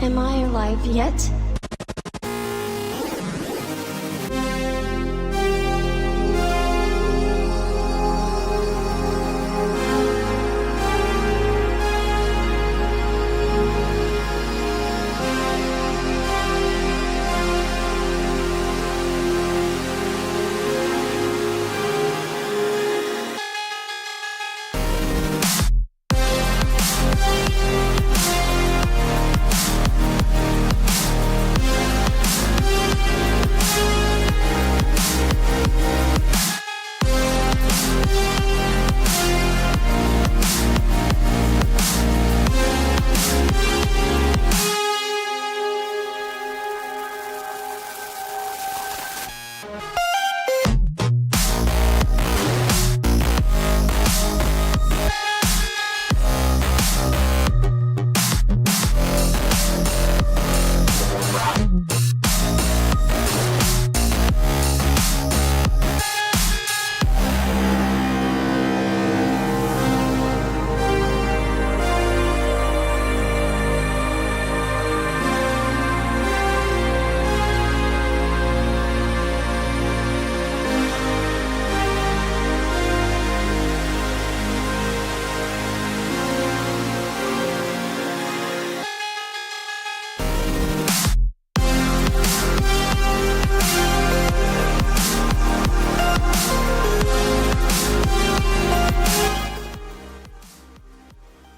Am I alive yet?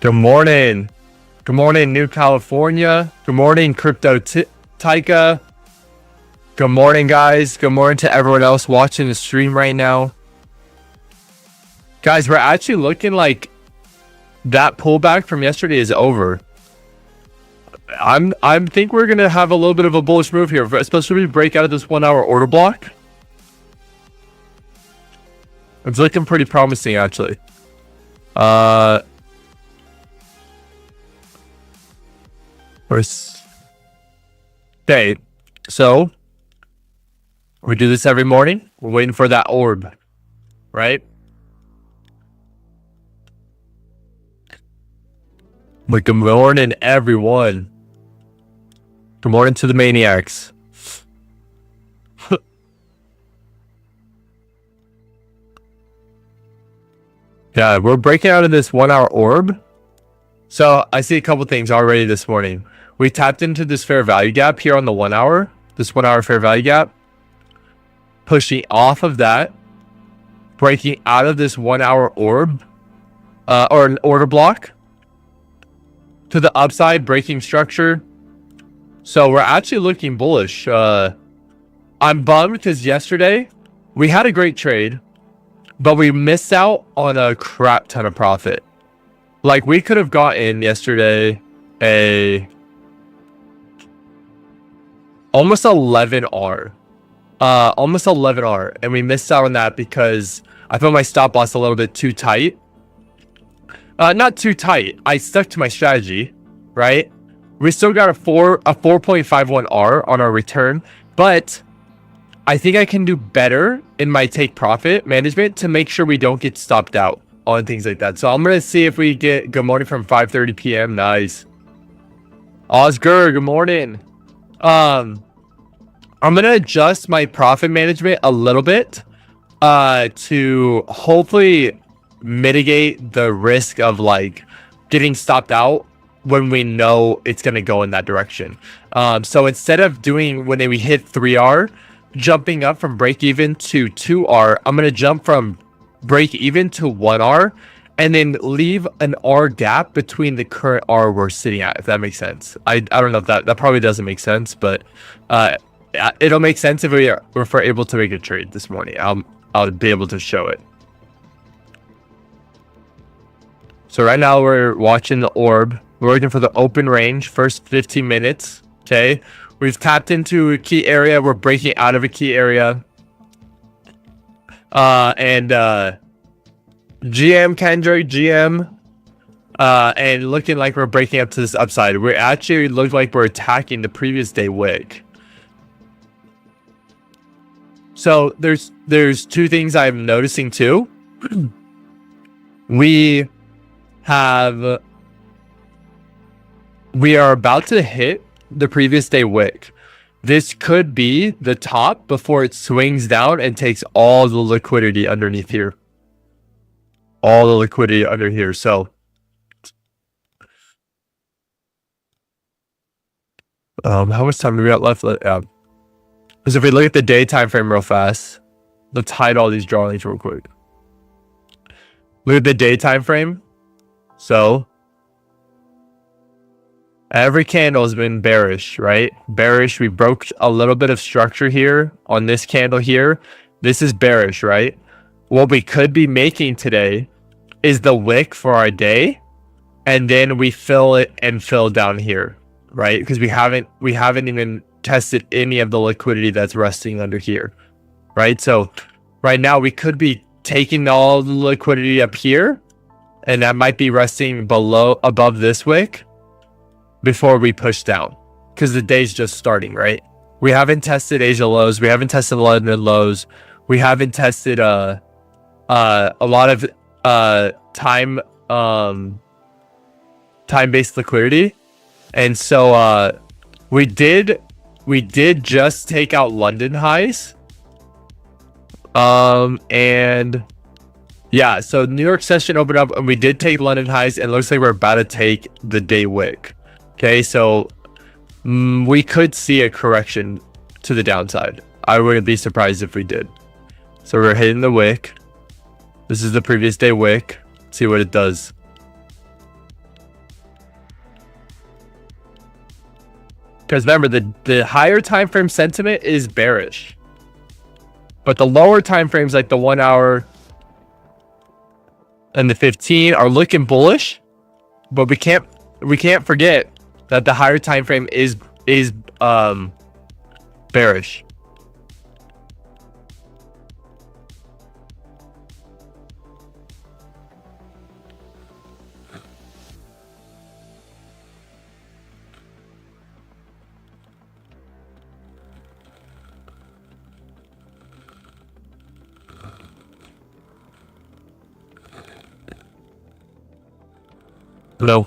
Good morning. Good morning, New California. Good morning, Crypto Taika. Good morning, guys. Good morning to everyone else watching the stream right now. Guys, we're actually looking like that pullback from yesterday is over. I think we're gonna have a little bit of a bullish move here, especially if we break out of this 1 hour order block. It's looking pretty promising, actually. Okay, so we do this every morning. We're waiting for that orb, right? But good morning, everyone. Good morning to the Maniacs. Yeah, we're breaking out of this 1 hour orb. So I see a couple things already this morning. We tapped into this fair value gap here on the 1 hour. This 1 hour fair value gap. Pushing off of that. Breaking out of this 1 hour orb. Or an order block. To the upside, breaking structure. So we're actually looking bullish. I'm bummed because yesterday we had a great trade, but we missed out on a crap ton of profit. Like, we could have gotten yesterday almost 11R. Almost 11R. And we missed out on that because I felt my stop loss a little bit too tight. Not too tight. I stuck to my strategy, right? We still got a 4.51R on our return, but I think I can do better in my take profit management to make sure we don't get stopped out on things like that. So I'm going to see if we get good morning from 5:30 p.m. Nice. Oscar, good morning. I'm going to adjust my profit management a little bit to hopefully mitigate the risk of like getting stopped out when we know it's going to go in that direction. So instead of doing when we hit 3R, jumping up from break even to 2R, I'm going to jump from break even to 1R and then leave an R gap between the current R we're sitting at, if that makes sense. I don't know if that probably doesn't make sense, but it'll make sense if we're able to make a trade this morning. I'll be able to show it. So right now we're watching the orb. We're looking for the open range, first 15 minutes. Okay. We've tapped into a key area. We're breaking out of a key area. GM, Kendrick, GM. And looking like we're breaking up to this upside. We actually look like we're attacking the previous day wick. So there's two things I'm noticing too. We are about to hit the previous day wick. This could be the top before it swings down and takes all the liquidity underneath here. All the liquidity under here. So how much time do we got left? Because if we look at the day time frame real fast, let's hide all these drawings real quick. Look at the day time frame. So every candle has been bearish, right? Bearish. We broke a little bit of structure here on this candle here. This is bearish, right? What we could be making today is the wick for our day, and then we fill it and fill down here, right? Because we haven't even tested any of the liquidity that's resting under here, right? So right now we could be taking all the liquidity up here, and that might be resting above this wick before we push down, because the day's just starting, right? We haven't tested Asia lows. We haven't tested London lows. We haven't tested a lot of time-based liquidity. And so we did just take out London highs. And yeah, so New York session opened up and we did take London highs, and it looks like we're about to take the day wick. Okay, so we could see a correction to the downside. I wouldn't be surprised if we did. So we're hitting the wick. This is the previous day wick. Let's see what it does. Because remember, the higher time frame sentiment is bearish, but the lower time frames like the 1 hour and the 15 are looking bullish. But we can't forget that the higher time frame is bearish. Hello.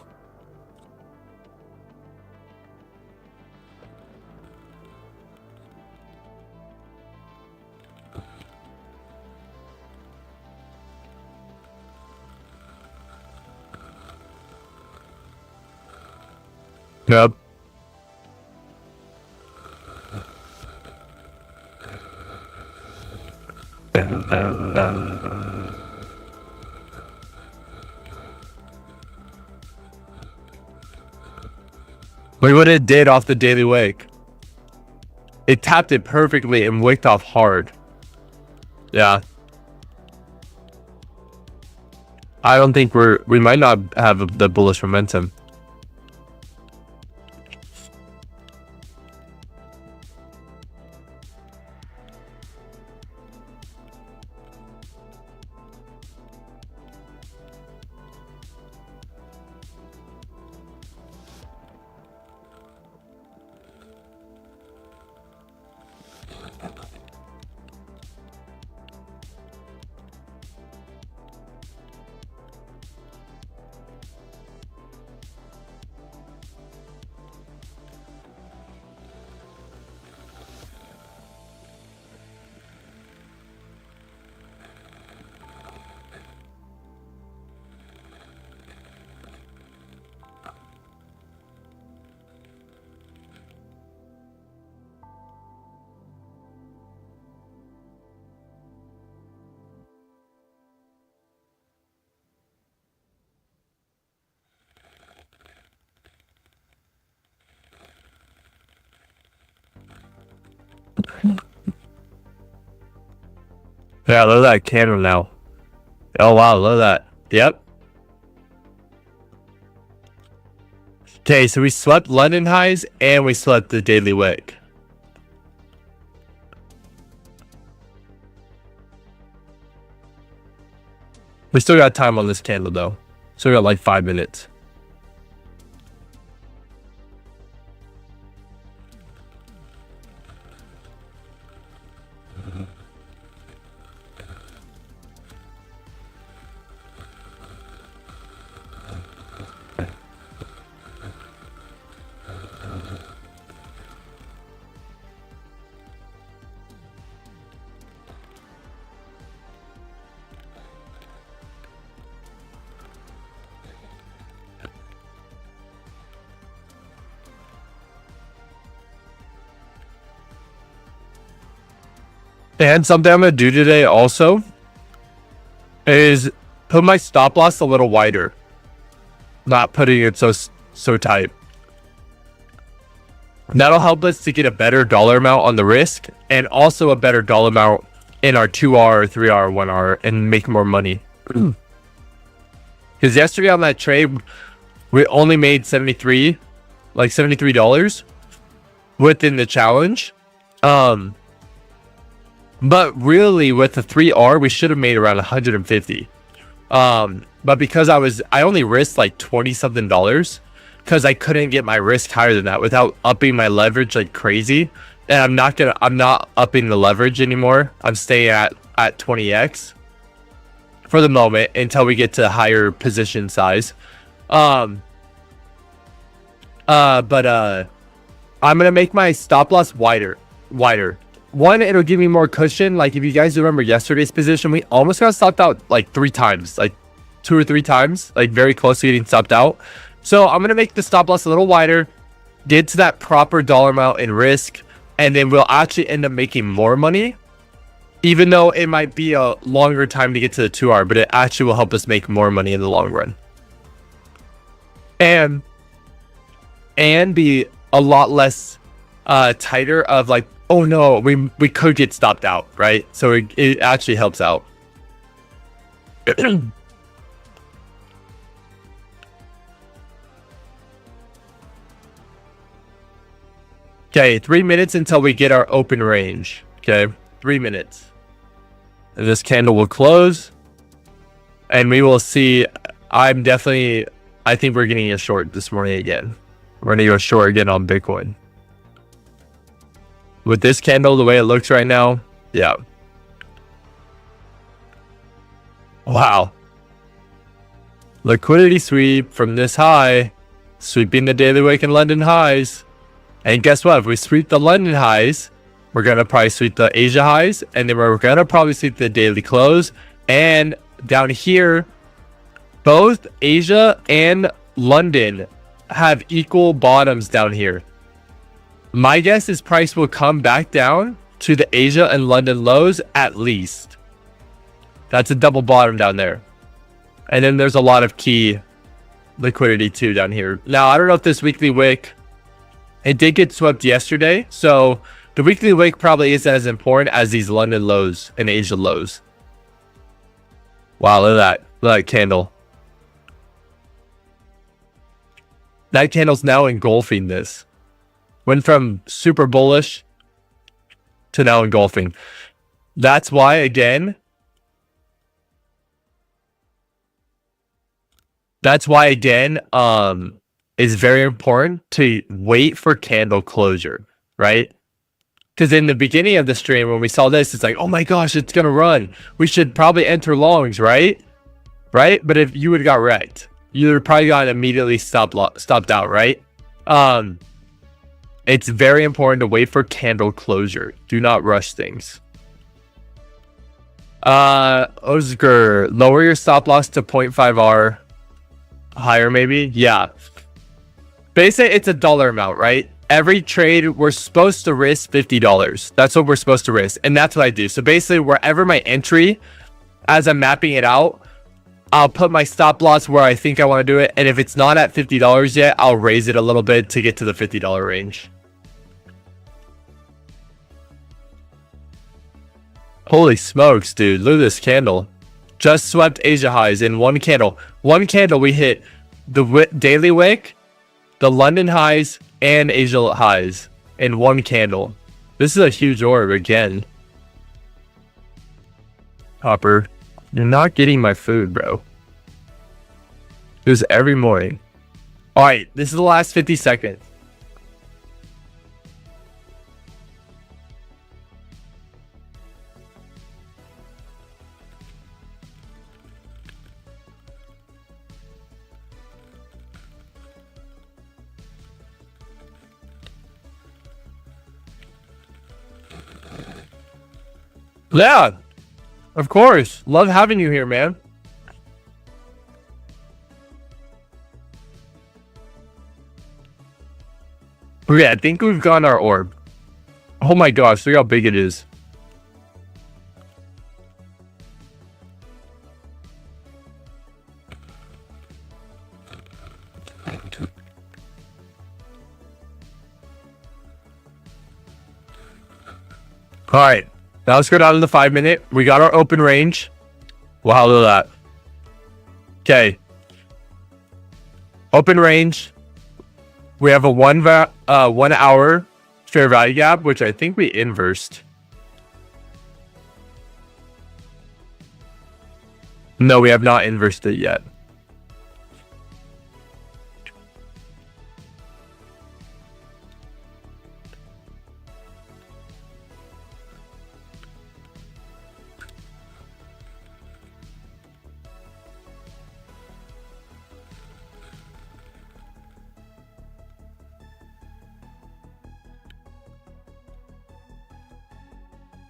Yep. Look what it did off the daily wick. It tapped it perfectly and wicked off hard. Yeah. I don't think we might not have the bullish momentum. Yeah, look at that candle now. Oh wow, look at that. Yep. Okay, so we swept London highs and we swept the daily wick. We still got time on this candle though. Still got like 5 minutes. And something I'm going to do today also is put my stop loss a little wider. Not putting it so tight. That'll help us to get a better dollar amount on the risk and also a better dollar amount in our 2R, 3R, 1R and make more money. Because yesterday on that trade, we only made $73 within the challenge. But really with the 3R, we should have made around 150. But because I only risked like 20 something dollars because I couldn't get my risk higher than that without upping my leverage like crazy. And I'm not upping the leverage anymore. I'm staying at 20x for the moment until we get to higher position size. But I'm gonna make my stop loss wider. One, it'll give me more cushion. Like if you guys remember yesterday's position, we almost got stopped out like 3 times, like 2 or 3 times, like very close to getting stopped out. So I'm gonna make the stop loss a little wider, get to that proper dollar amount in risk, and then we'll actually end up making more money, even though it might be a longer time to get to the 2R, but it actually will help us make more money in the long run. And be a lot less tighter of like, oh no, we could get stopped out, right? So it actually helps out. Okay, 3 minutes until we get our open range. Okay, 3 minutes. And this candle will close. And we will see. I think we're getting a short this morning again. We're going to go short again on Bitcoin. With this candle, the way it looks right now, yeah. Wow. Liquidity sweep from this high, sweeping the daily wick and London highs. And guess what? If we sweep the London highs, we're going to probably sweep the Asia highs, and then we're going to probably sweep the daily close. And down here, both Asia and London have equal bottoms down here. My guess is price will come back down to the Asia and London lows at least. That's a double bottom down there. And then there's a lot of key liquidity too down here. Now, I don't know if this weekly wick, it did get swept yesterday, so the weekly wick probably isn't as important as these London lows and Asia lows. Wow, look at that. Look at that candle. That candle's now engulfing this. Went from super bullish to now engulfing. That's why, again, it's very important to wait for candle closure, right? Because in the beginning of the stream, when we saw this, it's like, oh my gosh, it's going to run. We should probably enter longs, right? Right? But if you would have got wrecked, you would have probably got immediately stopped out, right? It's very important to wait for candle closure. Do not rush things. Oscar, lower your stop loss to 0.5R. Higher, maybe? Yeah. Basically, it's a dollar amount, right? Every trade, we're supposed to risk $50. That's what we're supposed to risk. And that's what I do. So basically, wherever my entry, as I'm mapping it out, I'll put my stop loss where I think I want to do it. And if it's not at $50 yet, I'll raise it a little bit to get to the $50 range. Holy smokes, dude. Look at this candle. Just swept Asia highs in one candle. One candle, we hit the daily wick, the London highs, and Asia highs in one candle. This is a huge orb again. Hopper, you're not getting my food, bro. It was every morning. All right, this is the last 50 seconds. Yeah, of course. Love having you here, man. Okay, I think we've gotten our orb. Oh my gosh, look how big it is. All right. Now let's go down to the 5 minute. We got our open range. Wow, look at that. Okay. Open range. We have a 1 hour fair value gap, which I think we inversed. No, we have not inversed it yet.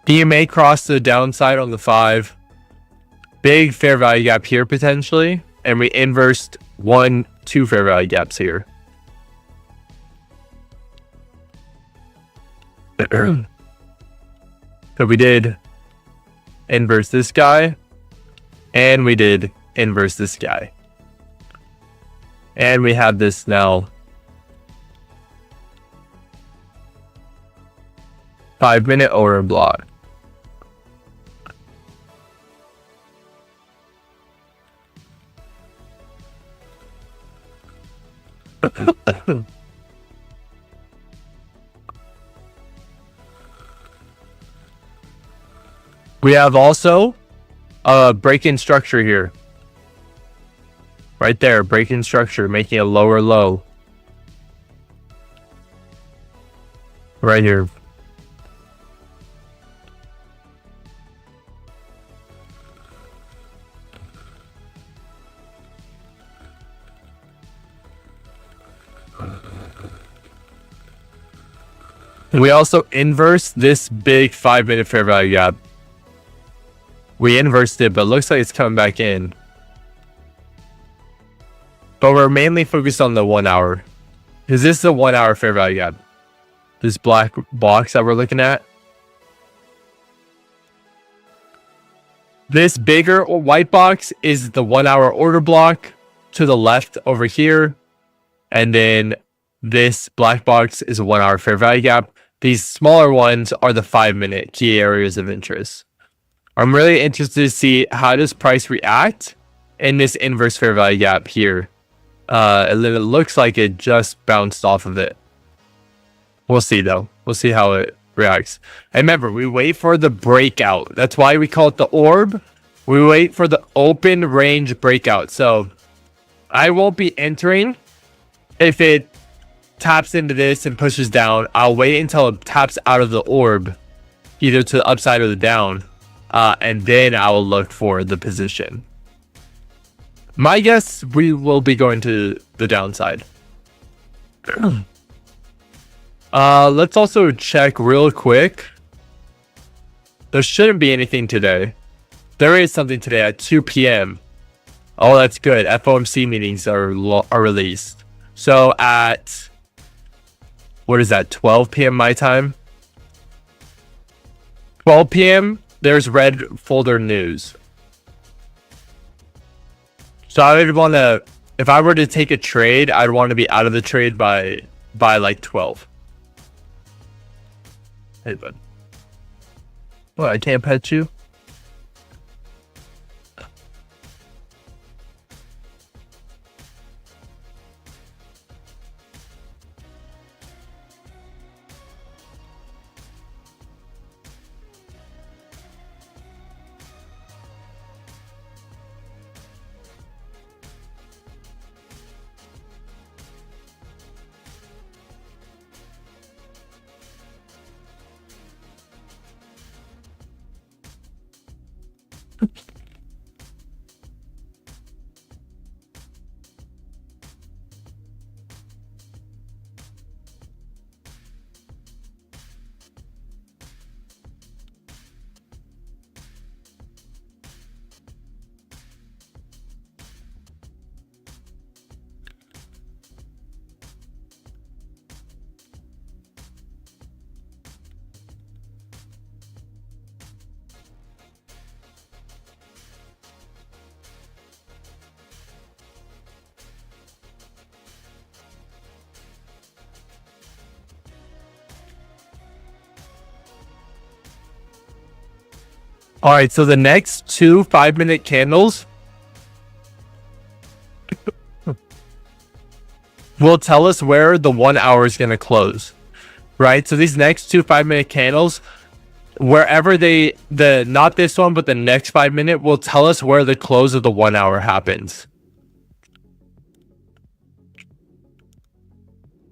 DMA crossed the downside on the 5. Big fair value gap here potentially. And we inversed 2 fair value gaps here. So we did inverse this guy. And we did inverse this guy. And we have this now. 5-minute order block. We have also a break-in structure here. Right there, break-in structure, making a lower low. Right here. We also inverse this big 5-minute fair value gap. We inversed it, but it looks like it's coming back in. But we're mainly focused on the 1 hour. Is this the 1 hour fair value gap? This black box that we're looking at? This bigger white box is the 1 hour order block to the left over here. And then this black box is a 1 hour fair value gap. These smaller ones are the 5-minute key areas of interest. I'm really interested to see how does price react in this inverse fair value gap here. It looks like it just bounced off of it. We'll see though. We'll see how it reacts. And remember, we wait for the breakout. That's why we call it the orb. We wait for the open range breakout. So I won't be entering if it taps into this and pushes down. I'll wait until it taps out of the orb, either to the upside or the down, and then I will look for the position. My guess, we will be going to the downside. Let's also check real quick. There shouldn't be anything today. There is something today at 2 p.m. Oh, that's good. FOMC meetings are released. So at, what is that, 12 p.m. my time? 12 p.m. there's red folder news. So I would want to, if I were to take a trade, I'd want to be out of the trade by like 12. Hey, bud. What, I can't pet you? All right, so the next two 5-minute candles will tell us where the 1 hour is going to close, right? So these next two 5-minute candles, wherever not this one, but the next 5-minute will tell us where the close of the 1 hour happens.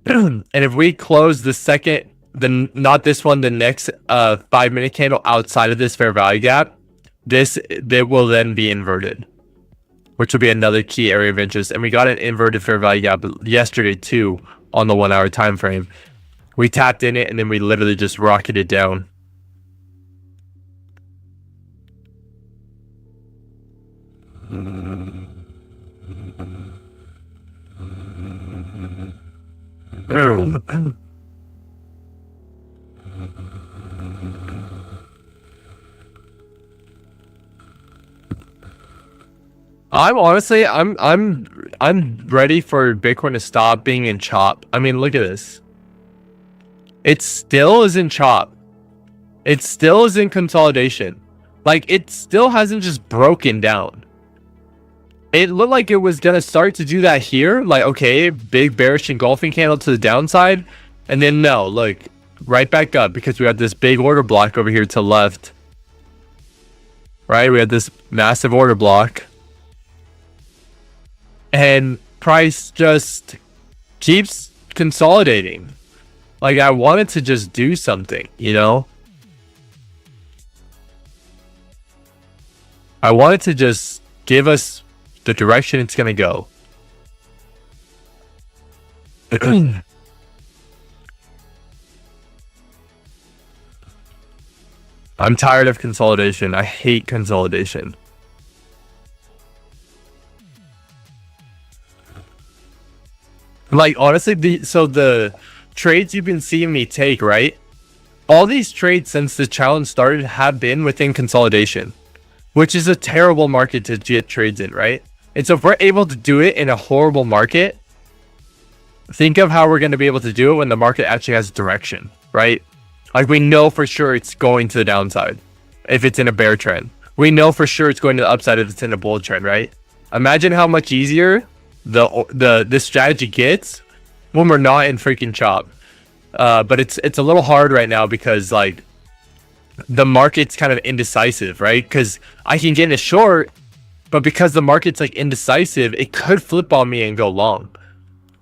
And if we close the second, not this one, the next 5-minute candle outside of this fair value gap, they will then be inverted, which will be another key area of interest. And we got an inverted fair value gap yesterday too on the 1 hour time frame. We tapped in it and then we literally just rocketed down. I'm honestly, I'm ready for Bitcoin to stop being in chop. I mean, look at this. It still is in chop. It still is in consolidation. Like, it still hasn't just broken down. It looked like it was gonna start to do that here. Like, okay, big bearish engulfing candle to the downside. And then no, look, right back up because we have this big order block over here to the left. Right? We have this massive order block. And price just keeps consolidating. Like, I wanted to just do something, you know? I wanted to just give us the direction it's gonna go. I'm tired of consolidation. I hate consolidation. Like, honestly, the trades you've been seeing me take, right? All these trades since the challenge started have been within consolidation, which is a terrible market to get trades in, right? And so if we're able to do it in a horrible market, think of how we're going to be able to do it when the market actually has direction, right? Like, we know for sure it's going to the downside if it's in a bear trend. We know for sure it's going to the upside if it's in a bull trend, right? Imagine how much easier this strategy gets when we're not in freaking chop. But it's a little hard right now because, like, the market's kind of indecisive, right? Because I can get in a short, but because the market's like indecisive, it could flip on me and go long.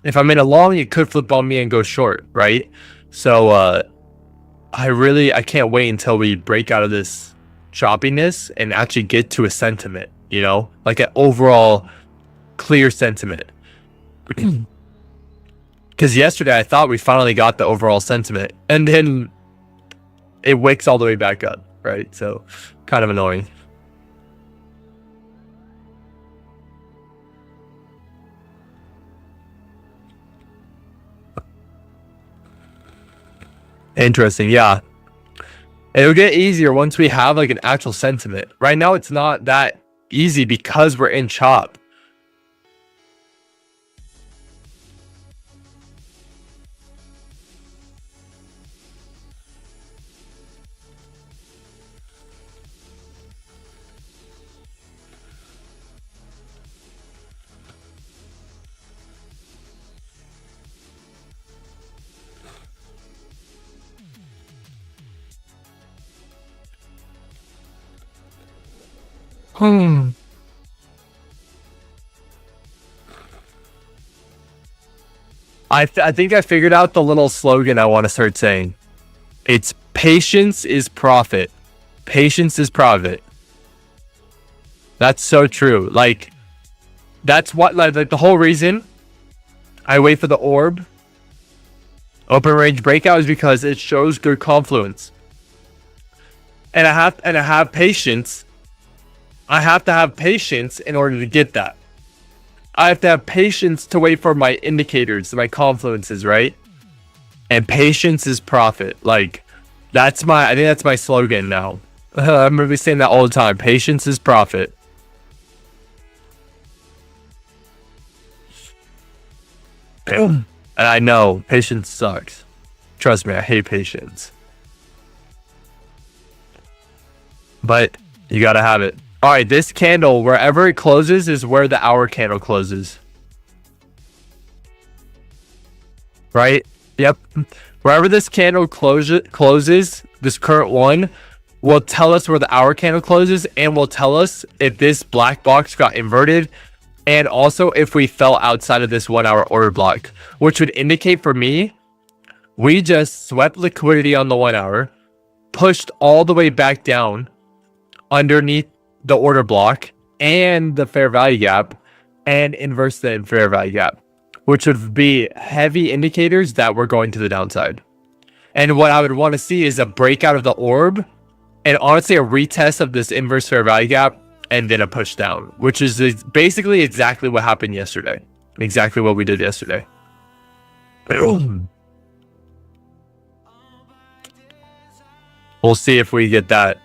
If I'm in a long, it could flip on me and go short, right? So I can't wait until we break out of this choppiness and actually get to a sentiment, you know, like an overall clear sentiment. Because yesterday I thought we finally got the overall sentiment, and then it wicks all the way back up, right? So kind of annoying. Interesting, yeah. It'll get easier once we have like an actual sentiment. Right now it's not that easy because we're in chop. I think I figured out the little slogan I want to start saying. It's patience is profit. Patience is profit. That's so true. Like, that's what, like the whole reason I wait for the orb open range breakout is because it shows good confluence. And I have patience. I have to have patience in order to get that. I have to have patience to wait for my indicators, my confluences, right? And patience is profit. Like, I think that's my slogan now. I'm gonna be saying that all the time. Patience is profit. And I know patience sucks. Trust me, I hate patience. But you gotta have it. All right, this candle, wherever it closes is where the hour candle closes. Right? Yep. Wherever this candle closes, this current one will tell us where the hour candle closes, and will tell us if this black box got inverted, and also if we fell outside of this 1 hour order block, which would indicate for me, we just swept liquidity on the 1 hour, pushed all the way back down underneath the order block and the fair value gap, and inverse the fair value gap, which would be heavy indicators that we're going to the downside. And what I would want to see is a breakout of the orb, and honestly a retest of this inverse fair value gap, and then a push down, which is basically exactly what happened yesterday. Exactly what we did yesterday. We'll see if we get that.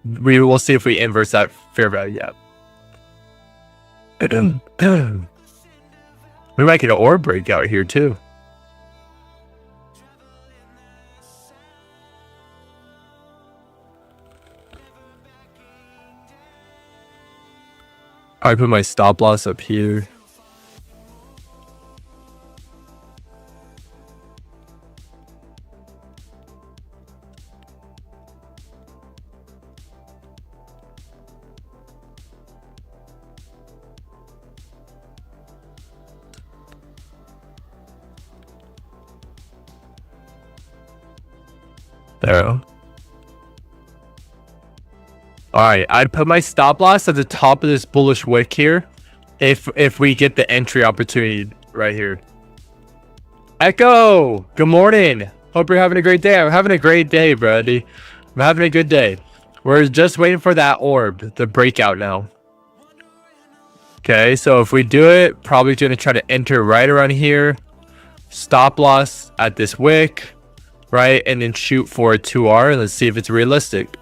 We will see if we inverse that fair value gap. We might get an orb breakout here too. I put my stop loss up here. There. Alright, I'd put my stop loss at the top of this bullish wick here. If we get the entry opportunity right here. Echo! Good morning. Hope you're having a great day. I'm having a great day, buddy. I'm having a good day. We're just waiting for that orb, the breakout now. Okay, so if we do it, probably going to try to enter right around here. Stop loss at this wick. Right, and then shoot for a 2R. Let's see if it's realistic.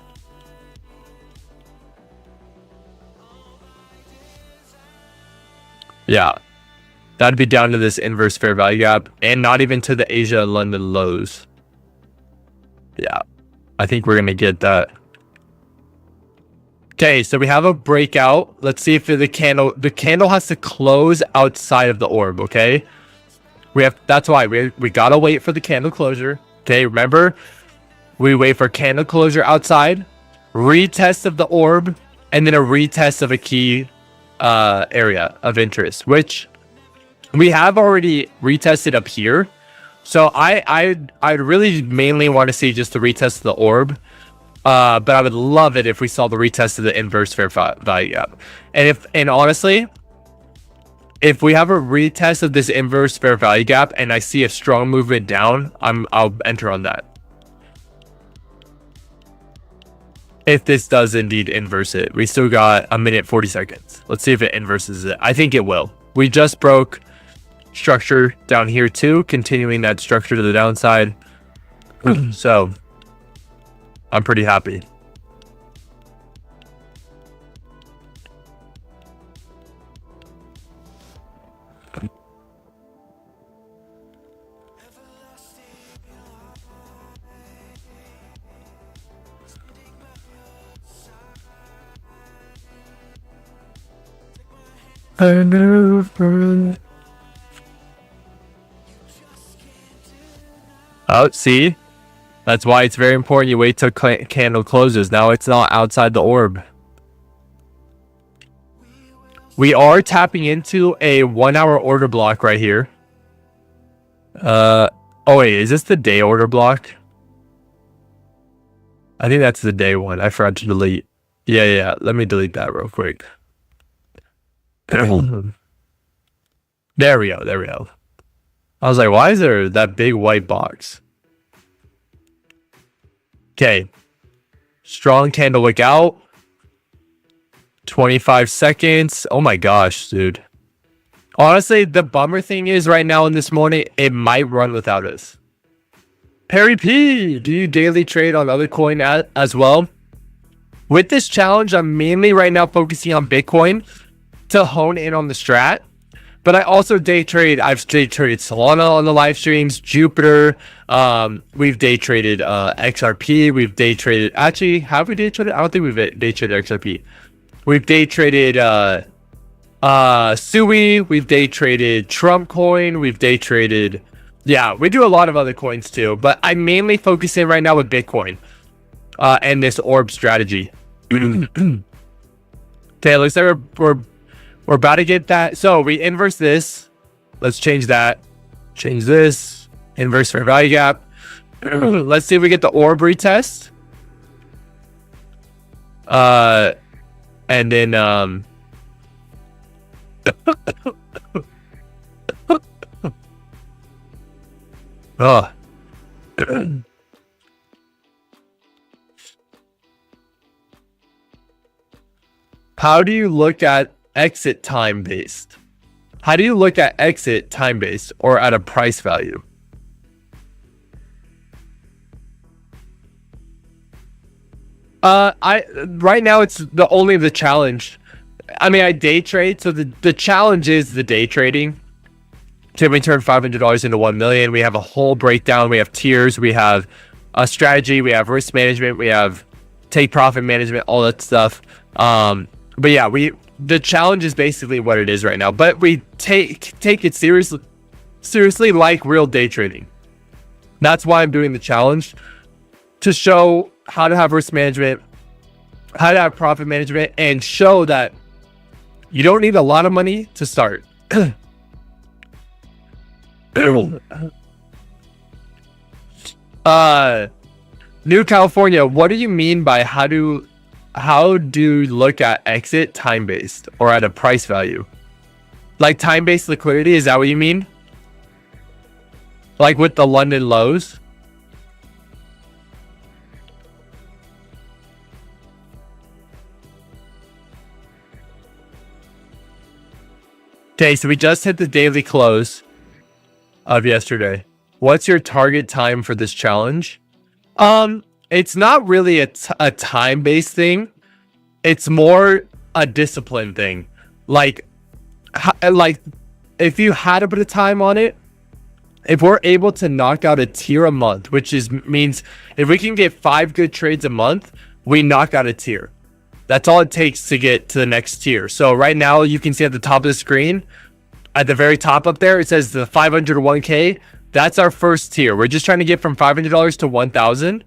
Yeah, that'd be down to this inverse fair value gap, and not even to the Asia and London lows. Yeah, I think we're gonna get that. Okay, so we have a breakout. Let's see if the candle has to close outside of the orb. Okay, that's why we gotta wait for the candle closure. Okay, remember, we wait for candle closure outside, retest of the orb, and then a retest of a key area of interest, which we have already retested up here. So I'd really mainly want to see just the retest of the orb, but I would love it if we saw the retest of the inverse fair value gap. And honestly, if we have a retest of this inverse fair value gap and I see a strong movement down, I'll enter on that. If this does indeed inverse it, we still got a minute 40 seconds. Let's see if it inverses it. I think it will. We just broke structure down here too, continuing that structure to the downside. So I'm pretty happy. Oh, see? That's why it's very important you wait till candle closes. Now it's not outside the orb. We are tapping into a 1 hour order block right here. Oh wait, is this the day order block? I think that's the day one. I forgot to delete. Yeah. Let me delete that real quick. There we go. I was like, why is there that big white box? Okay. Strong candle wick out. 25 seconds. Oh my gosh, dude. Honestly, the bummer thing is right now in this morning, it might run without us. Perry P, do you daily trade on other coin as well? With this challenge, I'm mainly right now focusing on Bitcoin to hone in on the strat. But I also day trade. I've day traded Solana on the live streams, Jupiter. We've day traded XRP. We've day traded. Actually, have we day traded? I don't think we've day traded XRP. We've day traded Sui. We've day traded Trump coin. We've day traded. Yeah, we do a lot of other coins too. But I'm mainly focusing right now with Bitcoin and this orb strategy. Okay, looks like we're about to get that. So we inverse this. Let's change that. Change this. Inverse fair value gap. Let's see if we get the orb retest. And then oh. How do you look at exit time based? How do you look at exit time based or at a price value? Right now it's the challenge. I mean, I day trade, so the challenge is the day trading. So we turn $500 into 1 million. We have a whole breakdown. We have tiers. We have a strategy. We have risk management. We have take profit management. All that stuff. But yeah, the challenge is basically what it is right now, but we take it seriously like real day trading. That's why I'm doing the challenge, to show how to have risk management, how to have profit management, and show that you don't need a lot of money to start. New California, what do you mean by how do you look at exit time-based or at a price value? Like time-based liquidity, is that what you mean? Like with the London lows? Okay, so we just hit the daily close of yesterday. What's your target time for this challenge? It's not really a time-based thing. It's more a discipline thing. Like if you had to put a time on it, if we're able to knock out a tier a month, which means if we can get 5 good trades a month, we knock out a tier. That's all it takes to get to the next tier. So right now you can see at the top of the screen, at the very top up there, it says the 500 to 1K. That's our first tier. We're just trying to get from $500 to 1,000.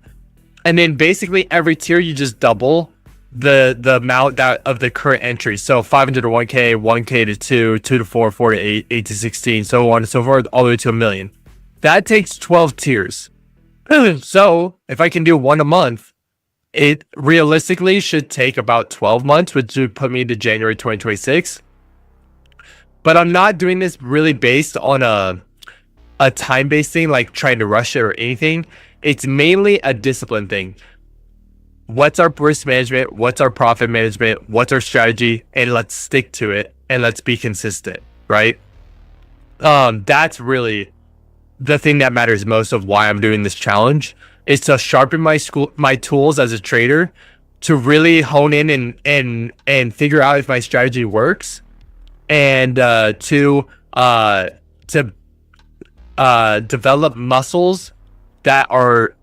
And then basically every tier you just double the amount of the current entry. So 500 to 1K, 1K to 2, 2 to 4, 4 to 8, 8 to 16, so on and so forth, all the way to 1 million. That takes 12 tiers. So if I can do one a month, it realistically should take about 12 months, which would put me to January 2026. But I'm not doing this really based on a time-based thing, like trying to rush it or anything. It's mainly a discipline thing. What's our risk management? What's our profit management? What's our strategy? And let's stick to it and let's be consistent, right? That's really the thing that matters most of why I'm doing this challenge, is to sharpen my tools as a trader, to really hone in and figure out if my strategy works, and to develop muscles that are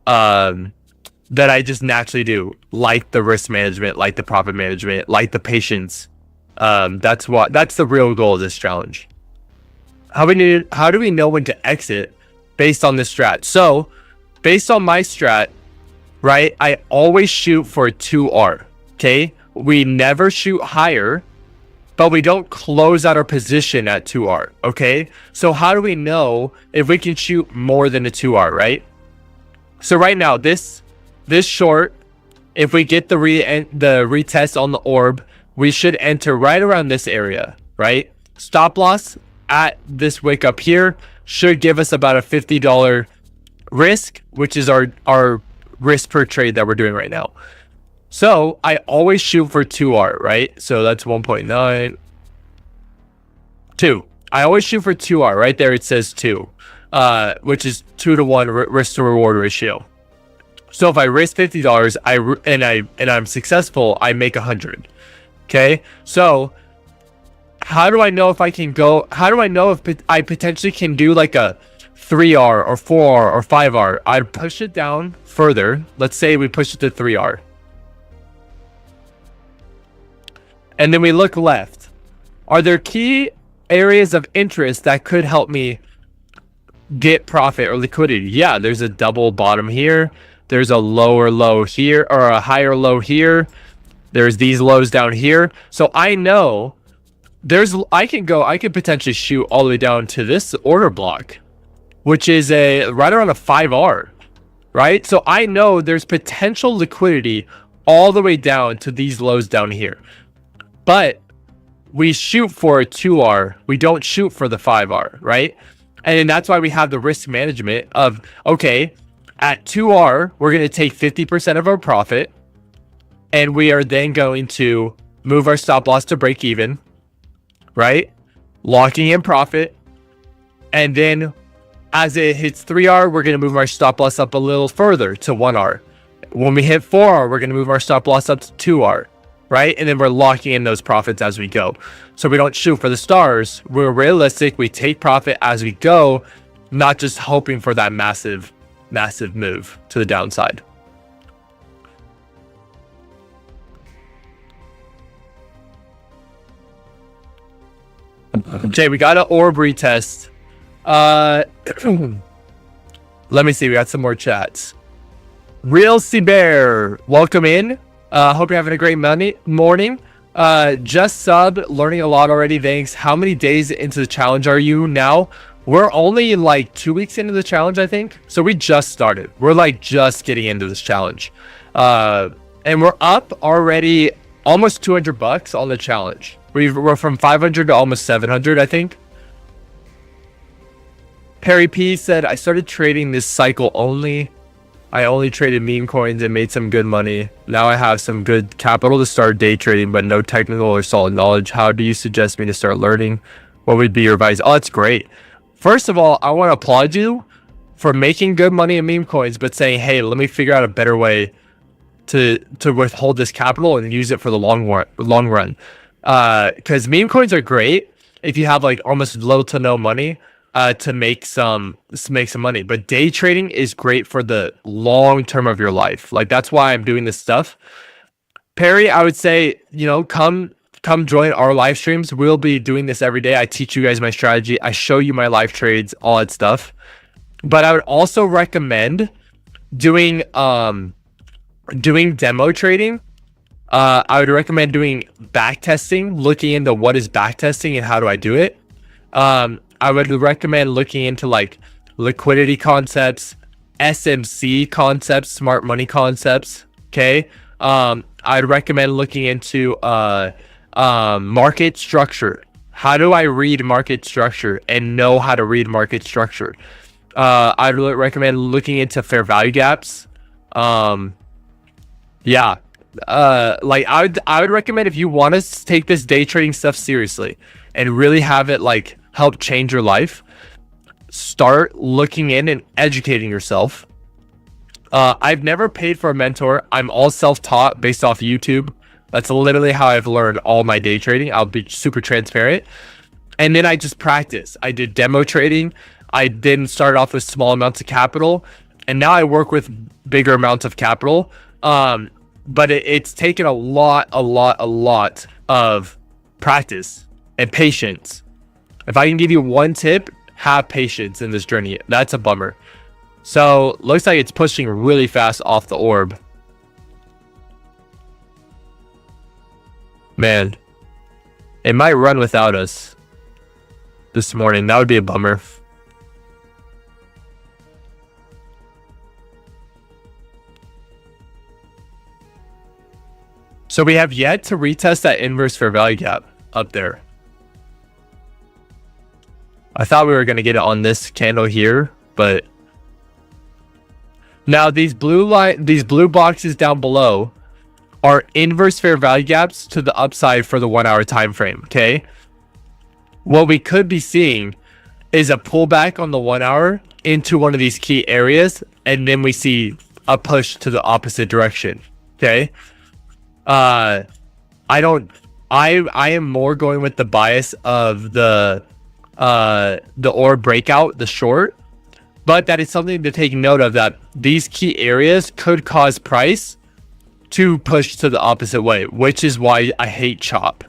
that I just naturally do, like the risk management, like the profit management, like the patience. That's the real goal of this challenge. How do we know when to exit based on this strat? So based on my strat, right, I always shoot for a 2R. Okay, we never shoot higher, but we don't close out our position at 2R. Okay, so how do we know if we can shoot more than a 2R, right? So right now, this short, if we get the retest on the orb, we should enter right around this area, right? Stop loss at this wick up here should give us about a $50 risk, which is our risk per trade that we're doing right now. So I always shoot for 2R, right? So that's 1.9. 2. I always shoot for 2R. Right there it says 2, which is 2 to 1 risk to reward ratio. So if I risk $50 and I'm successful, I make 100. Okay, so how do I know if I can go? How do I know if I potentially can do like a 3R or 4R or 5R? I'd push it down further. Let's say we push it to 3R. And then we look left. Are there key areas of interest that could help me get profit or liquidity? Yeah, there's a double bottom here. There's a lower low here, or a higher low here. There's these lows down here. So I know I could potentially shoot all the way down to this order block, which is right around a 5R, right? So I know there's potential liquidity all the way down to these lows down here. But we shoot for a 2R. We don't shoot for the 5R, right? And that's why we have the risk management of, okay, at 2R, we're going to take 50% of our profit, and we are then going to move our stop loss to break even, right? Locking in profit. And then as it hits 3R, we're going to move our stop loss up a little further to 1R. When we hit 4R, we're going to move our stop loss up to 2R, right? And then we're locking in those profits as we go. So we don't shoot for the stars. We're realistic. We take profit as we go, not just hoping for that massive move to the downside. . Jay, we got an orb retest. Let me see. We got some more chats. Real C Bear, welcome in. Hope you're having a great morning. Just sub, learning a lot already. Thanks. How many days into the challenge are you now? We're only like 2 weeks into the challenge, I think. So we just started. We're like just getting into this challenge. And we're up already almost 200 bucks on the challenge. We're from 500 to almost 700, I think. Perry P said, I started trading this cycle only. I only traded meme coins and made some good money. Now I have some good capital to start day trading, but no technical or solid knowledge. How do you suggest me to start learning? What would be your advice? Oh, that's great. First of all, I want to applaud you for making good money in meme coins, but saying, hey, let me figure out a better way to withhold this capital and use it for the long run. Because meme coins are great if you have like almost little to no money to make some money, but day trading is great for the long term of your life. Like, that's why I'm doing this stuff. Perry, I would say, you know, come join our live streams. We'll be doing this every day. I teach you guys my strategy. I show you my live trades, all that stuff. But I would also recommend doing demo trading. I would recommend doing back testing, looking into what is back testing and how do I do it. I would recommend looking into like liquidity concepts, SMC concepts, smart money concepts. Okay. I'd recommend looking into market structure. How do I read market structure and know how to read market structure? I'd recommend looking into fair value gaps. Yeah. Like I would recommend, if you want to take this day trading stuff seriously and really have it like help change your life, start looking in and educating yourself. I've never paid for a mentor. I'm all self-taught based off YouTube. That's literally how I've learned all my day trading. I'll be super transparent. And then I just practice. I did demo trading. I then started off with small amounts of capital, and now I work with bigger amounts of capital. But it's taken a lot of practice and patience. If I can give you one tip, have patience in this journey. That's a bummer. So looks like it's pushing really fast off the orb. Man, it might run without us this morning. That would be a bummer. So we have yet to retest that inverse fair value gap up there. I thought we were going to get it on this candle here, but now these blue boxes down below are inverse fair value gaps to the upside for the 1 hour time frame. Okay, what we could be seeing is a pullback on the 1 hour into one of these key areas, and then we see a push to the opposite direction. Okay, I am more going with the bias of the orb breakout, the short, but that is something to take note of, that these key areas could cause price to push to the opposite way, which is why I hate chop,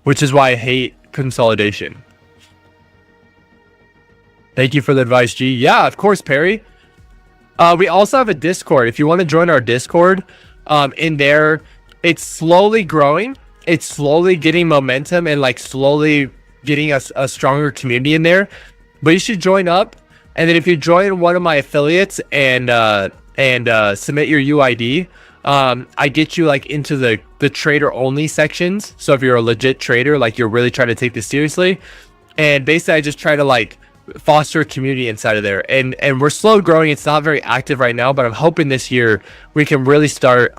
which is why I hate consolidation. Thank you for the advice, G. Yeah, of course, Perry. We also have a Discord. If you want to join our Discord, in there, it's slowly growing. It's slowly getting momentum and like slowly getting a stronger community in there. But you should join up. And then if you join one of my affiliates and submit your UID, I get you like into the trader only sections. So if you're a legit trader, like you're really trying to take this seriously, and basically I just try to like foster a community inside of there. And we're slow growing. It's not very active right now, but I'm hoping this year we can really start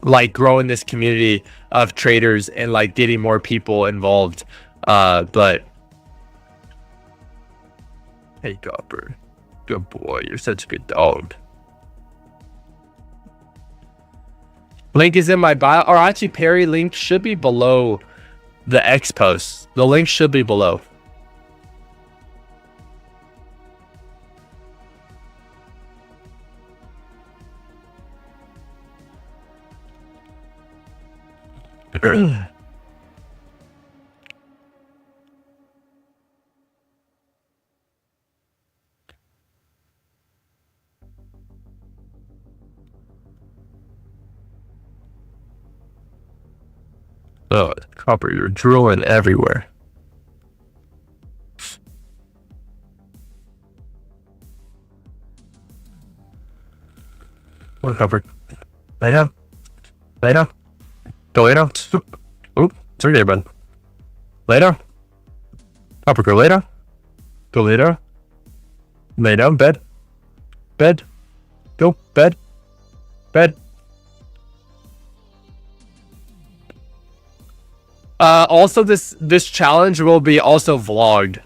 like growing this community of traders and like getting more people involved. But hey, Copper, good boy, you're such a good dog. Link is in my bio, or actually Perry, link should be below the X post. The link should be below. Oh, copper, you're drooling everywhere. One copper. Lay down. Lay down. Go lay down. Oh, sorry there, bud. Lay down. Copper, go lay down. Go lay down. Lay down, bed. Bed. Go, bed. Bed. Also this challenge will be also vlogged.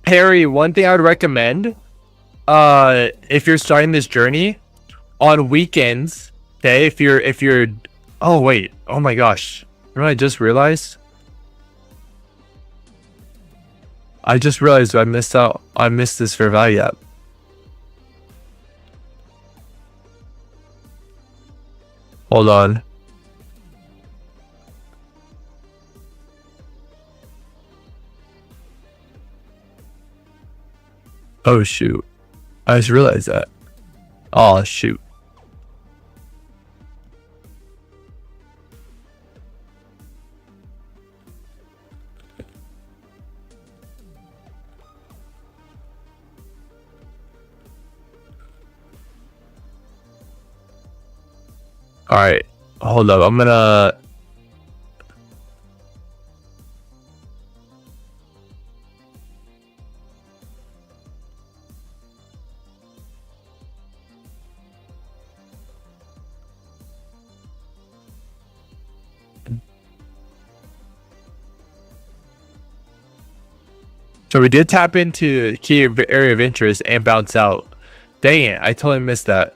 Harry, one thing I would recommend, if you're starting this journey on weekends, okay, if you're oh wait, oh my gosh, you know what I just realized? I missed this fair value app. Hold on. Oh shoot. I just realized that. Oh shoot. Alright, hold up. I'm gonna... So we did tap into key area of interest and bounce out. Dang it, I totally missed that.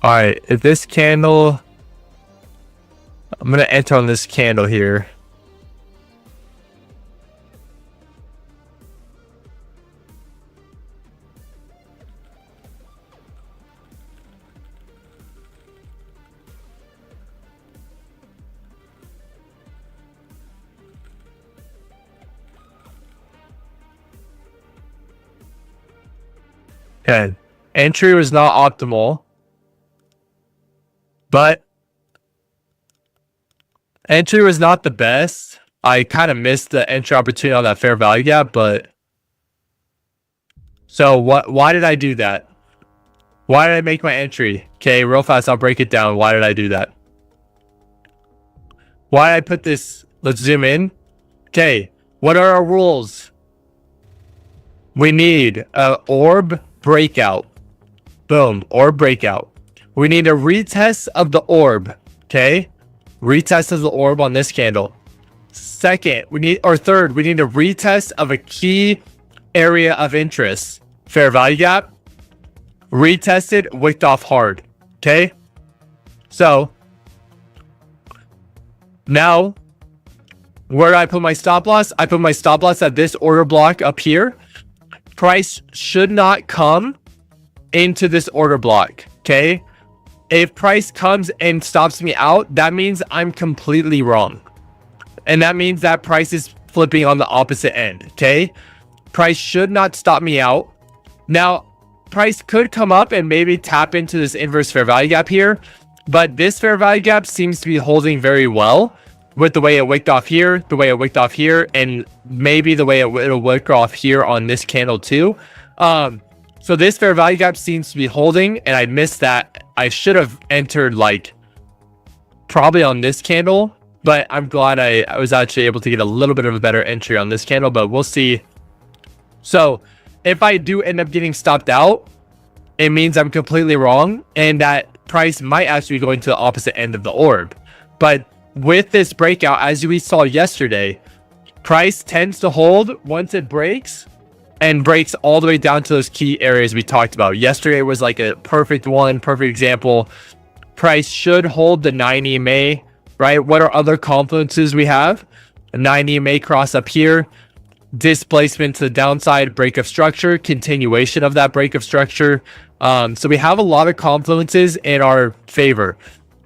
Alright, if this candle... I'm gonna enter on this candle here. Okay, entry was not optimal. But entry was not the best. I kind of missed the entry opportunity on that fair value gap, but so why did I do that? Why did I make my entry? Okay, real fast, I'll break it down. Why did I do that? Why did I put this? Let's zoom in. Okay, what are our rules? We need a orb breakout. Boom, orb breakout. We need a retest of the orb. Okay, retest of the orb on this candle. Second, we need, or third, we need a retest of a key area of interest. Fair value gap. Retested, wicked off hard. Okay, so now where do I put my stop loss? I put my stop loss at this order block up here. Price should not come into this order block. Okay, if price comes and stops me out, that means I'm completely wrong. And that means that price is flipping on the opposite end. Okay, price should not stop me out. Now, price could come up and maybe tap into this inverse fair value gap here, but this fair value gap seems to be holding very well with the way it wicked off here, the way it wicked off here, and maybe the way it'll wick off here on this candle too. So this fair value gap seems to be holding, and I missed that. I should have entered like probably on this candle, but I'm glad I was actually able to get a little bit of a better entry on this candle, but we'll see. So if I do end up getting stopped out, it means I'm completely wrong, and that price might actually be going to the opposite end of the orb. But with this breakout, as we saw yesterday, price tends to hold once it breaks, and breaks all the way down to those key areas we talked about. Yesterday was like a perfect example. Price should hold the 9 EMA, right? What are other confluences we have? A 9 EMA cross up here, displacement to the downside, break of structure, continuation of that break of structure. So we have a lot of confluences in our favor,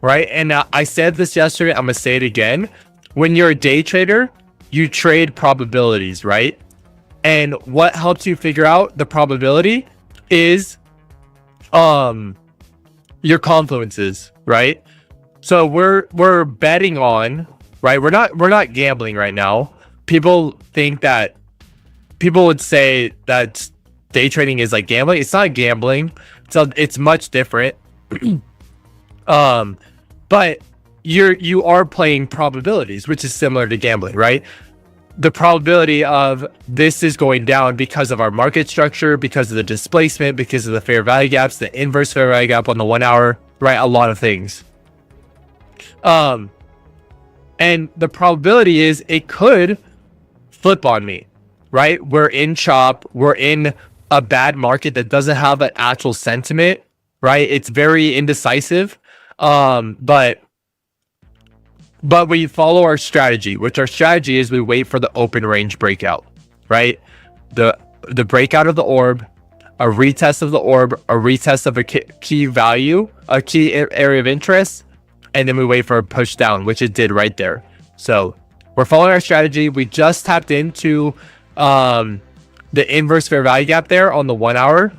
right? And I said this yesterday, I'm gonna say it again. When you're a day trader, you trade probabilities, right? And what helps you figure out the probability is your confluences, right? So we're betting on, right? We're not gambling right now. People would say that day trading is like gambling. It's not gambling. So it's much different. But you are playing probabilities, which is similar to gambling, right? The probability of this is going down because of our market structure, because of the displacement, because of the fair value gaps, the inverse fair value gap on the 1 hour, right? A lot of things. And the probability is it could flip on me, right? We're in chop, we're in a bad market that doesn't have an actual sentiment, right? It's very indecisive. But we follow our strategy, which our strategy is we wait for the open range breakout, right? The breakout of the orb, a retest of the orb, a retest of a key value, a key area of interest, and then we wait for a push down, which it did right there. So we're following our strategy. We just tapped into the inverse fair value gap there on the 1 hour.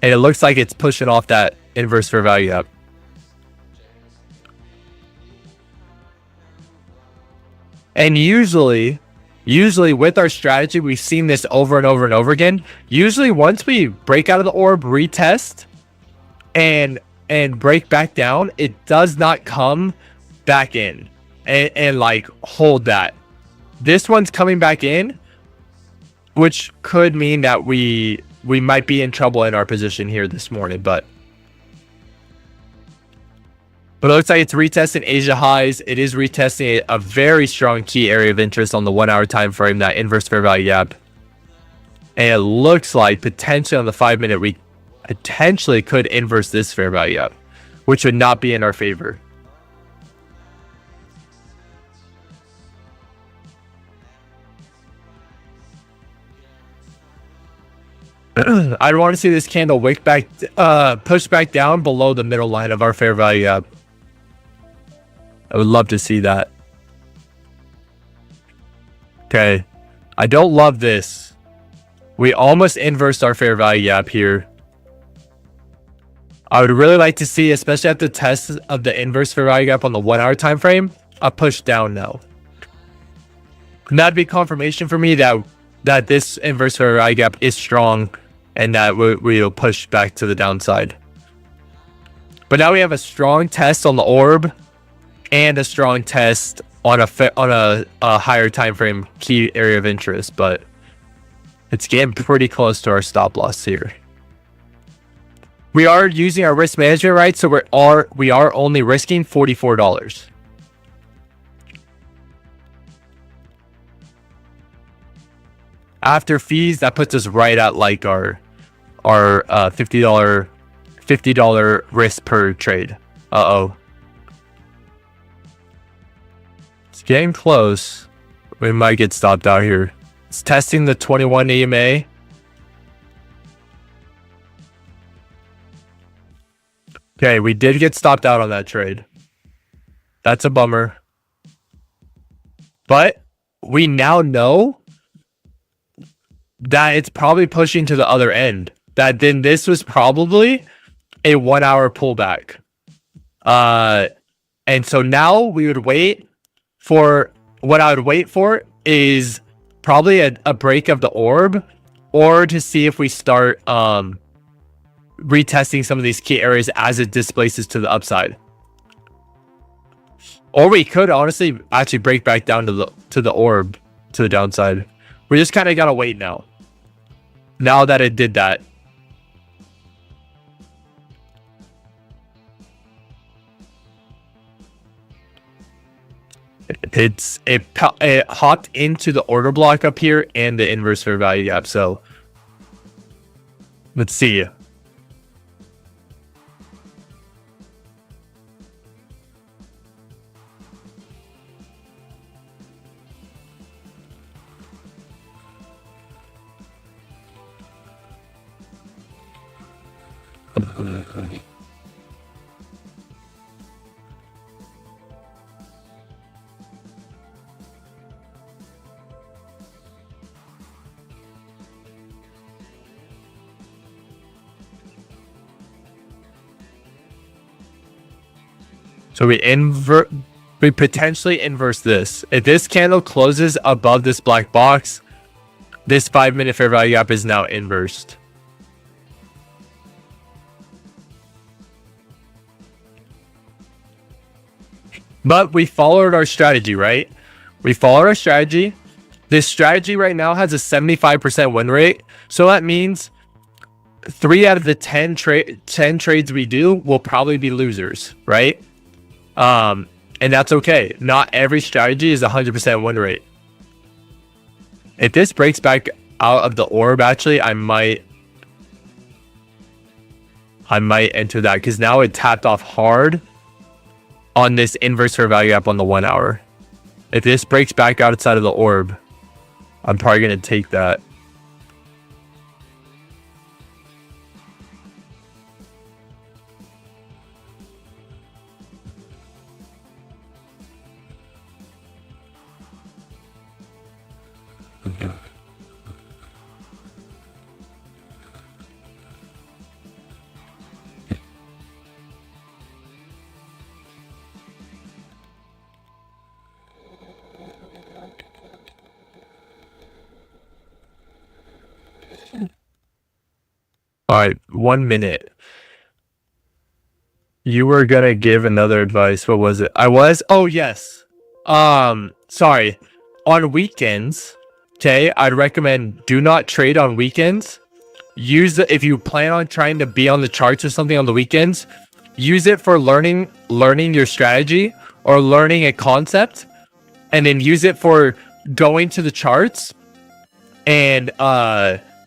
And it looks like it's pushing off that inverse fair value gap. And usually with our strategy, we've seen this over and over and over again. Usually once we break out of the orb, retest, and break back down, it does not come back in and like hold that. This one's coming back in, which could mean that we might be in trouble in our position here this morning, but it looks like it's retesting Asia highs. It is retesting a very strong key area of interest on the 1 hour time frame, that inverse fair value gap. And it looks like potentially on the 5 minute, we potentially could inverse this fair value gap, which would not be in our favor. I'd want to see this candle wick back, push back down below the middle line of our fair value gap. I would love to see that. Okay. I don't love this. We almost inversed our fair value gap here. I would really like to see, especially at the test of the inverse fair value gap on the 1 hour time frame, a push down now. And that'd be confirmation for me that this inverse fair value gap is strong and that we'll push back to the downside. But now we have a strong test on the orb and a strong test on a higher time frame key area of interest, but it's getting pretty close to our stop loss here. We are using our risk management, right? So we are only risking $44. After fees, that puts us right at like our $50 risk per trade. It's getting close. We might get stopped out here. It's testing the 21 EMA. Okay, we did get stopped out on that trade. That's a bummer. But we now know that it's probably pushing to the other end. That then this was probably a 1 hour pullback. And so now we would wait for, what I would wait for is probably a break of the orb, or to see if we start retesting some of these key areas as it displaces to the upside. Or we could honestly actually break back down to the orb to the downside. We just kind of gotta wait now. Now that it did that. It hopped into the order block up here and the inverse fair value gap. So let's see. So we potentially inverse this. If this candle closes above this black box, this 5-minute fair value gap is now inversed. But we followed our strategy, right? We followed our strategy. This strategy right now has a 75% win rate. So that means 3 out of the 10 trades we do will probably be losers, right? And that's okay. Not every strategy is 100% win rate. If this breaks back out of the orb, actually, I might enter that, because now it tapped off hard on this inverse fair value gap on the 1 hour. If this breaks back outside of the orb, I'm probably going to take that. All right, 1 minute. You were gonna give another advice. What was it? Oh yes. Sorry. On weekends, okay, I'd recommend do not trade on weekends. If you plan on trying to be on the charts or something on the weekends, use it for learning your strategy or learning a concept, and then use it for going to the charts and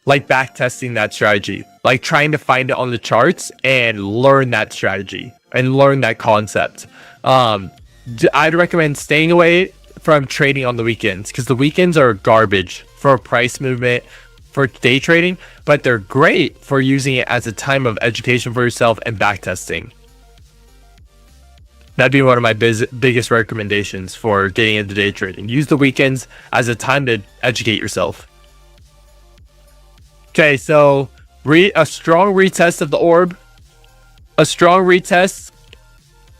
like back testing that strategy, like trying to find it on the charts and learn that strategy and learn that concept. I'd recommend staying away from trading on the weekends, because the weekends are garbage for price movement, for day trading, but they're great for using it as a time of education for yourself and back testing. That'd be one of my biggest recommendations for getting into day trading. Use the weekends as a time to educate yourself. Okay, so a strong retest of the orb, a strong retest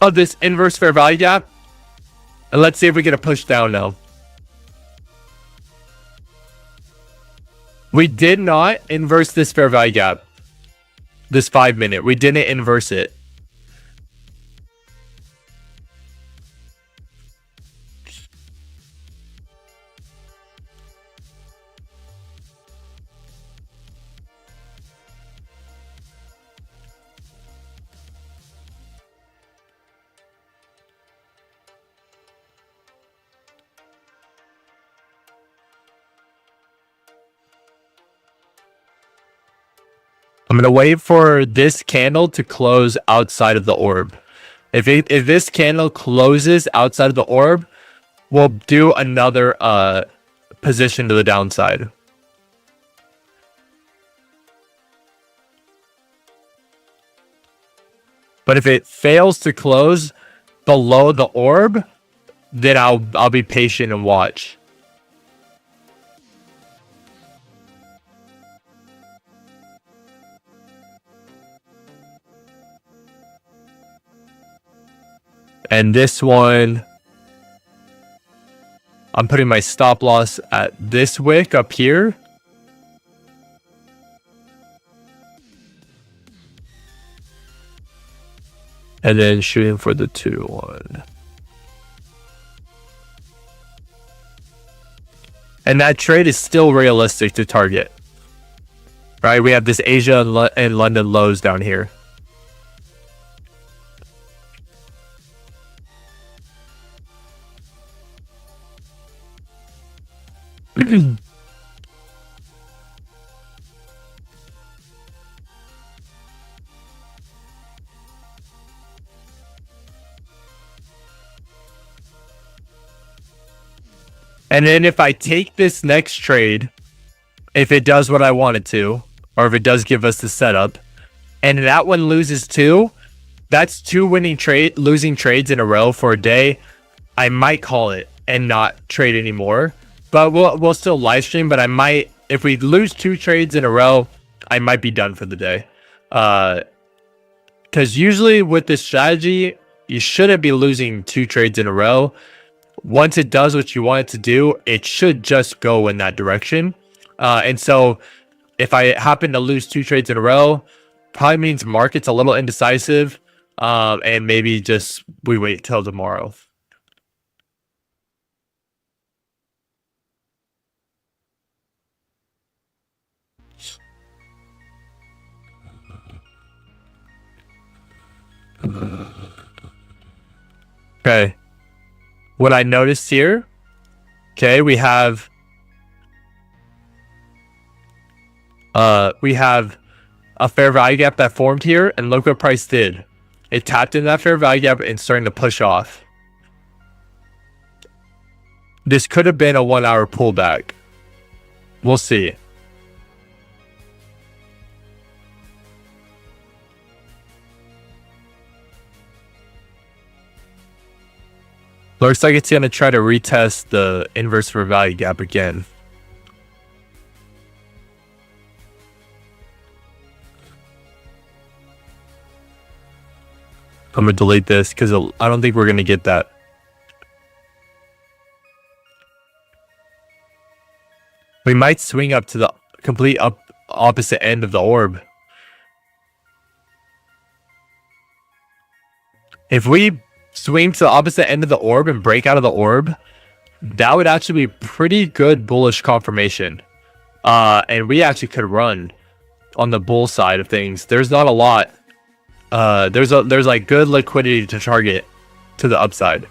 of this inverse fair value gap, and let's see if we get a push down now. We did not inverse this fair value gap, this 5-minute. We didn't inverse it. I'm going to wait for this candle to close outside of the orb. If this candle closes outside of the orb, we'll do another position to the downside. But if it fails to close below the orb, then I'll be patient and watch. And this one, I'm putting my stop loss at this wick up here. And then shooting for the 2-1. And that trade is still realistic to target. Right? We have this Asia and London lows down here. And then if I take this next trade, if it does what I want it to, or if it does give us the setup, and that one loses too, that's 2 losing trades in a row for a day. I might call it and not trade anymore, but we'll still live stream. But I might, if we lose 2 trades in a row, I might be done for the day. Because usually with this strategy, you shouldn't be losing 2 trades in a row. Once it does what you want it to do, it should just go in that direction. And so if I happen to lose 2 trades in a row, probably means market's a little indecisive, and maybe just we wait till tomorrow. Okay. What I noticed here, okay, we have a fair value gap that formed here, and look what price did. It tapped in that fair value gap and starting to push off. This could have been a 1-hour pullback. We'll see. Looks like it's going to try to retest the inverse fair value gap again. I'm going to delete this because I don't think we're going to get that. We might swing up to the complete opposite end of the orb. If we swing to the opposite end of the orb and break out of the orb, that would actually be pretty good bullish confirmation. And we actually could run on the bull side of things. There's not a lot. There's like good liquidity to target to the upside.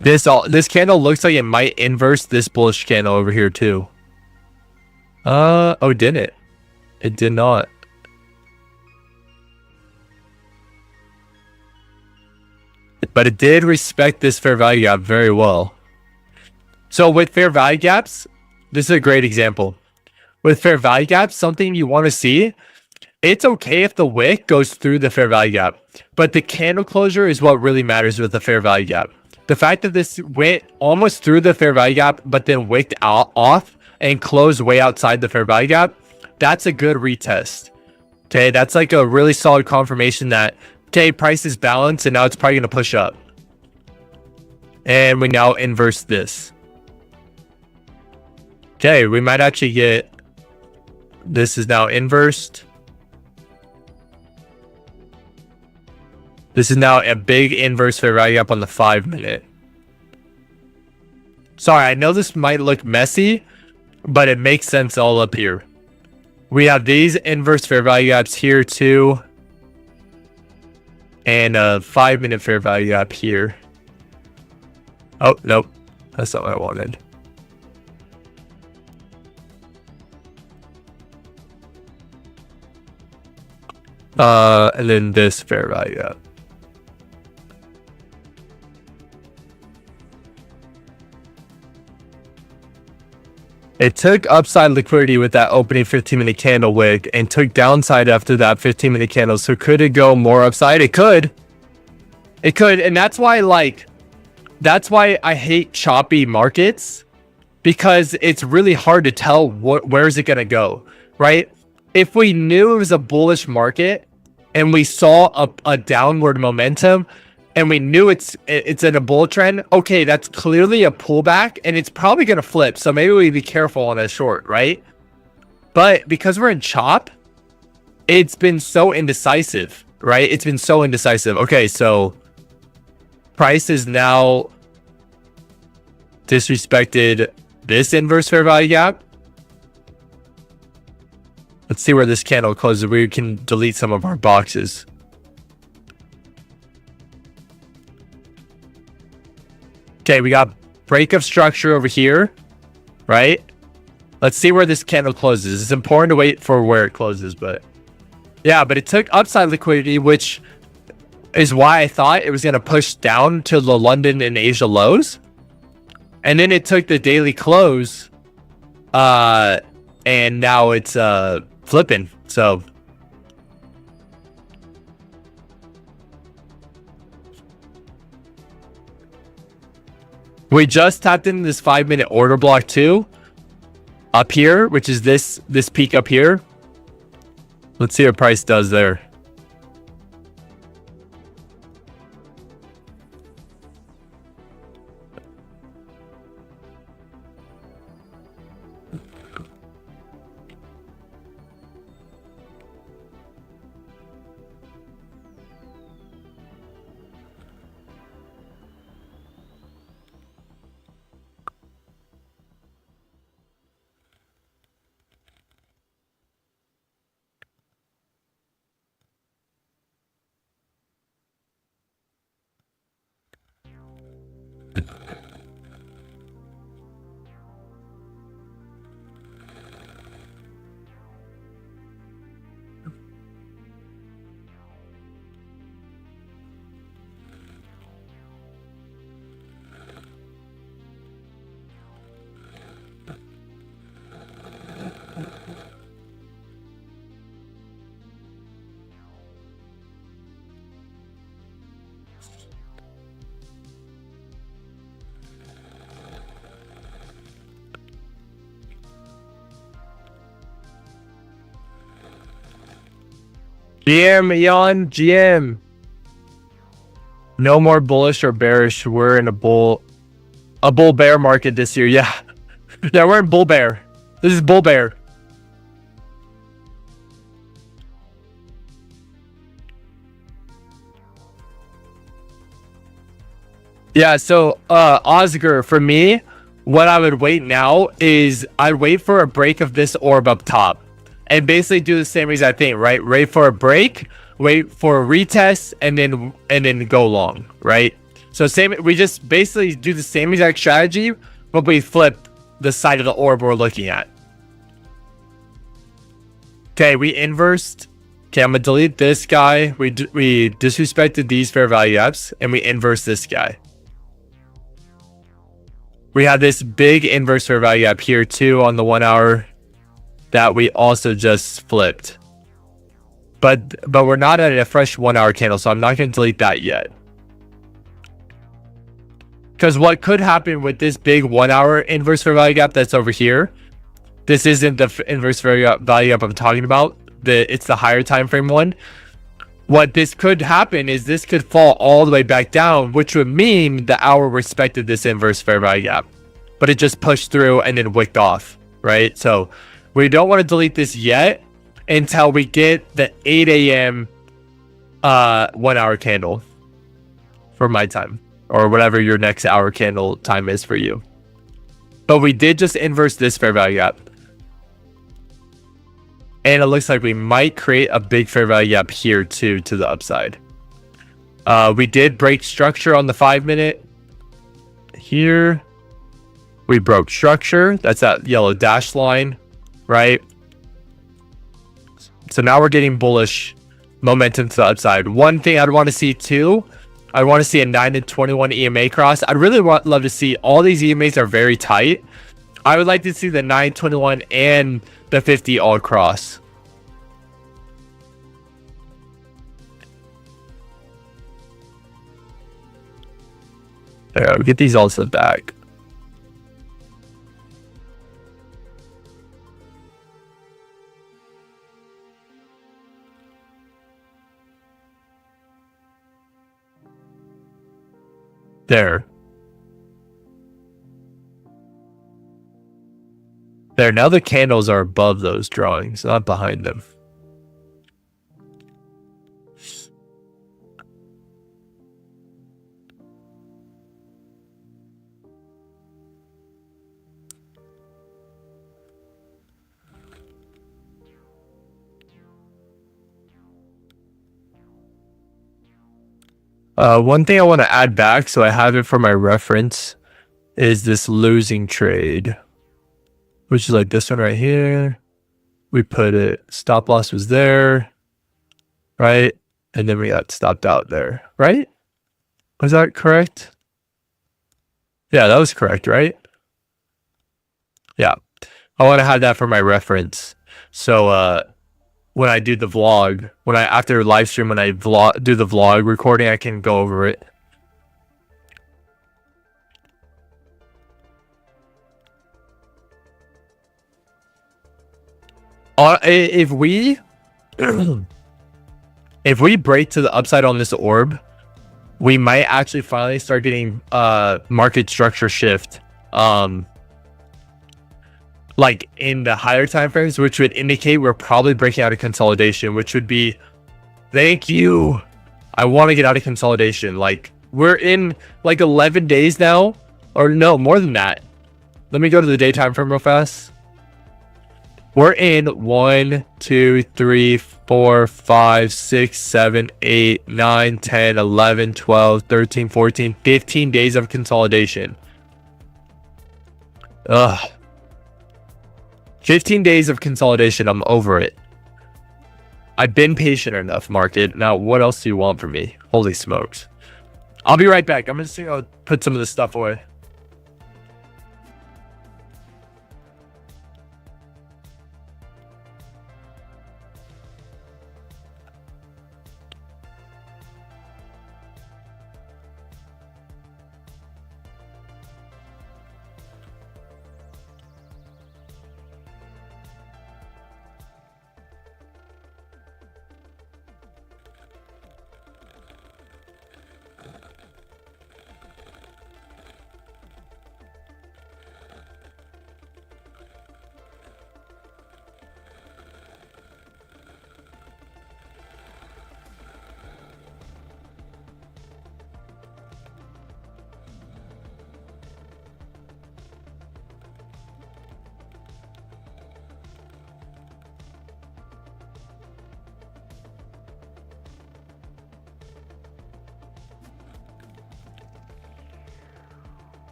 This candle looks like it might inverse this bullish candle over here too. Oh, didn't it? It did not. But it did respect this fair value gap very well. So with fair value gaps, this is a great example. With fair value gaps, something you want to see, it's okay if the wick goes through the fair value gap, but the candle closure is what really matters with the fair value gap. The fact that this went almost through the fair value gap, but then wicked off and closed way outside the fair value gap, that's a good retest. Okay, that's like a really solid confirmation that, okay, price is balanced and now it's probably going to push up. And we now inverse this. Okay, we might actually get, this is now inversed. This is now a big inverse fair value gap on the 5-minute. Sorry, I know this might look messy, but it makes sense all up here. We have these inverse fair value gaps here too. And a 5-minute fair value gap here. Oh, nope. That's not what I wanted. And then this fair value gap. It took upside liquidity with that opening 15-minute candle wick and took downside after that 15-minute candle. So could it go more upside? It could. It could. And that's why, like, that's why I hate choppy markets, because it's really hard to tell where is it going to go, right? If we knew it was a bullish market and we saw a downward momentum, and we knew it's in a bull trend, okay, that's clearly a pullback, and it's probably going to flip. So maybe we be careful on a short, right? But because we're in chop, it's been so indecisive, right? It's been so indecisive. Okay, so price is now disrespected this inverse fair value gap. Let's see where this candle closes. We can delete some of our boxes. Okay, we got break of structure over here, right? Let's see where this candle closes. It's important to wait for where it closes, but yeah, but it took upside liquidity, which is why I thought it was going to push down to the London and Asia lows. And then it took the daily close, and now it's flipping. So we just tapped into this 5-minute order block too, up here, which is this peak up here. Let's see what price does there. GM, Eon, GM. No more bullish or bearish. We're in a bull bear market this year. Yeah. Yeah, we're in bull bear. This is bull bear. Yeah, so Oscar, for me, what I would wait now is I'd wait for a break of this orb up top. And basically do the same exact thing, right? Wait for a break, wait for a retest, and then go long, right? So we just basically do the same exact strategy, but we flip the side of the orb we're looking at. Okay, we inversed. Okay, I'm gonna delete this guy. We disrespected these fair value apps, and we inverse this guy. We have this big inverse fair value app here too on the 1 hour that we also just flipped. But we're not at a fresh 1 hour candle, so I'm not going to delete that yet. Because what could happen with this big 1 hour inverse fair value gap that's over here, this isn't the inverse fair value gap I'm talking about. It's the higher time frame one. What this could happen is this could fall all the way back down, which would mean the hour respected this inverse fair value gap, but it just pushed through and then wicked off, right? So we don't want to delete this yet until we get the 8 a.m. 1 hour candle for my time, or whatever your next hour candle time is for you. But we did just inverse this fair value gap. And it looks like we might create a big fair value gap here too, to the upside. We did break structure on the 5-minute. Here, we broke structure. That's that yellow dashed line, right? So now we're getting bullish momentum to the upside. One thing I'd want to see too, I want to see a 9 to 21 EMA cross. I'd really love to see all these EMAs are very tight. I would like to see the 921 and the 50 all cross. There, we get these all to the back. There. There, now the candles are above those drawings, not behind them. One thing I want to add back, so I have it for my reference, is this losing trade, which is like this one right here. We put it, stop loss was there, right? And then we got stopped out there, right? Was that correct? Yeah, that was correct, right? Yeah, I want to have that for my reference. So when I do the vlog, after live stream, when I do the vlog recording, I can go over it. If we break to the upside on this orb, we might actually finally start getting market structure shift, like in the higher time frames, which would indicate we're probably breaking out of consolidation, which would be, thank you. I want to get out of consolidation. Like, we're in like 11 days now, or no, more than that. Let me go to the daytime frame real fast. We're in 1, 2, 3, 4, 5, 6, 7, 8, 9, 10, 11, 12, 13, 14, 15 days of consolidation. Ugh. 15 days of consolidation. I'm over it. I've been patient enough, market. Now, what else do you want from me? Holy smokes. I'll be right back. I'm just going to put some of this stuff away.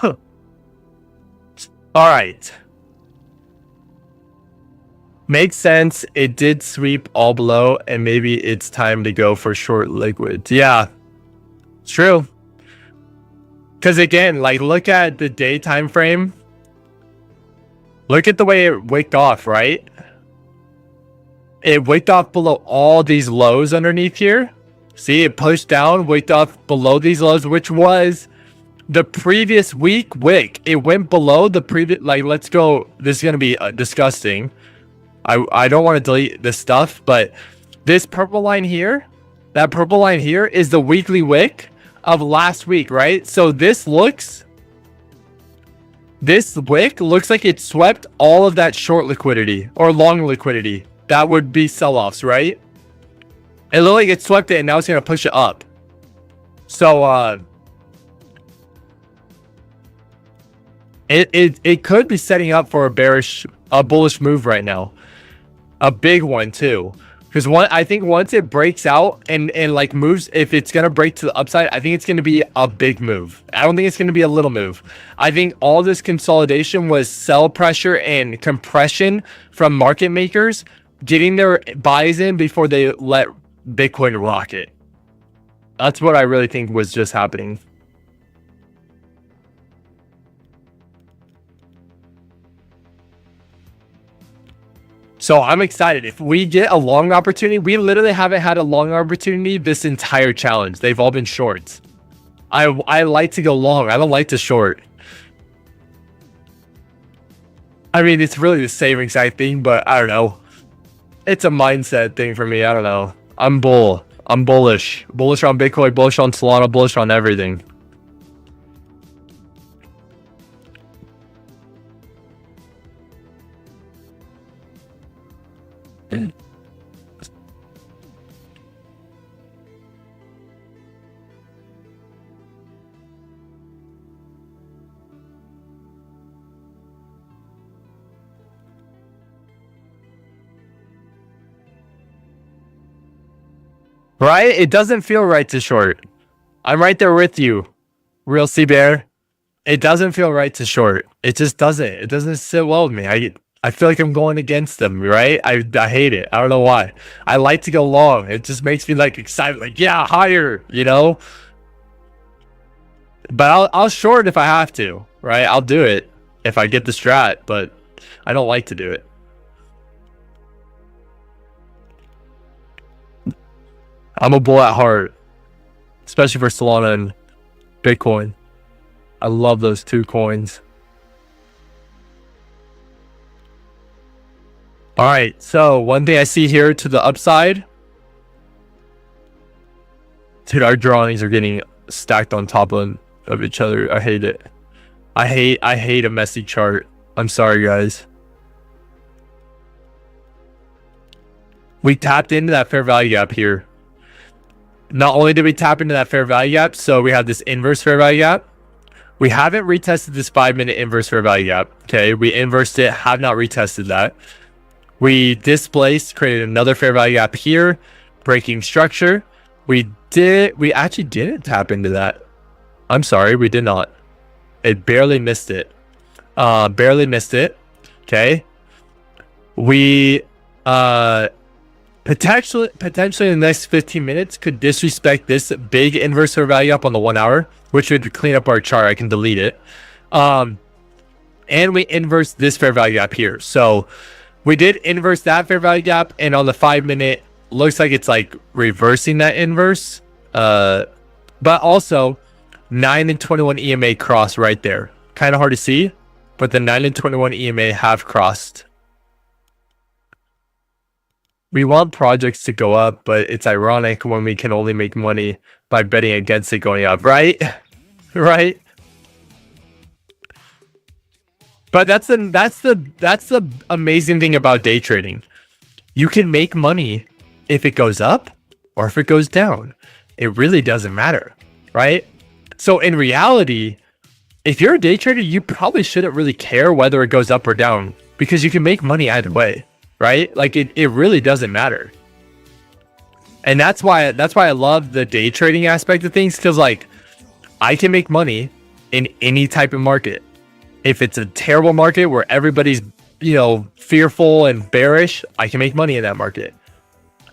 All right. Makes sense. It did sweep all below, and maybe it's time to go for short liquids. Yeah, it's true. Because again, like, look at the day time frame. Look at the way it wicked off, right? It wicked off below all these lows underneath here. See, it pushed down, wicked off below these lows, which was the previous week wick. It went below the previous, like, let's go. This is going to be disgusting. I don't want to delete this stuff, but this purple line here, that purple line here is the weekly wick of last week, right? So this wick looks like it swept all of that short liquidity or long liquidity. That would be sell-offs, right? It looked like it swept it, and now it's going to push it up. So, it could be setting up for a bullish move right now. A big one, too. Because I think once it breaks out and like moves, if it's going to break to the upside, I think it's going to be a big move. I don't think it's going to be a little move. I think all this consolidation was sell pressure and compression from market makers getting their buys in before they let Bitcoin rocket. That's what I really think was just happening. So I'm excited. If we get a long opportunity, we literally haven't had a long opportunity this entire challenge. They've all been shorts. I like to go long. I don't like to short. I mean, it's really the same exact thing, but I don't know. It's a mindset thing for me. I don't know. I'm bullish. Bullish on Bitcoin, bullish on Solana, bullish on everything. Right? It doesn't feel right to short. I'm right there with you, Real Sea Bear. It doesn't feel right to short. It just doesn't. It doesn't sit well with me. I feel like I'm going against them, right? I hate it. I don't know why. I like to go long. It just makes me like excited, like, yeah, higher, you know? But I'll short if I have to, right? I'll do it if I get the strat, but I don't like to do it. I'm a bull at heart, especially for Solana and Bitcoin. I love those two coins. All right, so one thing I see here to the upside. Dude, our drawings are getting stacked on top of each other. I hate it. I hate a messy chart. I'm sorry, guys. We tapped into that fair value gap here. Not only did we tap into that fair value gap, so we have this inverse fair value gap. We haven't retested this 5-minute inverse fair value gap. Okay, we inversed it, have not retested that. We displaced, created another fair value gap here, breaking structure. We actually didn't tap into that. I'm sorry, we did not. It barely missed it. Barely missed it. Okay. We potentially in the next 15 minutes could disrespect this big inverse fair value up on the 1 hour, which would clean up our chart. I can delete it. And we inverse this fair value gap here. So we did inverse that fair value gap, and on the 5-minute, looks like it's like reversing that inverse. But also 9 and 21 EMA cross right there. Kind of hard to see, but the 9 and 21 EMA have crossed. We want projects to go up, but it's ironic when we can only make money by betting against it going up, right? Right? But that's the amazing thing about day trading. You can make money if it goes up or if it goes down. It really doesn't matter, right? So in reality, if you're a day trader, you probably shouldn't really care whether it goes up or down, because you can make money either way, right? Like it really doesn't matter. And that's why I love the day trading aspect of things, because like I can make money in any type of market. If it's a terrible market where everybody's, you know, fearful and bearish, I can make money in that market.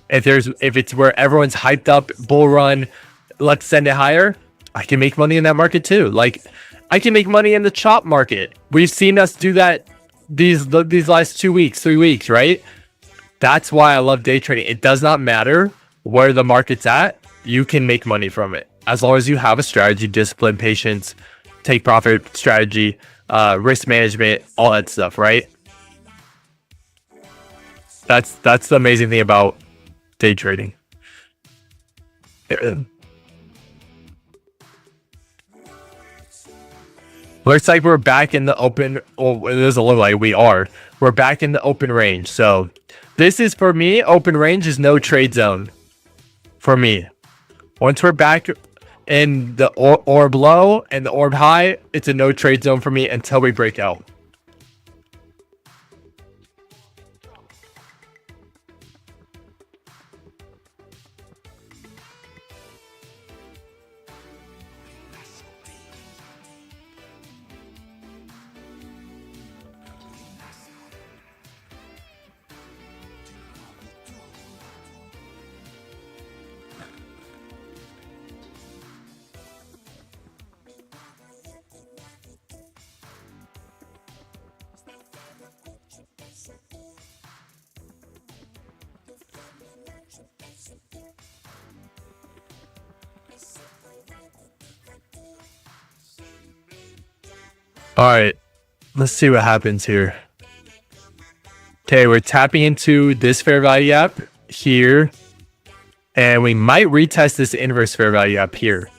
If it's where everyone's hyped up, bull run, let's send it higher, I can make money in that market too. Like I can make money in the chop market. We've seen us do that these last 2 weeks, 3 weeks, right? That's why I love day trading. It does not matter where the market's at. you can make money from it as long as you have a strategy, discipline, patience, take profit strategy, risk management, all that stuff, right? That's the amazing thing about day trading. Looks like we're back in the open. Well, it doesn't look like we are. We're back in the open range. So this is, for me, open range is no trade zone for me. Once we're back in the orb low and the orb high, it's a no trade zone for me until we break out. All right, let's see what happens here. Okay, we're tapping into this fair value gap here, and we might retest this inverse fair value gap here.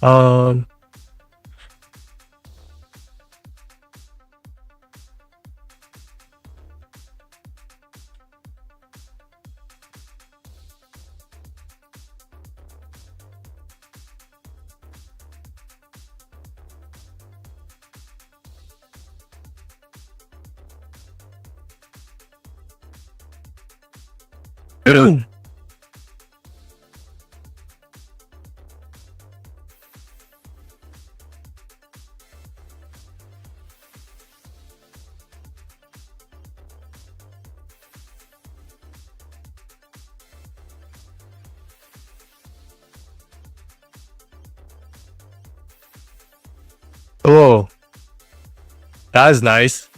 Um, oh, that is nice.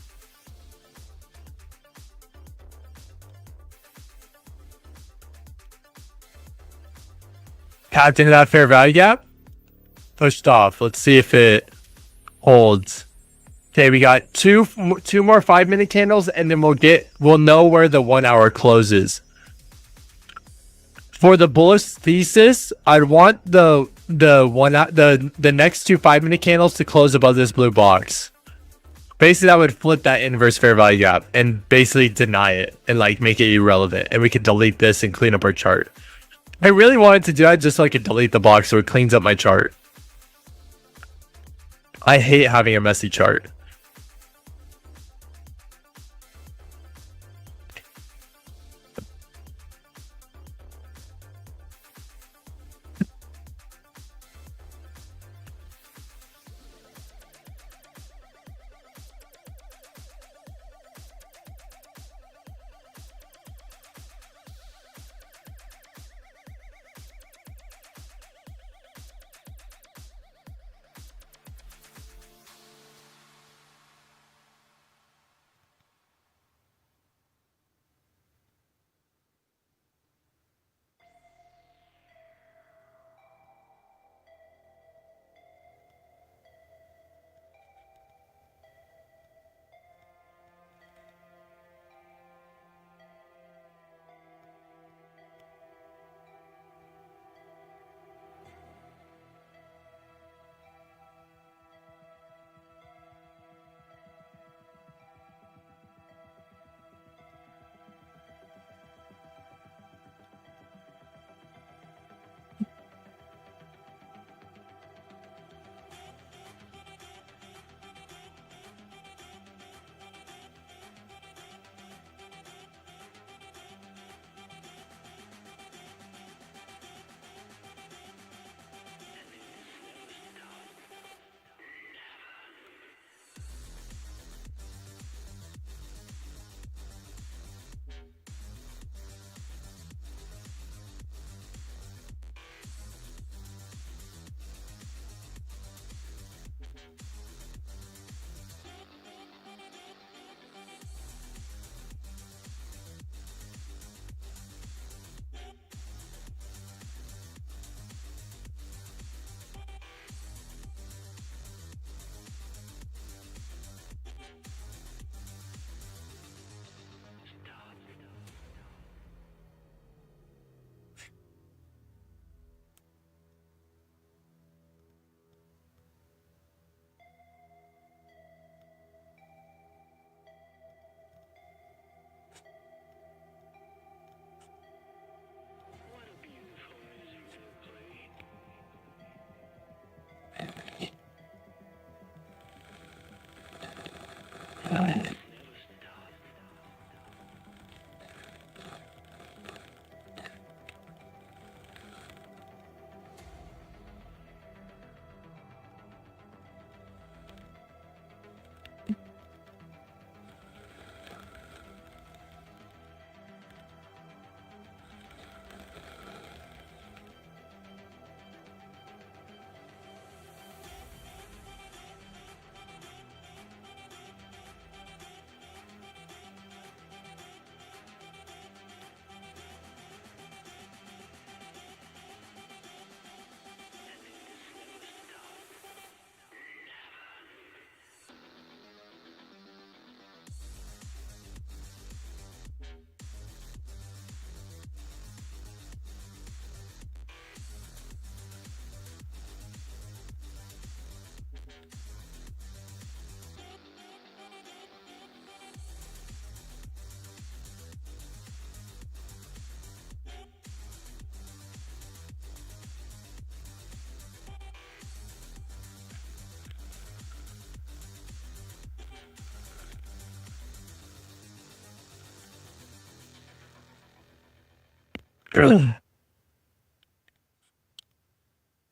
Tapped into that fair value gap. Pushed off. Let's see if it holds. Okay, we got two more 5-minute candles, and then we'll know where the 1 hour closes. For the bullish thesis, I'd want the next two 5-minute candles to close above this blue box. Basically, that would flip that inverse fair value gap and basically deny it and like make it irrelevant, and we could delete this and clean up our chart. I really wanted to do that just so I could delete the box so it cleans up my chart. I hate having a messy chart.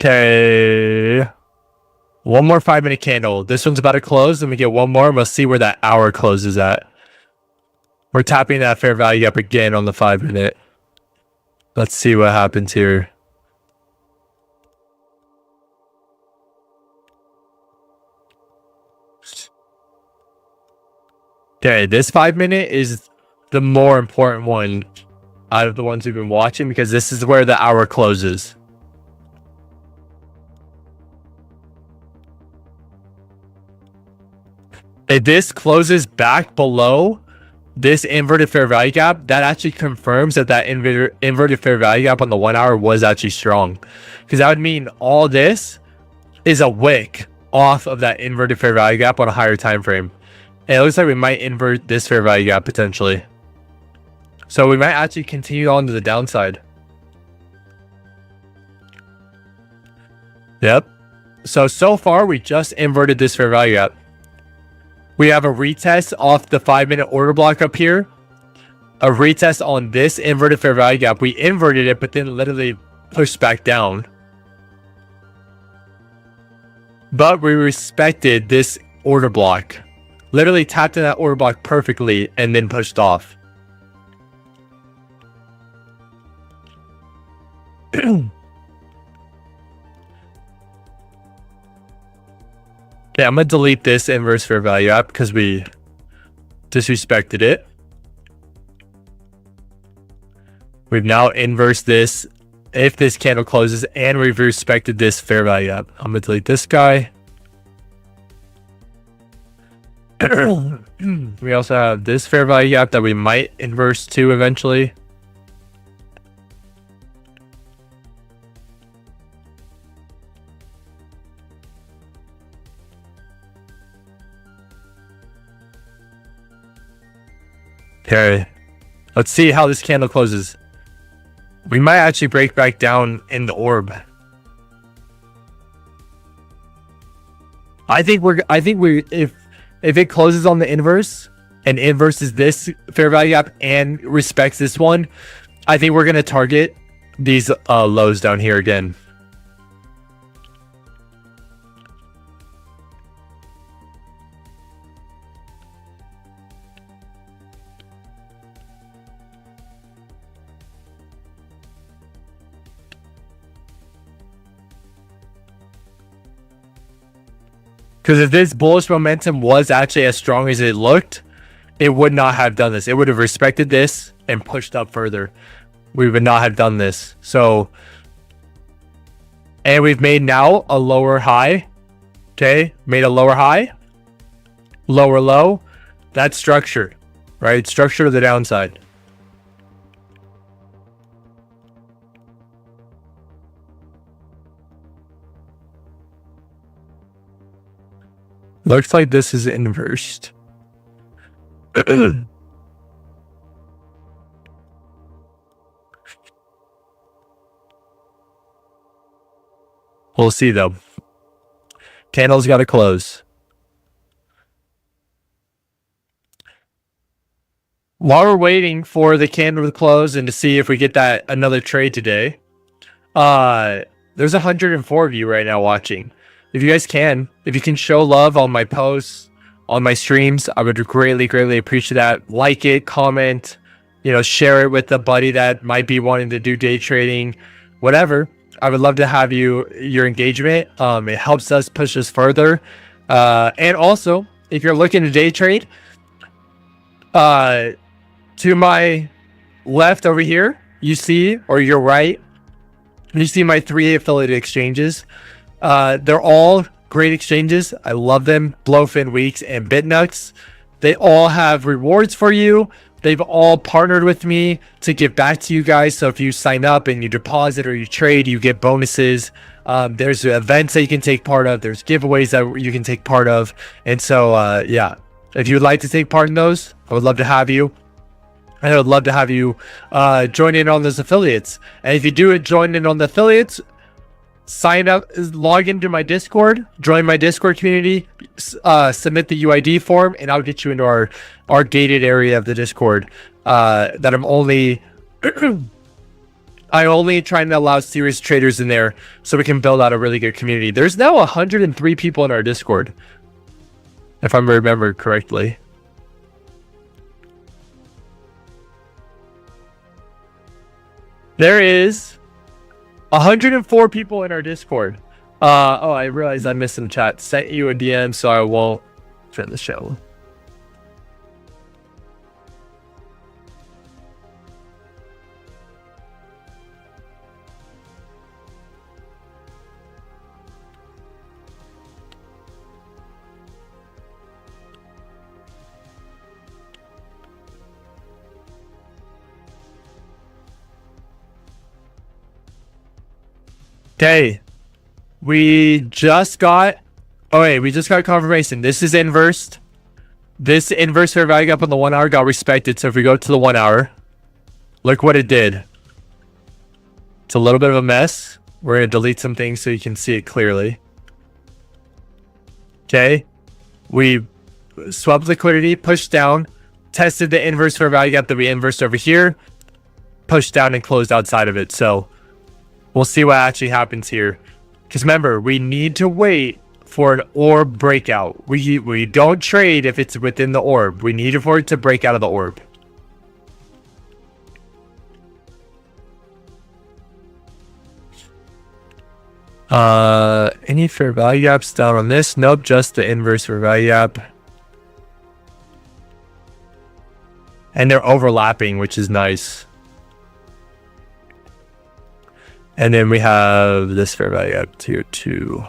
Okay. One more 5-minute candle. This one's about to close. Then we get one more and we'll see where that hour closes at. We're tapping that fair value up again on the 5-minute. Let's see what happens here. Okay, this 5-minute is the more important one out of the ones we've been watching because this is where the hour closes. If this closes back below this inverted fair value gap, that actually confirms that that inverted fair value gap on the 1 hour was actually strong, because that would mean all this is a wick off of that inverted fair value gap on a higher time frame. And it looks like we might invert this fair value gap potentially, so we might actually continue on to the downside. Yep. So far we just inverted this fair value gap. We have a retest off the 5-minute order block up here. A retest on this inverted fair value gap. We inverted it, but then literally pushed back down. But we respected this order block. Literally tapped in that order block perfectly and then pushed off. Okay, I'm gonna delete this inverse fair value app because we disrespected it. We've now inversed this if this candle closes, and we've respected this fair value app. I'm gonna delete this guy. We also have this fair value gap that we might inverse to eventually. Okay, let's see how this candle closes. We might actually break back down in the orb. I think if it closes on the inverse and inverses this fair value gap and respects this one, I think we're gonna target these lows down here again. Because if this bullish momentum was actually as strong as it looked, it would not have done this. It would have respected this and pushed up further. We would not have done this. So, and we've made now a lower high. Okay, made a lower high, lower low. That's structure, right? Structure to the downside. Looks like this is inversed. We'll see though. Candle's got to close. While we're waiting for the candle to close and to see if we get that another trade today, there's 104 of you right now watching. If you guys can, if you can show love on my posts, on my streams, I would greatly appreciate that. Like it, comment, share it with a buddy that might be wanting to do day trading, whatever. I would love to have your engagement. It helps us push us further. And also, if you're looking to day trade, to my left over here, you see, or your right, you see my 3 affiliated exchanges. They're all great exchanges. I love them. BLOFIN, WEEX, and BITUNIX. They all have rewards for you. They've all partnered with me to give back to you guys. So if you sign up and you deposit or you trade, you get bonuses. There's events that you can take part of. There's giveaways that you can take part of. And so, yeah, if you would like to take part in those, I would love to have you. And I would love to have you join in on those affiliates. And if you do join in on the affiliates, sign up, log into my Discord, join my Discord community, submit the UID form, and I'll get you into our gated area of the Discord that I'm only I only trying to allow serious traders in there so we can build out a really good community. There's now 103 people in our Discord, if I remember correctly. There is 104 people in our Discord. Oh, I realized I missed some chat. Sent you a DM, so I won't fin the show. Okay, we just got. Oh wait, we just got confirmation. This is inversed. This inverse fair value gap on the 1 hour got respected. So if we go to the 1 hour, look what it did. It's a little bit of a mess. We're gonna delete some things so you can see it clearly. Okay, we swapped liquidity, pushed down, tested the inverse fair value gap that we inversed over here, pushed down and closed outside of it. So we'll see what actually happens here. Because remember, we need to wait for an orb breakout. We don't trade if it's within the orb. We need for it to break out of the orb. Any fair value gaps down on this? Nope, just the inverse fair value gap. And they're overlapping, which is nice. And then we have this fair value gap here too.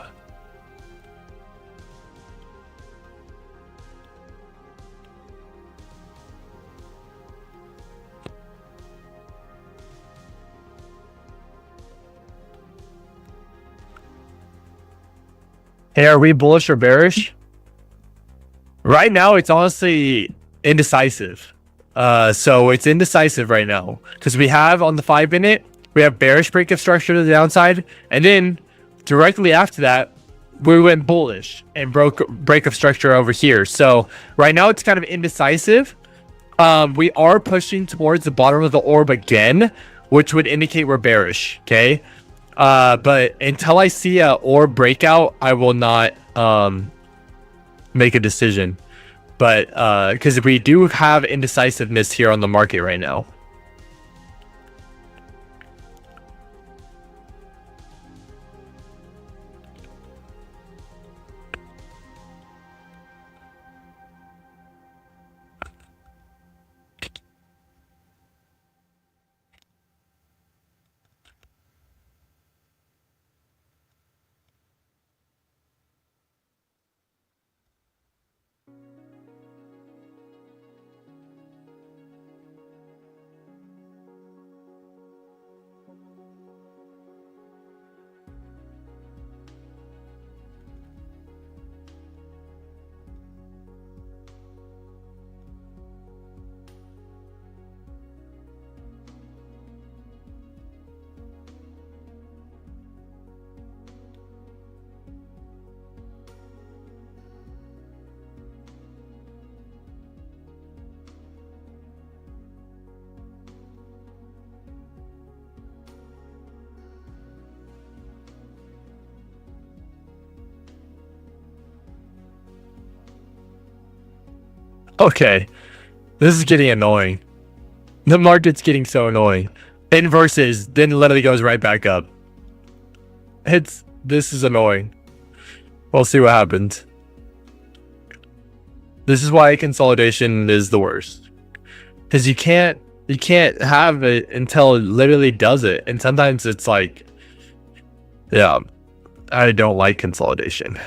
Hey, are we bullish or bearish? Right now, it's honestly indecisive. So it's indecisive right now because we have on the 5-minute, we have bearish break of structure to the downside, and then directly after that, we went bullish and broke break of structure over here. So right now, it's kind of indecisive. We are pushing towards the bottom of the orb again, which would indicate we're bearish. Okay. But until I see a orb breakout, I will not make a decision. But because we do have indecisiveness here on the market right now. Okay, this is getting annoying. The market's getting so annoying. Inverses, then literally goes right back up. This is annoying. We'll see what happens. This is why consolidation is the worst. Because you can't have it until it literally does it. And sometimes it's like, yeah, I don't like consolidation.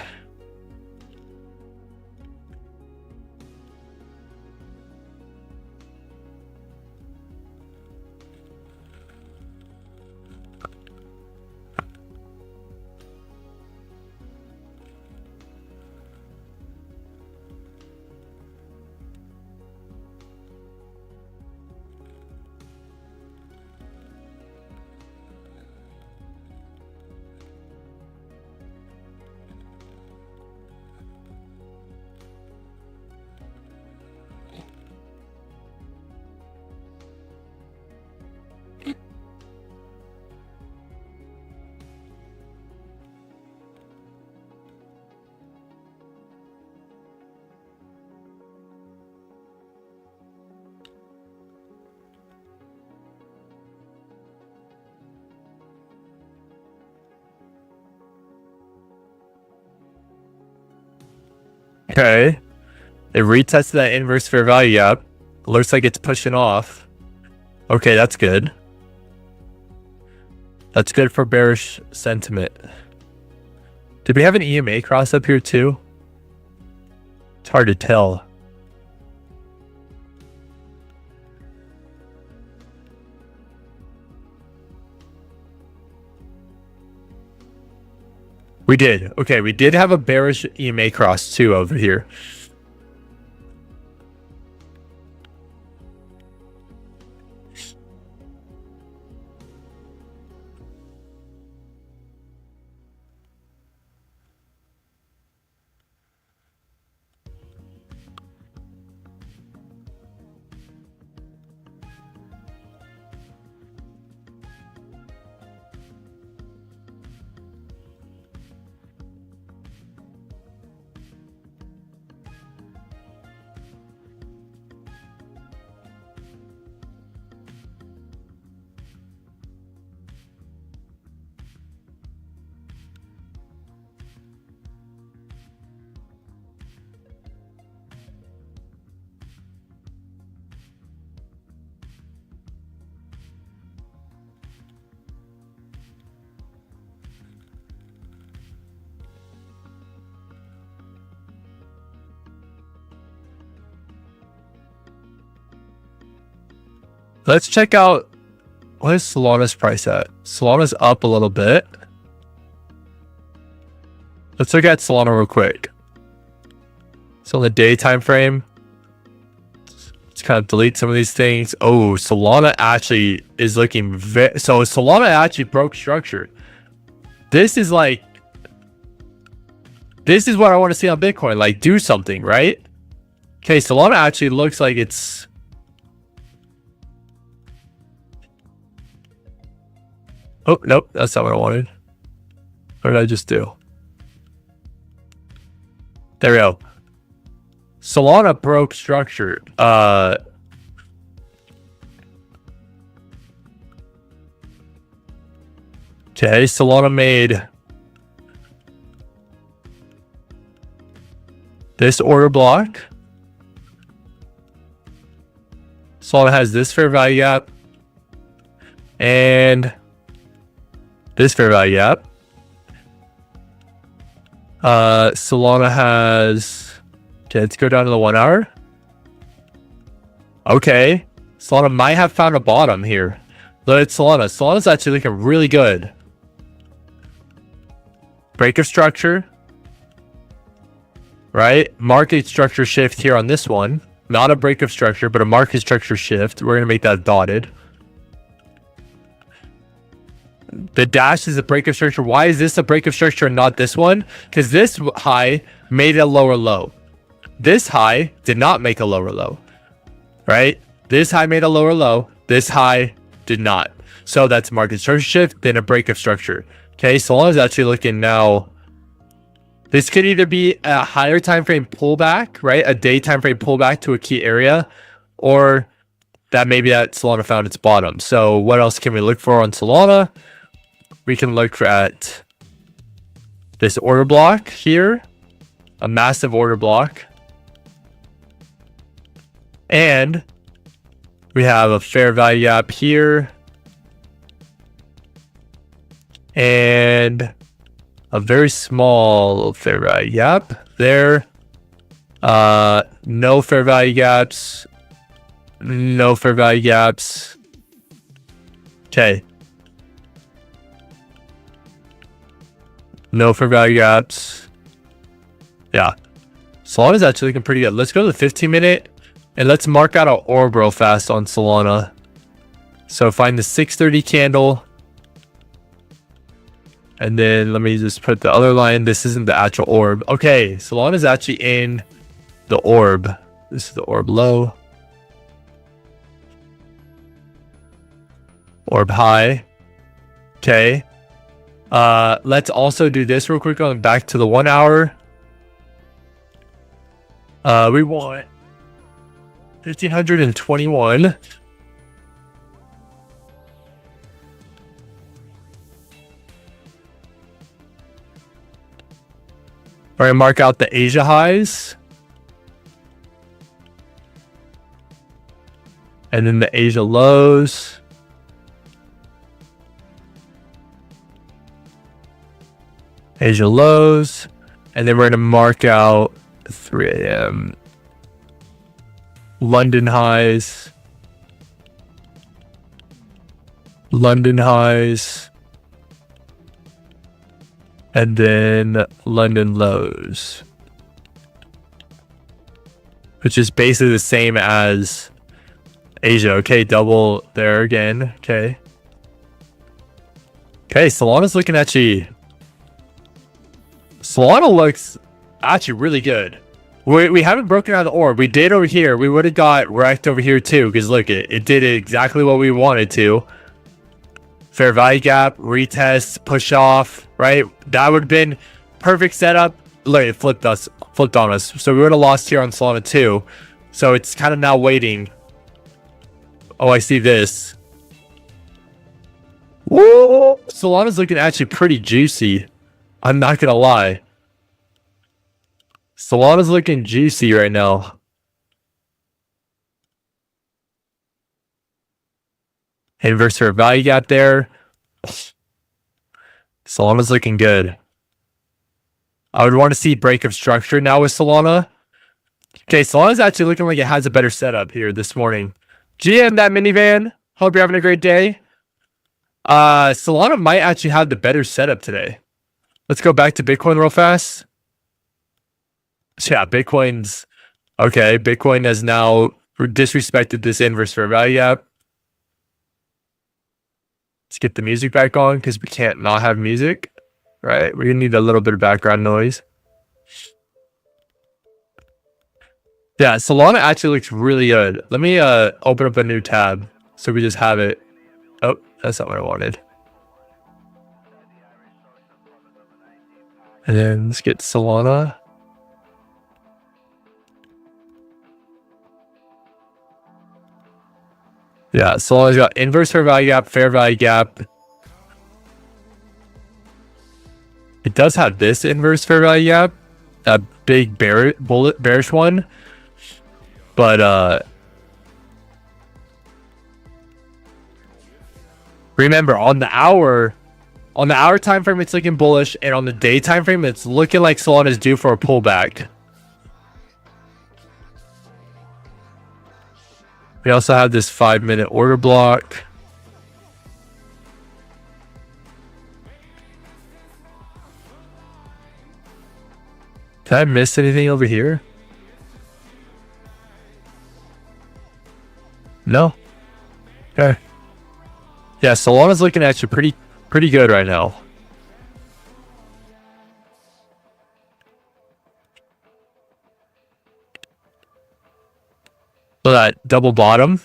Okay. It retested that inverse fair value gap. Looks like it's pushing off. Okay, that's good. That's good for bearish sentiment. Did we have an EMA cross up here too? It's hard to tell. We did. Okay, we did have a bearish EMA cross too over here. Let's check out, what is Solana's price at? Solana's up a little bit. Let's look at Solana real quick. So on the day time frame, let's kind of delete some of these things. Oh, Solana actually is looking very, so Solana actually broke structure. This is like, this is what I want to see on Bitcoin. Like, do something, right? Okay, Solana actually looks like it's, oh, nope, that's not what I wanted. What did I just do? There we go. Solana broke structure. Okay, Solana made this order block. Solana has this fair value gap. And this fair value gap. Solana has, okay, let's go down to the 1 hour. Okay, Solana might have found a bottom here. Look at Solana. Solana's actually looking really good. Break of structure, right? Market structure shift here on this one. Not a break of structure, but a market structure shift. We're gonna make that dotted. The dash is a break of structure. Why is this a break of structure and not this one? Because this high made a lower low. This high did not make a lower low, right? This high made a lower low. This high did not. So that's market structure shift, then a break of structure. Okay, Solana is actually looking now. This could either be a higher time frame pullback, right? A day time frame pullback to a key area, or that maybe that Solana found its bottom. So what else can we look for on Solana? We can look at this order block here, a massive order block. And we have a fair value gap here. And a very small fair value gap there. No fair value gaps. No fair value gaps. Okay. No fair value gaps. Yeah. Solana's actually looking pretty good. Let's go to the 15-minute and let's mark out our orb real fast on Solana. So find the 630 candle. And then let me just put the other line. This isn't the actual orb. Okay, Solana's actually in the orb. This is the orb low. Orb high. Okay. Let's also do this real quick. Going back to the 1 hour. We want 1521. We're gonna mark out the Asia highs. And then the Asia lows. Asia lows. And then we're going to mark out 3 a.m. London highs. London highs. And then London lows. Which is basically the same as Asia. Okay, double there again. Okay. Okay, Solana's looking actually... Solana looks actually really good. We haven't broken out the orb. We did over here. We would have got wrecked over here too. Because look, it did exactly what we wanted to. Fair value gap, retest, push off, right? That would have been perfect setup. Look, it flipped on us. So we would have lost here on Solana too. So it's kind of now waiting. Oh, I see this. Whoa! Solana's looking actually pretty juicy. I'm not gonna lie. Solana's looking juicy right now. Inverse fair value gap there. Solana's looking good. I would want to see break of structure now with Solana. Okay, Solana's actually looking like it has a better setup here this morning. GM that minivan. Hope you're having a great day. Solana might actually have the better setup today. Let's go back to Bitcoin real fast. Yeah, Bitcoin's... Okay, Bitcoin has now disrespected this inverse fair value gap. Let's get the music back on because we can't not have music. Right, we're gonna need a little bit of background noise. Yeah, Solana actually looks really good. Let me open up a new tab so we just have it. Oh, that's not what I wanted. And then let's get Solana. Yeah, Solana's got inverse fair value gap, fair value gap. It does have this inverse fair value gap, a big bearish one. But remember on the hour time frame it's looking bullish, and on the day time frame it's looking like Solana is due for a pullback. We also have this 5-minute order block. Did I miss anything over here? No. Okay. Yeah, Solana's looking actually pretty good right now. So that double bottom.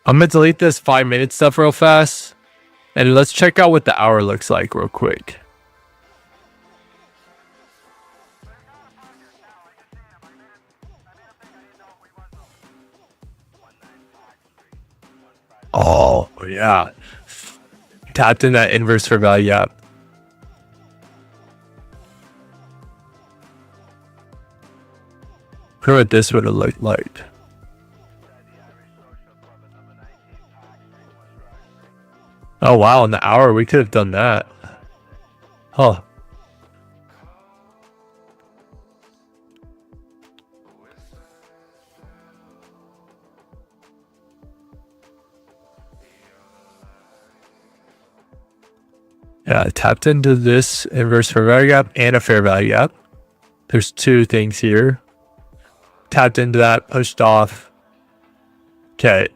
I'm gonna delete this 5-minute stuff real fast, and let's check out what the hour looks like real quick. Oh yeah, tapped in that inverse fair value gap. I wonder what this would have looked like. Oh wow, in the hour we could have done that. Huh. Yeah, I tapped into this inverse fair value gap and a fair value gap. There's two things here. Tapped into that, pushed off. Okay.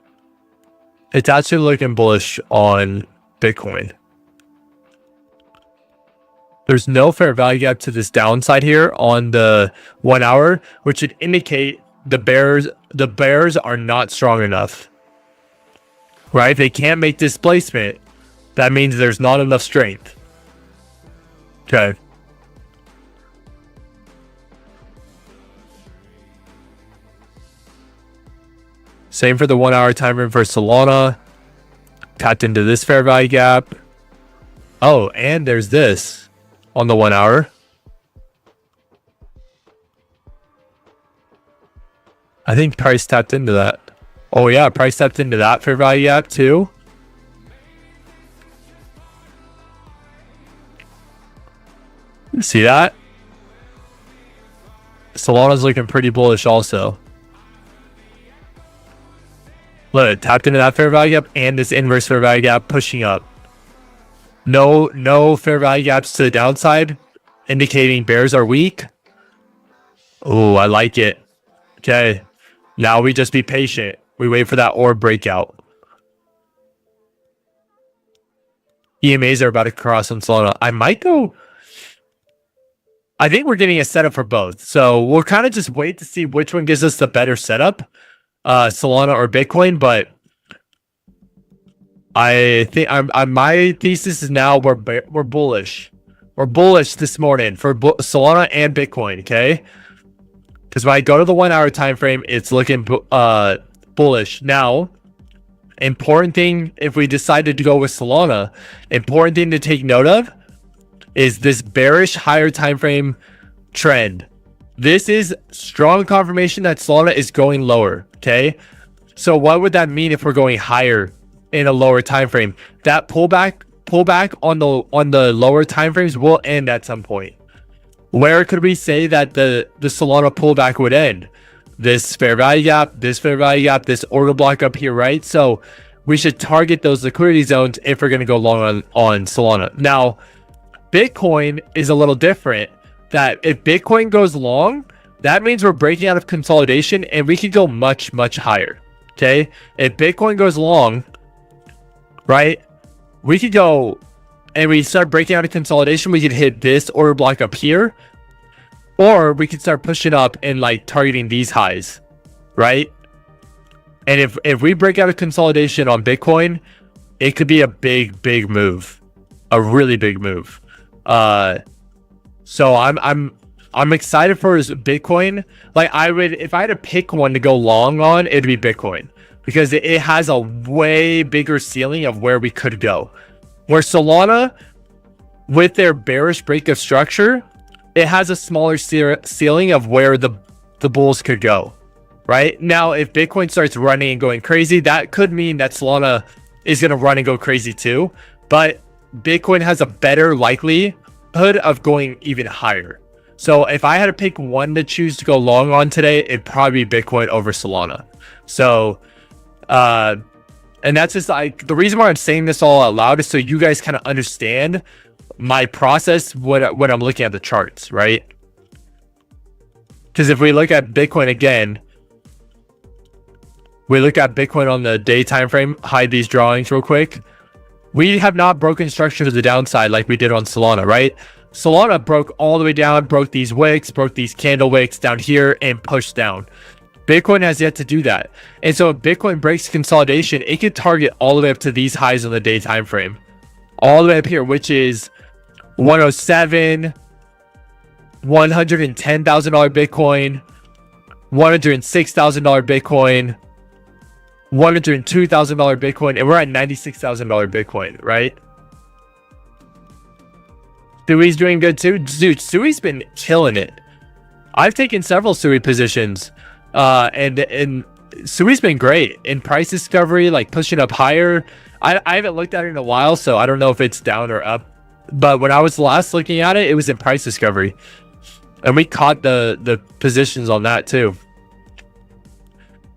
It's actually looking bullish on Bitcoin. There's no fair value gap to this downside here on the 1 hour, which would indicate the bears are not strong enough. Right? They can't make displacement. That means there's not enough strength. Okay. Same for the 1 hour time frame for Solana. Tapped into this fair value gap. Oh, and there's this on the 1 hour. I think price tapped into that. Oh yeah, price tapped into that fair value gap too. See that? Solana's looking pretty bullish also. Look, it tapped into that fair value gap and this inverse fair value gap pushing up. No fair value gaps to the downside, indicating bears are weak. Oh, I like it. Okay, now we just be patient. We wait for that orb breakout. EMAs are about to cross on Solana. I might go. I think we're getting a setup for both. So we'll kind of just wait to see which one gives us the better setup. Solana or Bitcoin, but I think my thesis is now we're bullish. We're bullish this morning for Solana and Bitcoin, okay? Because when I go to the 1 hour time frame, it's looking bullish. Now, important thing, if we decided to go with Solana, important thing to take note of is this bearish higher time frame trend. This is strong confirmation that Solana is going lower, okay? So what would that mean if we're going higher in a lower time frame? That pullback on the lower time frames will end at some point. Where could we say that the Solana pullback would end? This fair value gap, this order block up here, right? So we should target those liquidity zones if we're going to go long on Solana. Now, Bitcoin is a little different. That if Bitcoin goes long, that means we're breaking out of consolidation and we could go much, much higher. Okay. If Bitcoin goes long, right, we could go and we start breaking out of consolidation. We could hit this order block up here, or we could start pushing up and like targeting these highs, right? And if we break out of consolidation on Bitcoin, it could be a big move, a really big move. So I'm excited for Bitcoin. Like if I had to pick one to go long on, it'd be Bitcoin because it has a way bigger ceiling of where we could go. Where Solana, with their bearish break of structure, it has a smaller ceiling of where the bulls could go. Right now, if Bitcoin starts running and going crazy, that could mean that Solana is going to run and go crazy too. But Bitcoin has a better likelihood of going even higher. So if I had to pick one to choose to go long on today, it'd probably be Bitcoin over Solana. So and that's just like the reason why I'm saying this all out loud is so you guys kind of understand my process when I'm looking at the charts, right? Because if we look at Bitcoin again, we look at Bitcoin on the day time frame, hide these drawings real quick. We have not broken structure to the downside like we did on Solana, right? Solana broke all the way down, broke these wicks, broke these candle wicks down here and pushed down. Bitcoin has yet to do that. And so if Bitcoin breaks consolidation, it could target all the way up to these highs on the day time frame. All the way up here, which is 107, $110,000 Bitcoin, $106,000 Bitcoin, $102,000 Bitcoin, and we're at $96,000 Bitcoin, right? Sui's doing good too. Dude, Sui's been killing it. I've taken several Sui positions, and Sui's been great in price discovery, like pushing up higher. I haven't looked at it in a while, so I don't know if it's down or up. But when I was last looking at it, it was in price discovery, and we caught the positions on that too.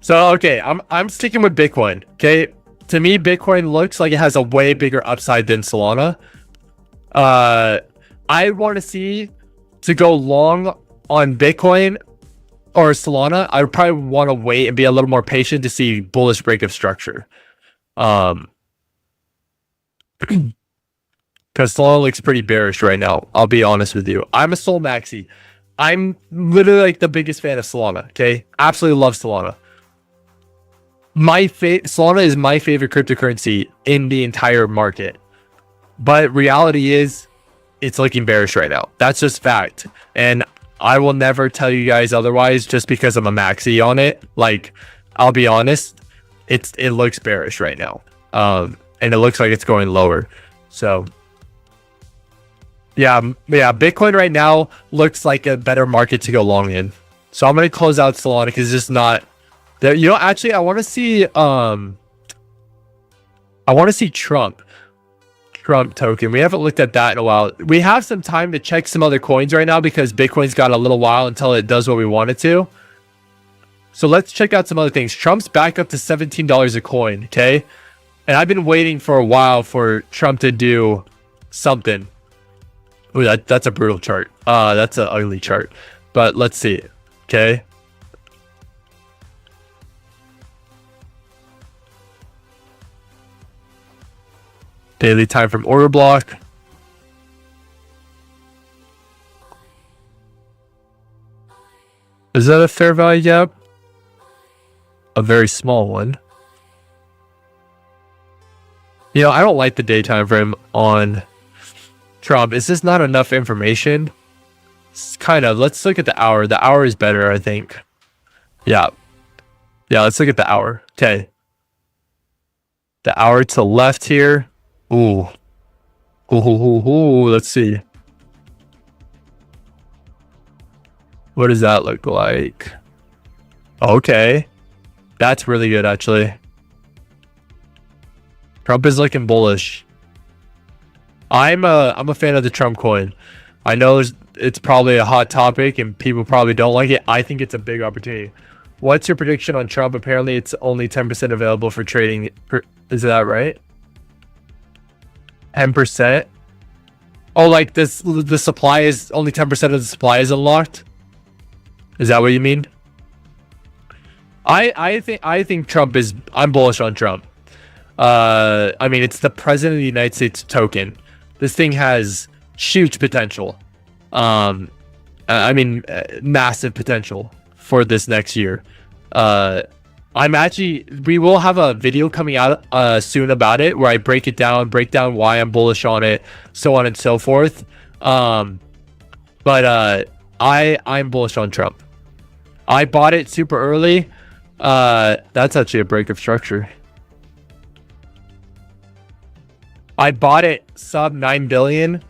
So okay, I'm sticking with Bitcoin. Okay, to me, Bitcoin looks like it has a way bigger upside than Solana. I want to see to go long on Bitcoin or Solana. I would probably want to wait and be a little more patient to see bullish break of structure. because Solana looks pretty bearish right now. I'll be honest with you. I'm a Sol Maxi. I'm literally like the biggest fan of Solana. Okay, absolutely love Solana. Solana is my favorite cryptocurrency in the entire market. But reality is, it's looking bearish right now. That's just fact. And I will never tell you guys otherwise just because I'm a maxi on it. Like, I'll be honest, it looks bearish right now. And it looks like it's going lower. So yeah, Bitcoin right now looks like a better market to go long in. So I'm gonna close out Solana because it's just not there. You know, actually I want to see Trump token. We haven't looked at that in a while. We have some time to check some other coins right now because Bitcoin's got a little while until it does what we want it to. So let's check out some other things. Trump's back up to $17 a coin. Okay, and I've been waiting for a while for Trump to do something. Ooh, that's a brutal chart. That's an ugly chart. But let's see. Okay. Daily time from order block. Is that a fair value gap? A very small one. You know, I don't like the day time frame on Trump. Is this not enough information? It's kind of. Let's look at the hour. The hour is better, I think. Yeah, let's look at the hour. Okay, the hour to the left here. Ooh, let's see. What does that look like? Okay, that's really good actually. Trump is looking bullish. I'm a fan of the Trump coin. I know it's probably a hot topic and people probably don't like it. I think it's a big opportunity. What's your prediction on Trump? Apparently it's only 10% available for trading. Is that right? 10%? Oh, like the supply is only 10% of the supply is unlocked? Is that what you mean? I think Trump is. I'm bullish on Trump. I mean, it's the president of the United States token. This thing has huge potential. I mean, massive potential for this next year. We will have a video coming out soon about it where I break down why I'm bullish on it, so on and so forth. I'm bullish on Trump. I bought it super early. That's actually a break of structure. I bought it sub 9 billion.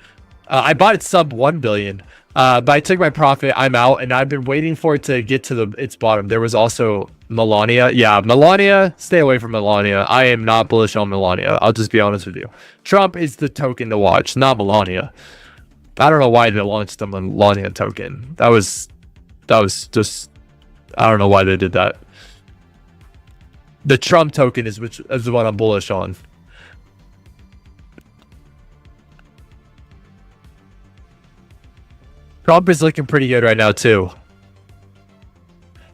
I bought it sub 1 billion. But I took my profit. I'm out, and I've been waiting for it to get to its bottom. There was also Melania. Yeah, Melania. Stay away from Melania. I am not bullish on Melania. I'll just be honest with you. Trump is the token to watch, not Melania. I don't know why they launched the Melania token. That was just. I don't know why they did that. The Trump token is the one I'm bullish on. Trump is looking pretty good right now too.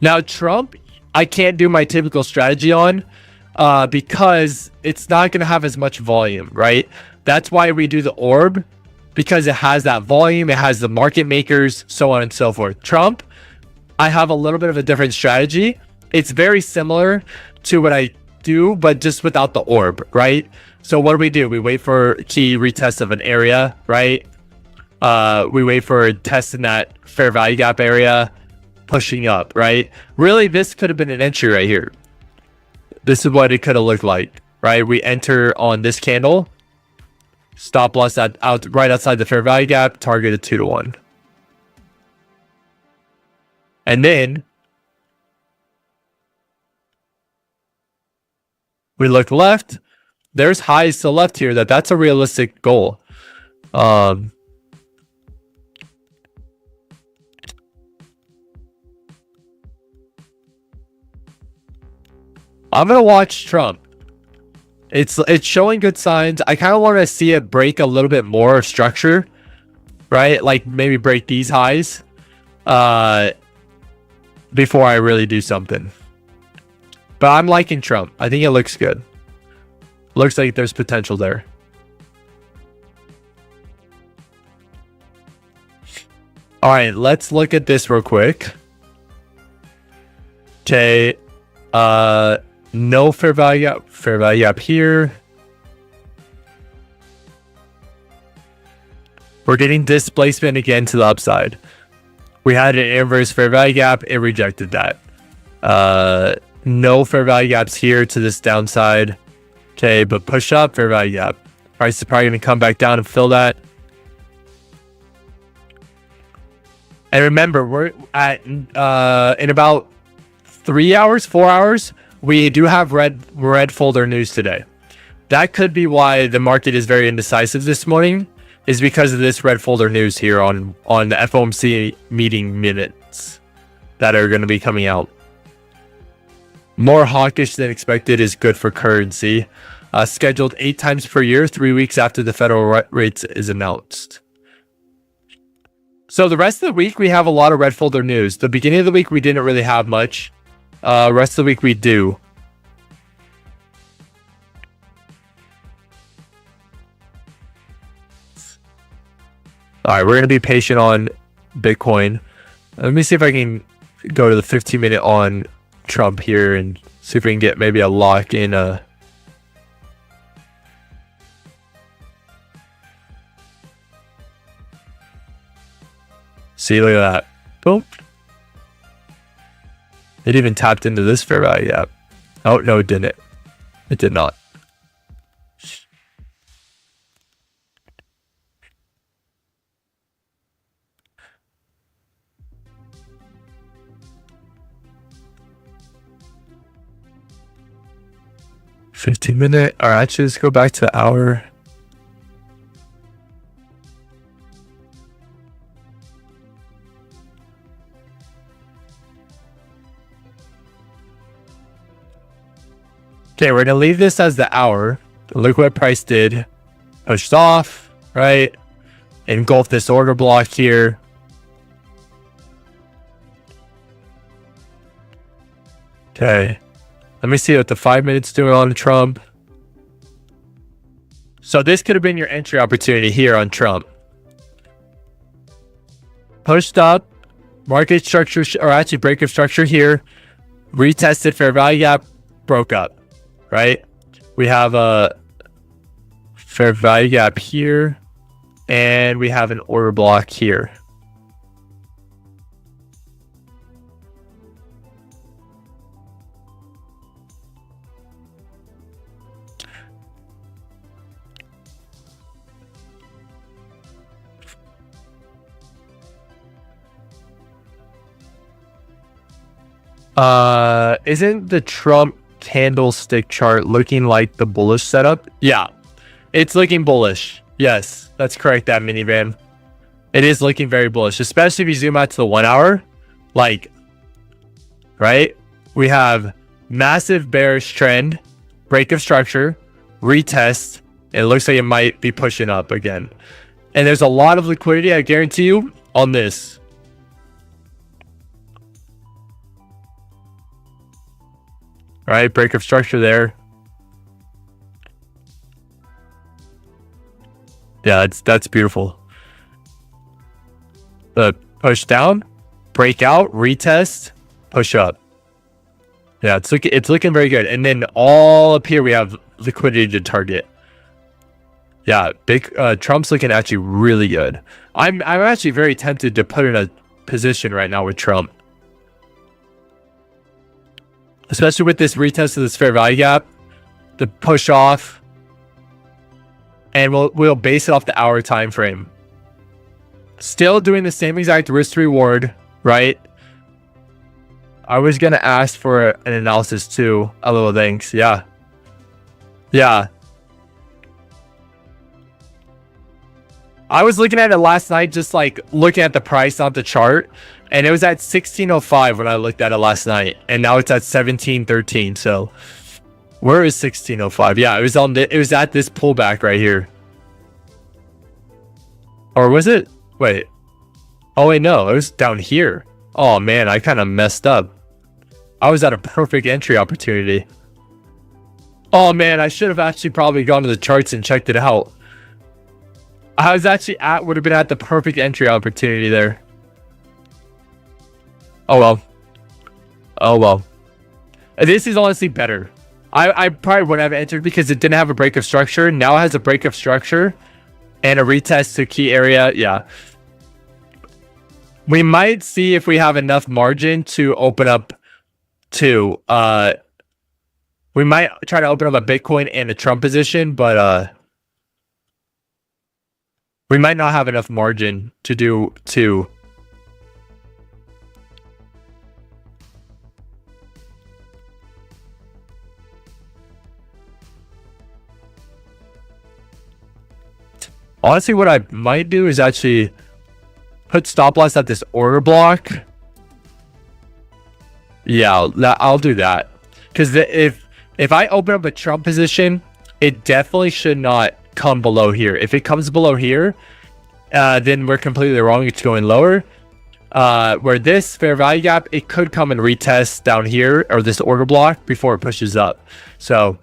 Now Trump, I can't do my typical strategy on because it's not going to have as much volume, right? That's why we do the orb, because it has that volume, it has the market makers, so on and so forth. Trump, I have a little bit of a different strategy. It's very similar to what I do, but just without the orb, right? So what do? We wait for key retest of an area, right? We wait for a test in that fair value gap area, pushing up, right? Really, this could have been an entry right here. This is what it could have looked like, right? We enter on this candle, stop loss right outside the fair value gap, targeted 2 to 1. And then we look left. There's highs to the left here. That's a realistic goal. I'm gonna watch Trump. It's showing good signs. I kind of want to see it break a little bit more of structure, right? Like maybe break these highs before I really do something. But I'm liking Trump. I think it looks good. Looks like there's potential there. All right, let's look at this real quick. Okay, no fair value up here. We're getting displacement again to the upside. We had an inverse fair value gap, it rejected that. No fair value gaps here to this downside. Okay, but push up, fair value gap. Price is probably going to come back down and fill that. And remember, we're at in about 3 hours, 4 hours, we do have red folder news today. That could be why the market is very indecisive this morning, is because of this red folder news here on the FOMC meeting minutes that are going to be coming out. More hawkish than expected is good for currency. Scheduled 8 times per year, 3 weeks after the federal rates is announced. So the rest of the week, we have a lot of red folder news. The beginning of the week, we didn't really have much. Rest of the week, we do. All right, we're going to be patient on Bitcoin. Let me see if I can go to the 15-minute on Trump here and see if we can get maybe a lock in a... See, look at that. Boom. It even tapped into this fair value gap. Oh, no, it didn't. It did not. $15-minute. All right, actually, let's go back to the hour. Okay, we're gonna leave this as the hour. Look what price did. Pushed off, right? Engulfed this order block here. Okay. Let me see what the 5 minutes doing on Trump. So this could have been your entry opportunity here on Trump. Pushed up. Market structure, or actually break of structure here. Retested fair value gap. Broke up. Right? We have a fair value gap here. And we have an order block here. Isn't the Trump candlestick chart looking like the bullish setup? Yeah, it's looking bullish. Yes, that's correct, that minivan. It is looking very bullish, especially if you zoom out to the 1 hour. Like, right? We have massive bearish trend, break of structure, retest. It looks like it might be pushing up again. And there's a lot of liquidity, I guarantee you, on this. All right, break of structure there. Yeah, that's beautiful. The push down, break out, retest, push up. Yeah, it's looking very good. And then all up here we have liquidity to target. Yeah, Trump's looking actually really good. I'm actually very tempted to put in a position right now with Trump. Especially with this retest of this fair value gap, the push off, and we'll base it off the hour time frame. Still doing the same exact risk to reward, right? I was gonna ask for an analysis too. A little thanks, yeah, yeah. I was looking at it last night, just like looking at the price, not the chart. And it was at 1605 when I looked at it last night. And now it's at 1713. So where is 1605? Yeah, it was at this pullback right here. Or was it? Wait. Oh wait, no, it was down here. Oh man, I kind of messed up. I was at a perfect entry opportunity. Oh man, I should have actually probably gone to the charts and checked it out. I was actually would have been at the perfect entry opportunity there. Oh well. Oh well. This is honestly better. I probably wouldn't have entered because it didn't have a break of structure. Now it has a break of structure and a retest to key area. Yeah. We might see if we have enough margin to open up to we might try to open up a Bitcoin and a Trump position, but we might not have enough margin to do two. Honestly, what I might do is actually put stop loss at this order block. Yeah, I'll do that. Because if I open up a Trump position, it definitely should not come below here. If it comes below here, then we're completely wrong. It's going lower. Where this fair value gap, it could come and retest down here or this order block before it pushes up. So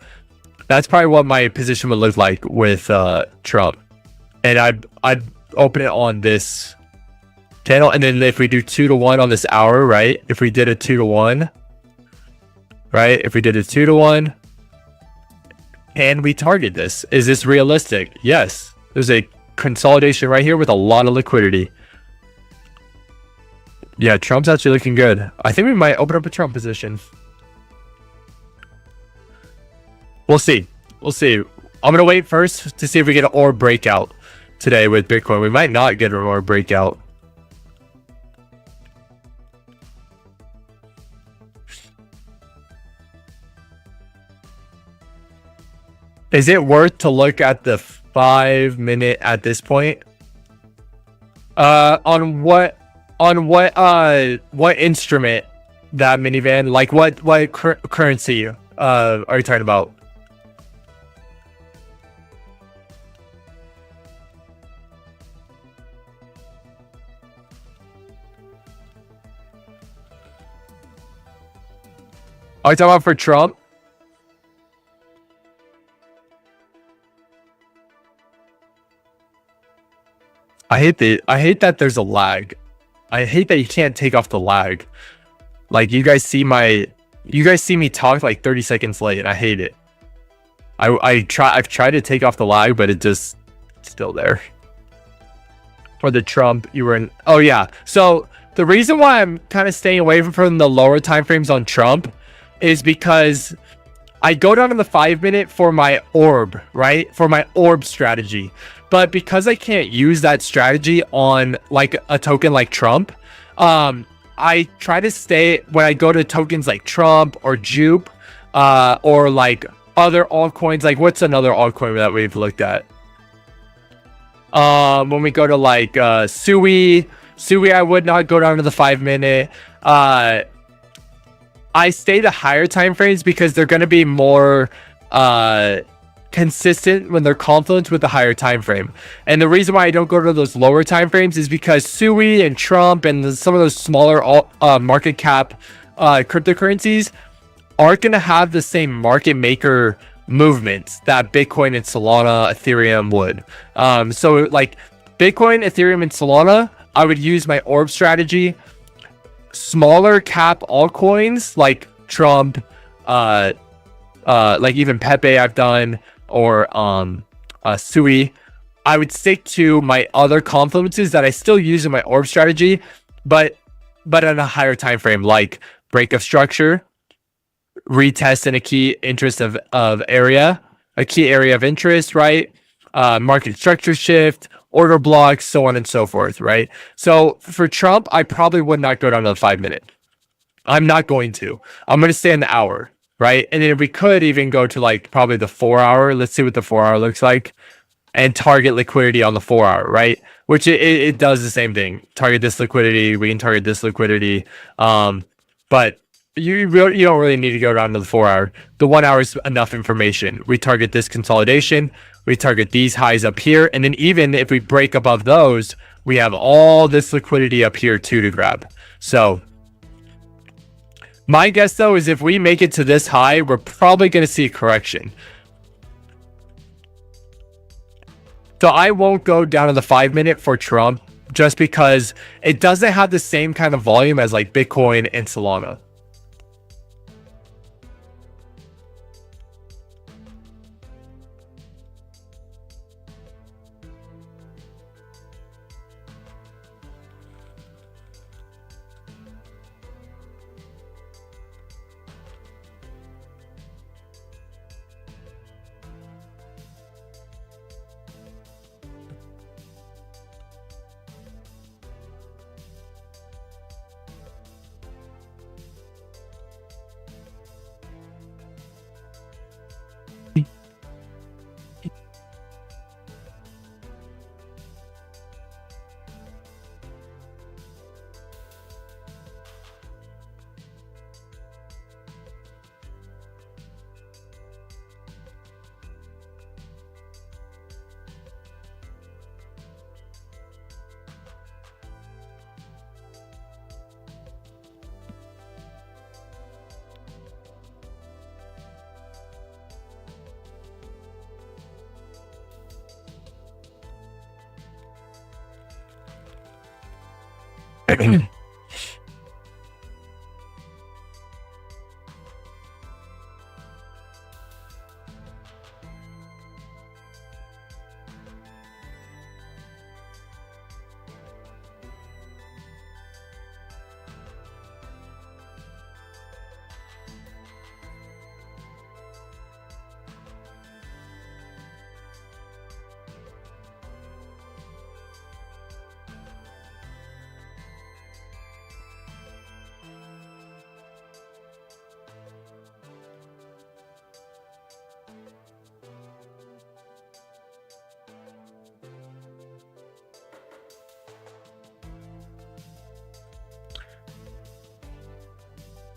that's probably what my position would look like with Trump. And I'd open it on this channel, and then if we do 2-to-1 on this hour, right? If we did a 2-to-1, right? If we did a 2-to-1, and we target this, is this realistic? Yes. There's a consolidation right here with a lot of liquidity. Yeah, Trump's actually looking good. I think we might open up a Trump position. We'll see. We'll see. I'm gonna wait first to see if we get an orb breakout today with Bitcoin. We might not get an orb breakout. Is it worth to look at the 5-minute at this point? On what instrument? That minivan? Like what currency are you talking about? Are you talking about for Trump? I hate that there's a lag. I hate that you can't take off the lag. Like you guys see me talk like 30 seconds late, and I hate it. I've tried to take off the lag, but it just still there. For the Trump, you were in. Oh yeah. So the reason why I'm kind of staying away from the lower time frames on Trump is because I go down to the 5-minute for my orb, right? For my orb strategy. But because I can't use that strategy on like a token like Trump, I try to stay when I go to tokens like Trump or Jupe, or like other altcoins. Like what's another altcoin that we've looked at? When we go to like Sui, I would not go down to the 5-minute. I stay to higher time frames because they're going to be more consistent when they're confluent with the higher time frame. And the reason why I don't go to those lower time frames is because Sui and Trump and some of those smaller market cap cryptocurrencies aren't going to have the same market maker movements that Bitcoin and Solana, Ethereum would. So like Bitcoin, Ethereum, and Solana, I would use my orb strategy. Smaller cap altcoins like Trump, like even Pepe I've done, or Sui, I would stick to my other confluences that I still use in my orb strategy, but on a higher time frame, like break of structure, retest in a key interest of area, a key area of interest, right? Market structure shift, order blocks, so on and so forth, right? So for Trump, I probably would not go down to the 5-minute. I'm not going to. I'm going to stay in the hour, right? And then we could even go to like probably the 4-hour. Let's see what the 4-hour looks like, and target liquidity on the 4-hour, right? Which it does the same thing. Target this liquidity. We can target this liquidity. But you don't really need to go down to the 4-hour. The 1-hour is enough information. We target this consolidation. We target these highs up here. And then even if we break above those, we have all this liquidity up here too to grab. So my guess though is if we make it to this high, we're probably going to see a correction. So I won't go down to the 5-minute for Trump just because it doesn't have the same kind of volume as like Bitcoin and Solana.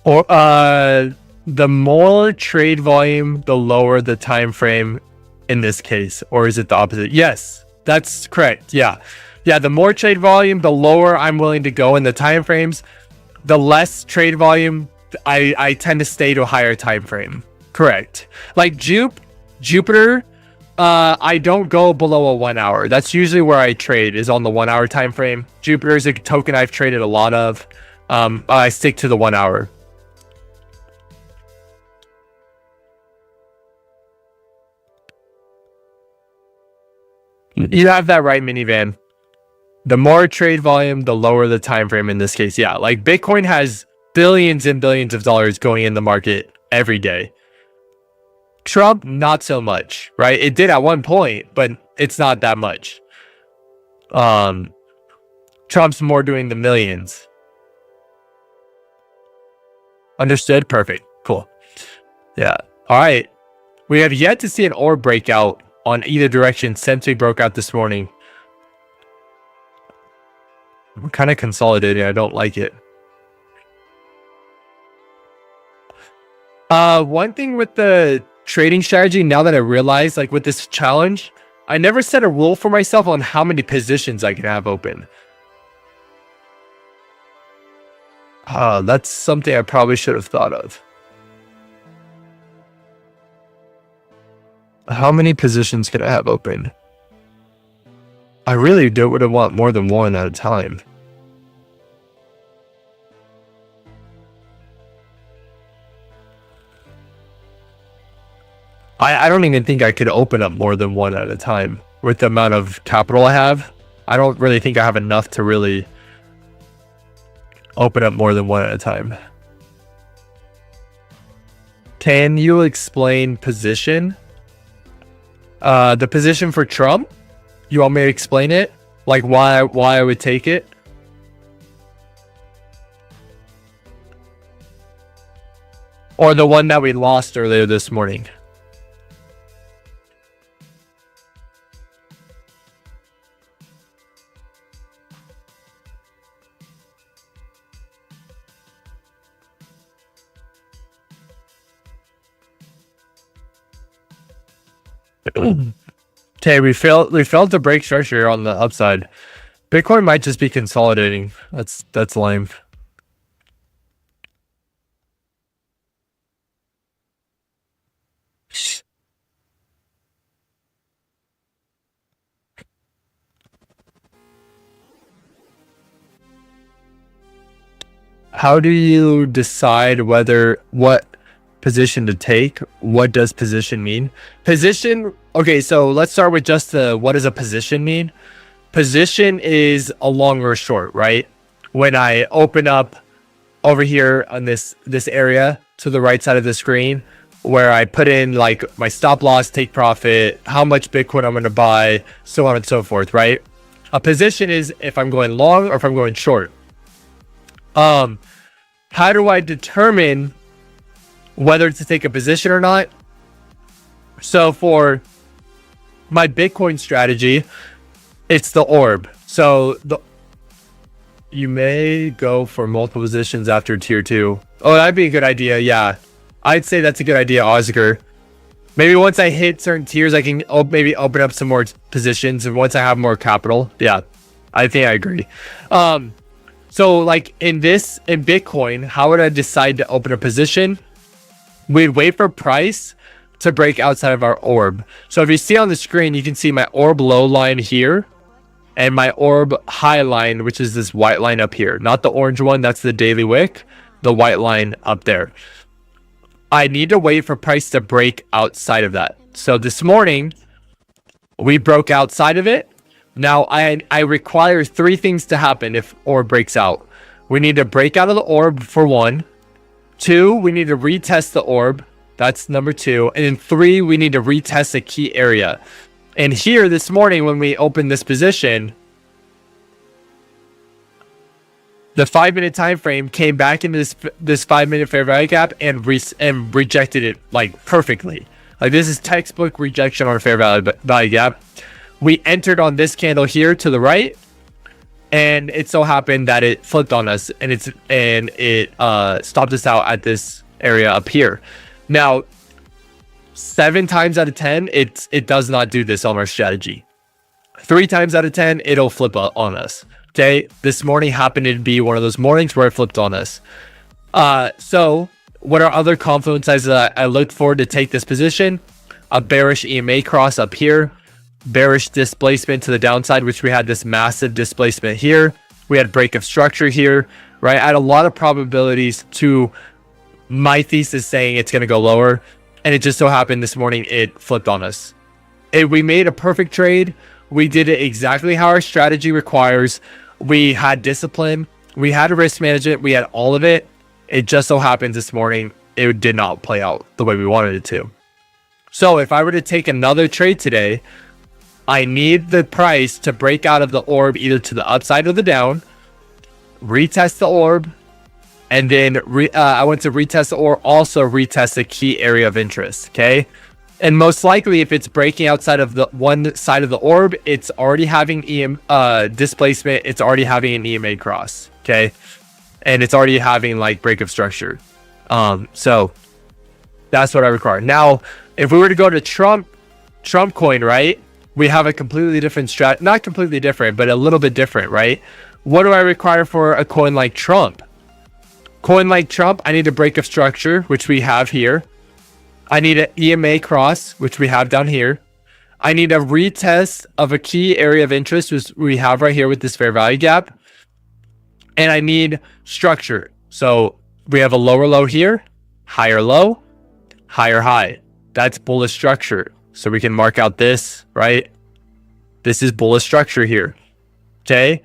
Or the more trade volume, the lower the time frame in this case, or is it the opposite? Yes, that's correct. Yeah. The more trade volume, the lower I'm willing to go in the time frames. The less trade volume, I tend to stay to a higher time frame. Correct. Like Jupiter, I don't go below a 1 hour. That's usually where I trade, is on the 1 hour time frame. Jupiter is a token I've traded a lot of. I stick to the 1 hour. You have that right, Minivan. The more trade volume, the lower the time frame in this case. Yeah, like Bitcoin has billions and billions of dollars going in the market every day. Trump, not so much, right? It did at one point, but it's not that much. Trump's more doing the millions. Understood? Perfect. Cool. Yeah. All right. We have yet to see an orb breakout on either direction since we broke out this morning. We're kind of consolidating. I don't like it. One thing with the trading strategy, now that I realize, like with this challenge, I never set a rule for myself on how many positions I can have open. That's something I probably should have thought of. How many positions can I have open? I really would want more than one at a time. I don't even think I could open up more than one at a time with the amount of capital I have. I don't really think I have enough to really open up more than one at a time. Can you explain position? The position for Trump? You want me to explain it? Like why I would take it? Or the one that we lost earlier this morning? Okay, we failed to break structure on the upside. Bitcoin might just be consolidating. That's lame. how do you decide what position to take? What does position mean? Position, okay, so let's start with just what does a position mean? Position is a long or short, right? When I open up over here on this area to the right side of the screen, where I put in like my stop loss, take profit, how much Bitcoin I'm going to buy, so on and so forth, right? A position is if I'm going long or if I'm going short. How do I determine whether to take a position or not? So for my Bitcoin strategy, it's the orb. So you may go for multiple positions after tier 2. Oh, that'd be a good idea. Yeah, I'd say that's a good idea, Oscar. Maybe once I hit certain tiers, I can maybe open up some more positions, and once I have more capital. Yeah, I think I agree. So like in Bitcoin, how would I decide to open a position? We'd wait for price to break outside of our orb. So if you see on the screen, you can see my orb low line here and my orb high line, which is this white line up here. Not the orange one, that's the daily wick, the white line up there. I need to wait for price to break outside of that. So this morning, we broke outside of it. Now I require 3 things to happen if orb breaks out. We need to break out of the orb for 1. 2, we need to retest the orb. That's number 2. And then 3, we need to retest a key area. And here this morning, when we opened this position, the 5-minute time frame came back into this 5-minute fair value gap and rejected it like perfectly. Like this is textbook rejection on a fair value gap. We entered on this candle here to the right, and it so happened that it flipped on us, and it stopped us out at this area up here. Now, 7 times out of 10, it does not do this on our strategy. 3 times out of 10, it'll flip on us. Okay, this morning happened to be one of those mornings where it flipped on us. So what are other confluences that I looked for to take this position? A bearish EMA cross up here, bearish displacement to the downside, which we had this massive displacement here. We had break of structure here, right? I had a lot of probabilities to my thesis saying it's going to go lower, and it just so happened this morning it flipped on us. We made a perfect trade. We did it exactly how our strategy requires. We had discipline, we had risk management, we had all of it. It just so happens this morning it did not play out the way we wanted it to. So if I were to take another trade today, I need the price to break out of the orb either to the upside or the down, retest the orb, and then I want to retest the orb, also retest the key area of interest. Okay, and most likely if it's breaking outside of the one side of the orb, it's already having displacement, it's already having an EMA cross. Okay, and it's already having like break of structure. So that's what I require. Now if we were to go to Trump coin, right, we have a completely different strat, not completely different, but a little bit different, right? What do I require for a coin like Trump? Coin like Trump, I need a break of structure, which we have here. I need an EMA cross, which we have down here. I need a retest of a key area of interest, which we have right here with this fair value gap. And I need structure. So we have a lower low here, higher low, higher high. That's bullish structure. So we can mark out this, right? This is bullish structure here. Okay.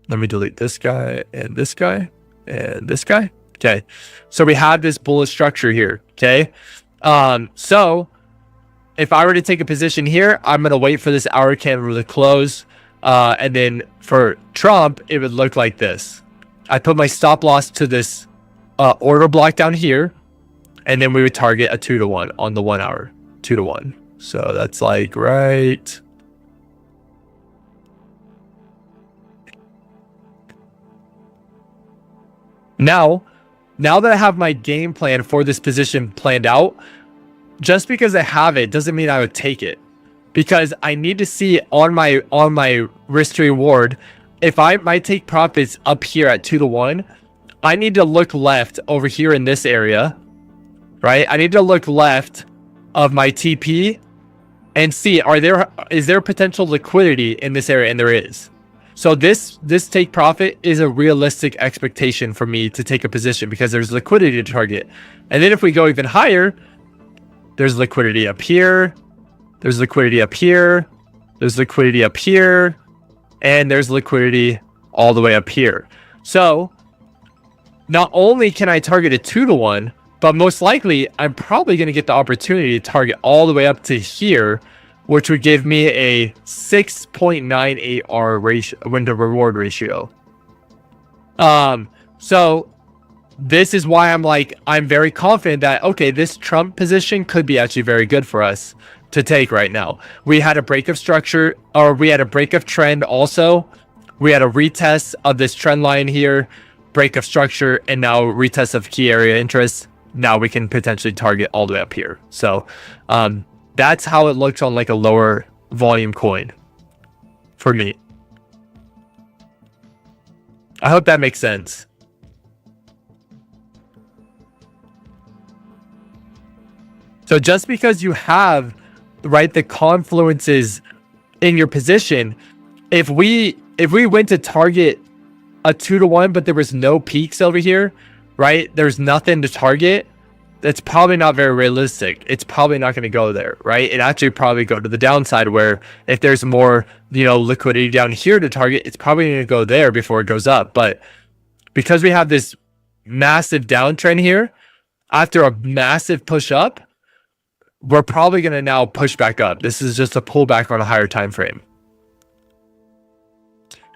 Let me delete this guy and this guy and this guy. Okay. So we have this bullish structure here. Okay. So if I were to take a position here, I'm going to wait for this hour candle to close. And then for Trump, it would look like this. I put my stop loss to this order block down here. And then we would target a 2-to-1 on the 1 hour. 2-to-1. So that's like right. Now that I have my game plan for this position planned out, just because I have it doesn't mean I would take it, because I need to see on my risk to reward. If I might take profits up here at 2-to-1, I need to look left over here in this area, right? I need to look left of my TP and see, is there potential liquidity in this area? And there is. So this take profit is a realistic expectation for me to take a position because there's liquidity to target. And then if we go even higher, there's liquidity up here, there's liquidity up here, there's liquidity up here, and there's liquidity all the way up here. So not only can I target a 2-to-1, but most likely I'm probably going to get the opportunity to target all the way up to here, which would give me a 6.98 R ratio, win to reward ratio. So this is why I'm very confident that, okay, this Trump position could be actually very good for us to take right now. We had a break of structure, or we had a break of trend also. We had a retest of this trend line here, break of structure, and now retest of key area interest. Now we can potentially target all the way up here. So that's how it looks on like a lower volume coin for me. I hope that makes sense. So just because you have, right, the confluences in your position, if we went to target a 2-to-1, but there was no peaks over here, right? There's nothing to target. That's probably not very realistic. It's probably not going to go there, right? It actually probably go to the downside, where if there's more, liquidity down here to target, it's probably going to go there before it goes up. But because we have this massive downtrend here, after a massive push up, we're probably going to now push back up. This is just a pullback on a higher time frame.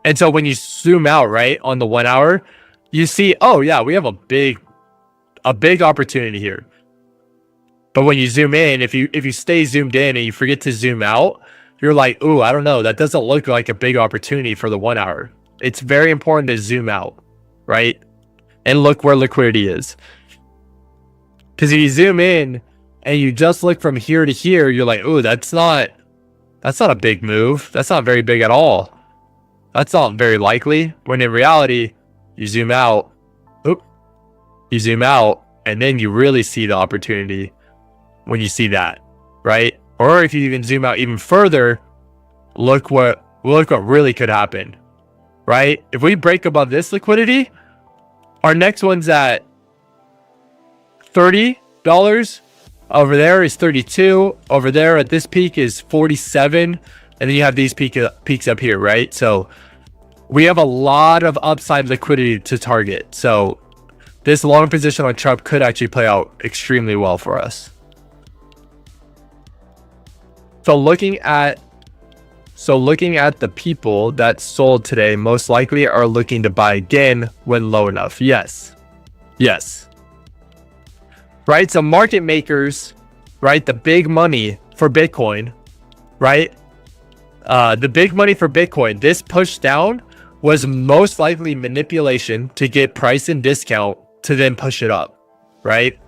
And so when you zoom out, right, on the 1 hour, you see, oh yeah, we have a big opportunity here. But when you zoom in, if you stay zoomed in and you forget to zoom out, you're like, ooh, I don't know, that doesn't look like a big opportunity for the 1 hour. It's very important to zoom out, right? And look where liquidity is. Because if you zoom in and you just look from here to here, you're like, ooh, that's not a big move. That's not very big at all. That's not very likely. When in reality, you zoom out, you zoom out, and then you really see the opportunity when you see that, right? Or if you even zoom out even further, look what really could happen, right? If we break above this liquidity, our next one's at $30. Over there is 32. Over there at this peak is 47. And then you have these peaks up here, right? So we have a lot of upside liquidity to target. So this long position on Trump could actually play out extremely well for us. So looking at the people that sold today, most likely are looking to buy again when low enough. Yes. Right? So market makers, right? The big money for Bitcoin, right? The big money for Bitcoin, this push down was most likely manipulation to get price and discount to then push it up, right?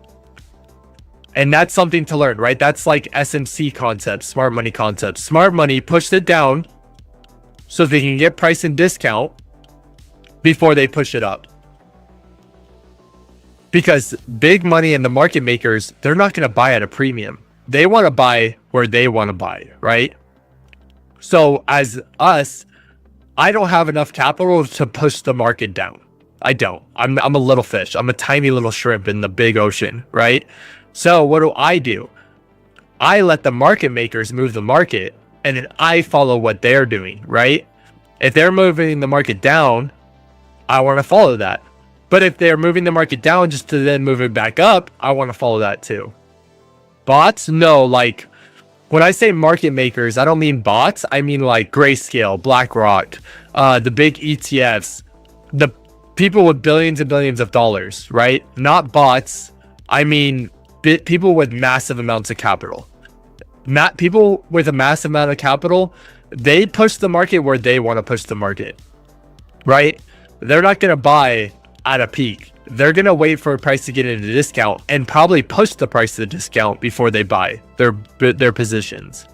And that's something to learn, right? That's like SMC concepts, smart money concepts. Smart money pushed it down so they can get price and discount before they push it up. Because big money and the market makers, they're not going to buy at a premium. They want to buy where they want to buy, right? So as us, I don't have enough capital to push the market down. I don't. I'm a little fish. I'm a tiny little shrimp in the big ocean, right? So what do? I let the market makers move the market, and then I follow what they're doing, right? If they're moving the market down, I want to follow that. But if they're moving the market down just to then move it back up, I want to follow that too. Bots? No, like when I say market makers, I don't mean bots. I mean like Grayscale, BlackRock, the big ETFs, the people with billions and billions of dollars, right? Not bots. I mean people with massive amounts of capital. People with a massive amount of capital, they push the market where they want to push the market, right? They're not going to buy at a peak. They're going to wait for a price to get into discount and probably push the price to the discount before they buy their positions.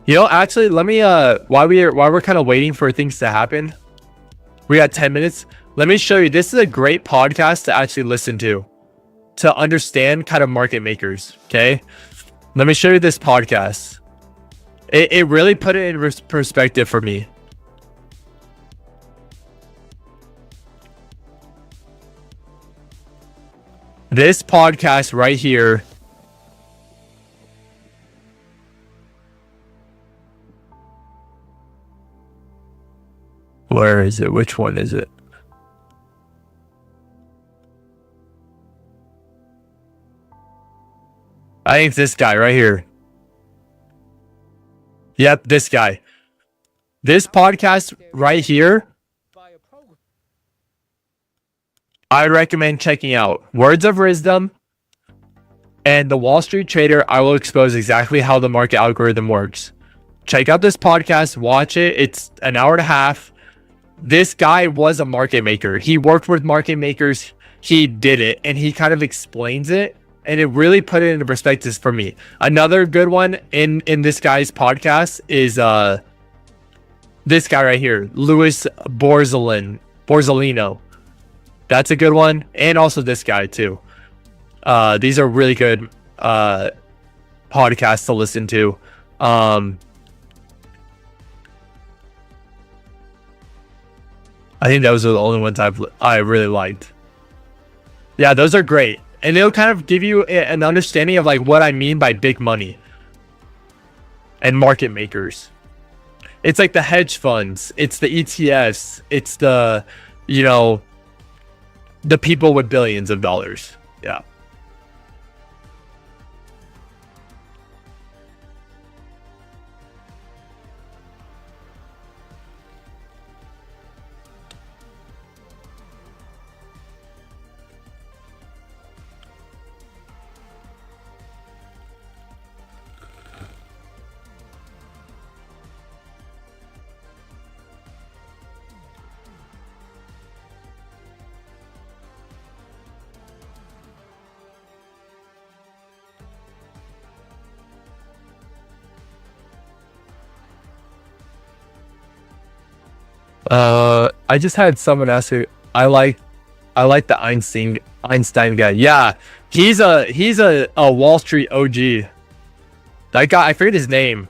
Actually, let me while we're kind of waiting for things to happen, we got 10 minutes. Let me show you. This is a great podcast to actually listen to understand kind of market makers. Okay, let me show you this podcast. It really put it in perspective for me. This podcast right here. Where is it? Which one is it? I think this guy right here. Yep, this guy. This podcast right here, I recommend checking out. Words of Wisdom and the Wall Street Trader. I will expose exactly how the market algorithm works. Check out this podcast. Watch it. It's an hour and a half. This guy was a market maker. He worked with market makers. He did it, and he kind of explains it, and it really put it into perspective for me. Another good one in this guy's podcast is this guy right here, Louis Borzolino. That's a good one, and also this guy too. These are really good podcasts to listen to. I think those are the only ones I really liked. Yeah, those are great. And it'll kind of give you an understanding of like what I mean by big money and market makers. It's like the hedge funds, it's the ETFs, it's the, you know, the people with billions of dollars. Yeah. I just had someone ask me. I like the Einstein guy. Yeah, he's a Wall Street OG. That guy, I forget his name.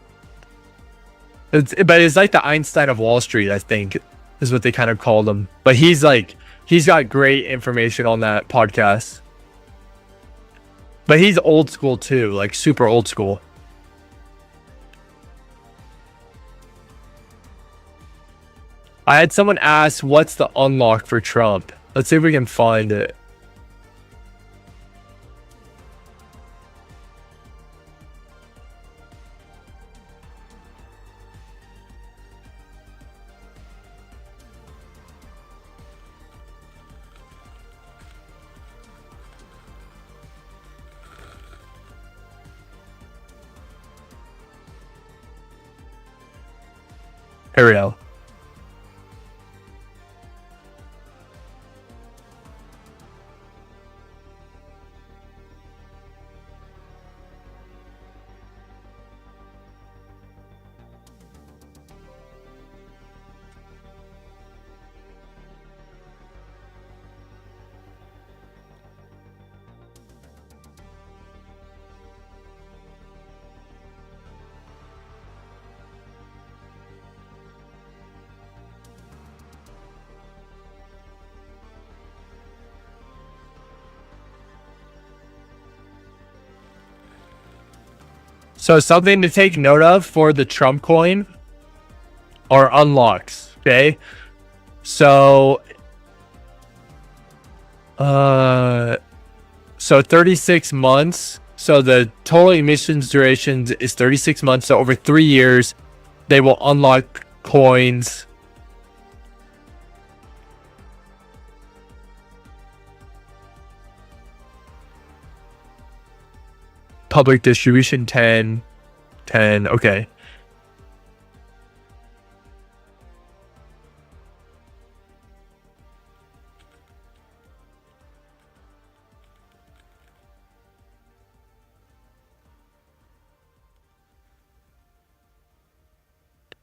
But it's like the Einstein of Wall Street, I think, is what they kind of called him. But he's got great information on that podcast. But he's old school too, like super old school. I had someone ask, what's the unlock for Trump? Let's see if we can find it. Here we go. So something to take note of for the Trump coin are unlocks. Okay. So 36 months. So the total emissions duration is 36 months. So over 3 years, they will unlock coins. Public distribution 10. Okay.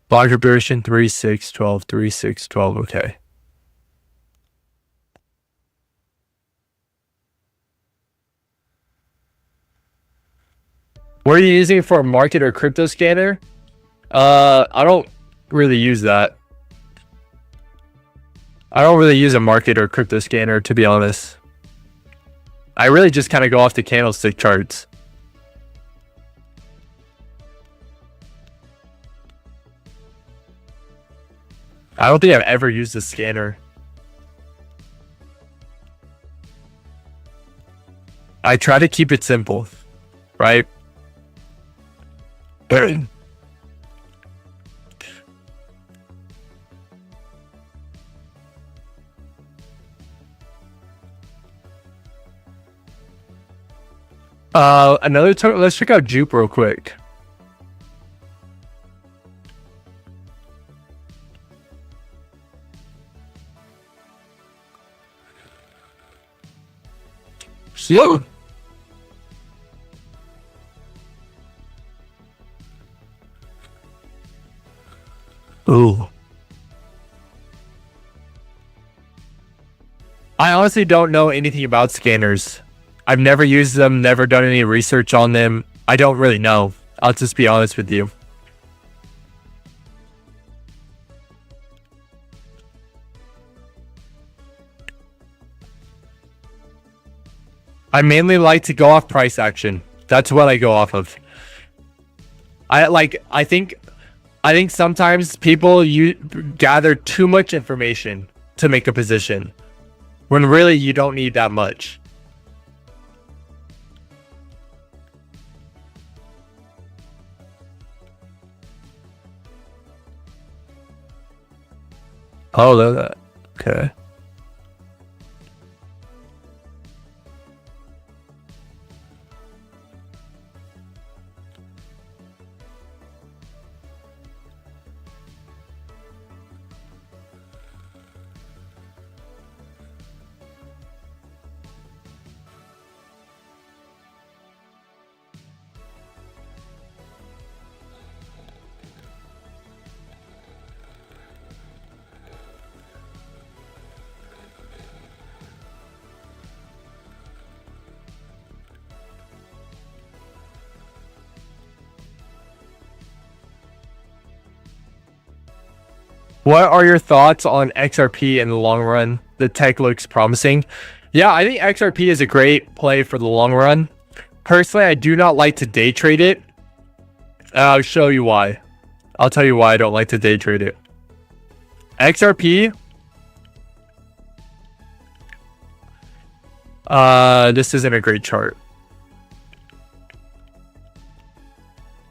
Block duration 3, 6, 12, 3, 6, 12. Okay. What are you using for a market or crypto scanner? I don't really use that. I don't really use a market or crypto scanner, to be honest. I really just kind of go off the candlestick charts. I don't think I've ever used a scanner. I try to keep it simple, right? Let's check out Jupe real quick. Slow. Ooh. I honestly don't know anything about scanners. I've never used them, never done any research on them. I don't really know. I'll just be honest with you. I mainly like to go off price action. That's what I go off of. I think sometimes people gather too much information to make a position, when really you don't need that much. Oh, okay. What are your thoughts on XRP in the long run? The tech looks promising. Yeah, I think XRP is a great play for the long run. Personally, I do not like to day trade it. I'll show you why. I'll tell you why I don't like to day trade it. XRP. This isn't a great chart.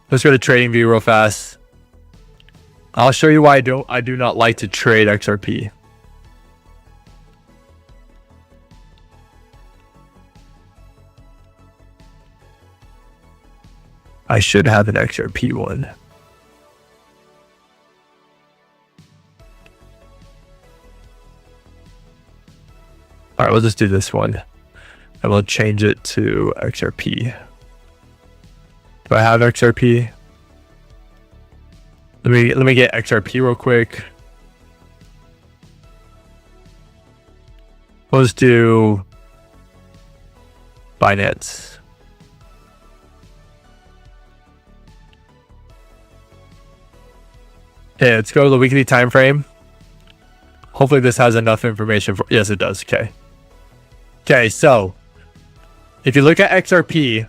Let's go to TradingView real fast. I'll show you why I do not like to trade XRP. I should have an XRP one. All right, we'll just do this one, and we'll change it to XRP. Do I have XRP? Let me get XRP real quick. We'll just do Binance. Okay, let's go to the weekly time frame. Hopefully this has enough information for, yes, it does. Okay, so if you look at XRP,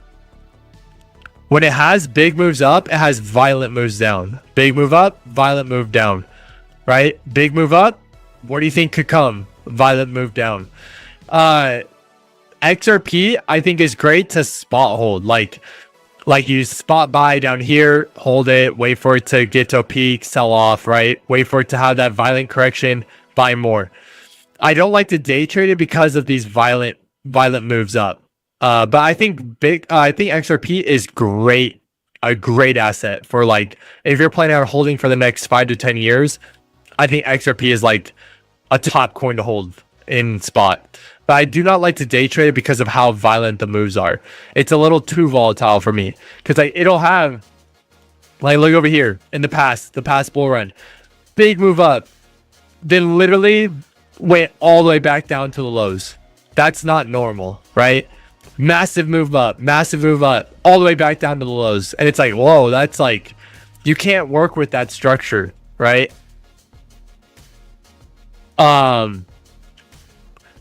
when it has big moves up, it has violent moves down. Big move up, violent move down, right? Big move up, what do you think could come? Violent move down. XRP, I think, is great to spot hold. Like you spot buy down here, hold it, wait for it to get to a peak, sell off, right? Wait for it to have that violent correction, buy more. I don't like to day trade it because of these violent moves up. But I think XRP is great, a great asset for, like, if you're planning on holding for the next 5 to 10 years. I think XRP is like a top coin to hold in spot. But I do not like to day trade it because of how violent the moves are. It's a little too volatile for me, because it'll have, like, look over here in the past bull run, big move up, then literally went all the way back down to the lows. That's not normal, right? Massive move up, all the way back down to the lows. And it's like, whoa, that's like You can't work with that structure, right? No,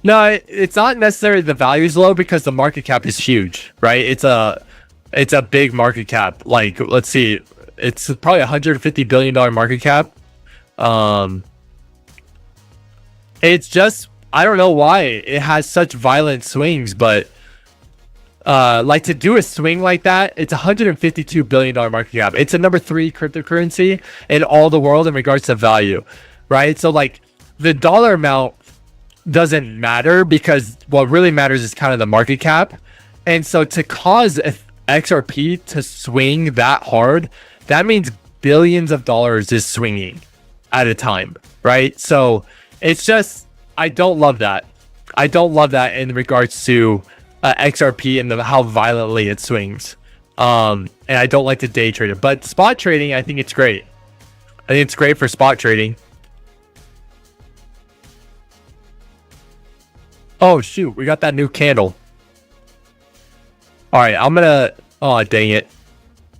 it's not necessarily the value's low because the market cap is huge, right? It's a big market cap. Like, let's see, it's probably $150 billion market cap. It's just, I don't know why it has such violent swings, but like to do a swing like that, it's $152 billion market cap. It's a number 3 cryptocurrency in all the world in regards to value, right? So like the dollar amount doesn't matter because what really matters is kind of the market cap. And so to cause XRP to swing that hard, that means billions of dollars is swinging at a time, right? So it's just, I don't love that. I don't love that in regards to XRP and how violently it swings. And I don't like to day trade it, but spot trading, I think it's great. I think it's great for spot trading. Oh shoot, we got that new candle. All right, I'm gonna, oh dang it,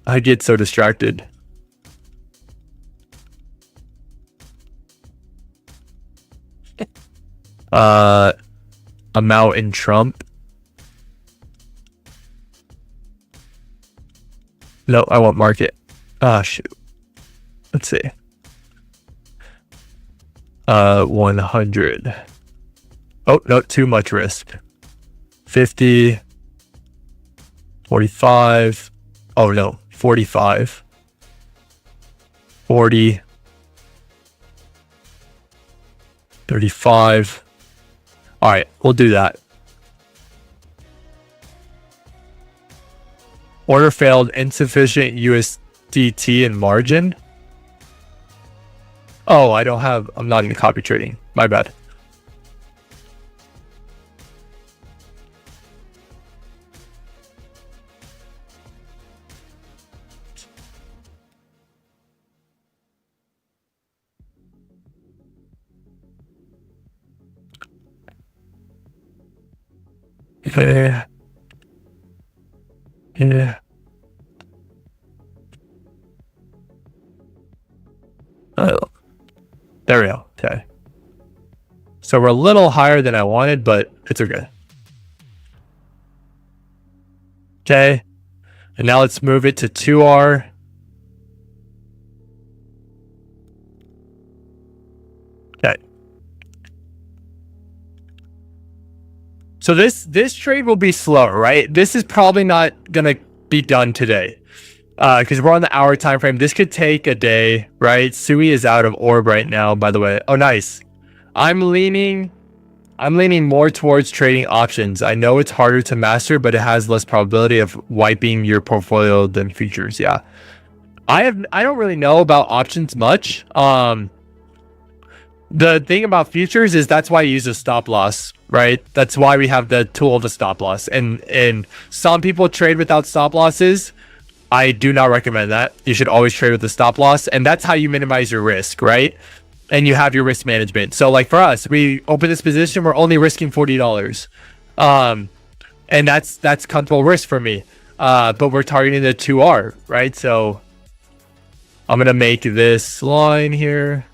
I get so distracted. Amount in Trump. No, I want market. Ah, shoot. Let's see. 100. Oh, no, too much risk. 50. 45. Oh, no, 45. 40. 35. All right, we'll do that. Order failed, insufficient USDT in margin. Oh, I don't have, I'm not in copy trading. My bad. Yeah. Yeah. Oh, there we go. Okay. So we're a little higher than I wanted, but it's okay. Okay. And now let's move it to 2R. Okay. So this trade will be slower, right? This is probably not gonna be done today. Because we're on the hour time frame. This could take a day, right? Sui is out of orb right now, by the way. Oh, nice. I'm leaning more towards trading options. I know it's harder to master, but it has less probability of wiping your portfolio than futures. Yeah. I don't really know about options much. The thing about futures is that's why you use a stop loss, right? That's why we have the tool of a stop loss. And some people trade without stop losses. I do not recommend that. You should always trade with a stop loss, and that's how you minimize your risk, right? And you have your risk management. So like for us, we open this position, we're only risking $40. And that's comfortable risk for me. But we're targeting the 2R, right? So I'm gonna make this line here.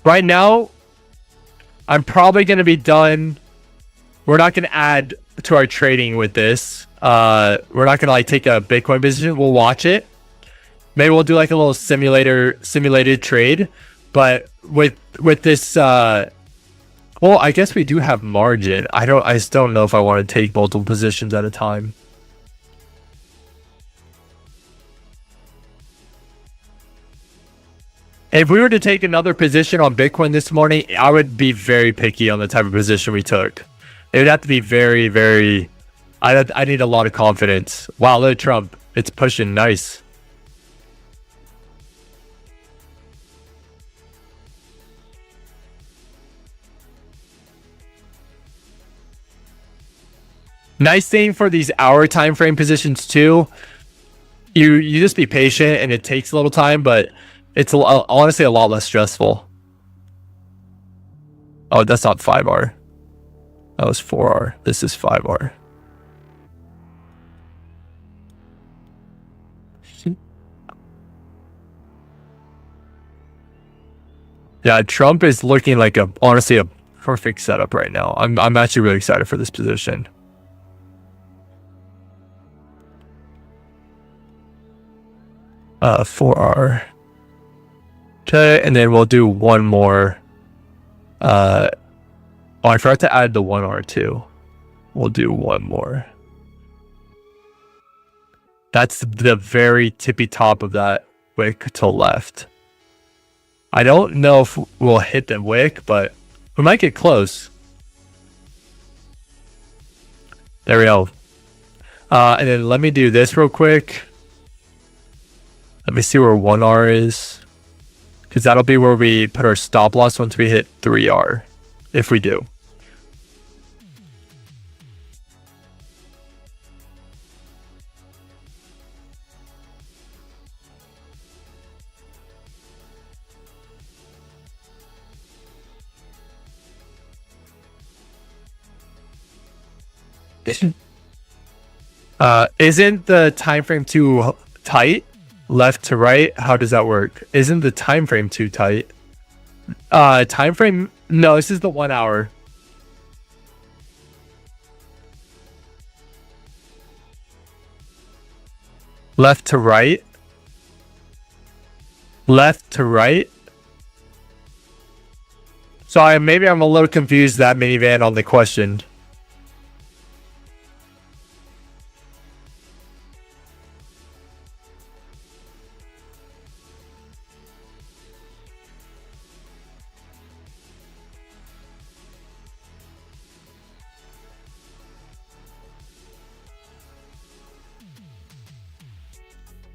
Right now, I'm probably gonna be done. We're not gonna add to our trading with this. We're not gonna like take a Bitcoin position. We'll watch it. Maybe we'll do like a little simulated trade. But with this, well, I guess we do have margin. I just don't know if I want to take multiple positions at a time. If we were to take another position on Bitcoin this morning, I would be very picky on the type of position we took. It would have to be very, very... I need a lot of confidence. Wow, look at Trump. It's pushing nice. Nice thing for these hour time frame positions too. You just be patient and it takes a little time, but it's honestly a lot less stressful. Oh, that's not 5R. That was 4R. This is 5R. Yeah, Trump is looking like honestly a perfect setup right now. I'm actually really excited for this position. For our okay, and then we'll do one more. Oh, I forgot to add the 1R too. We'll do one more. That's the very tippy top of that wick to left. I don't know if we'll hit the wick, but we might get close. There we go. And then let me do this real quick. Let me see where 1R is. Because that'll be where we put our stop loss once we hit 3R. If we do. Isn't the time frame too tight? Left to right? How does that work? Isn't the time frame too tight? Time frame? No, this is the 1 hour. Left to right? Left to right? So maybe I'm a little confused, that minivan, on the question.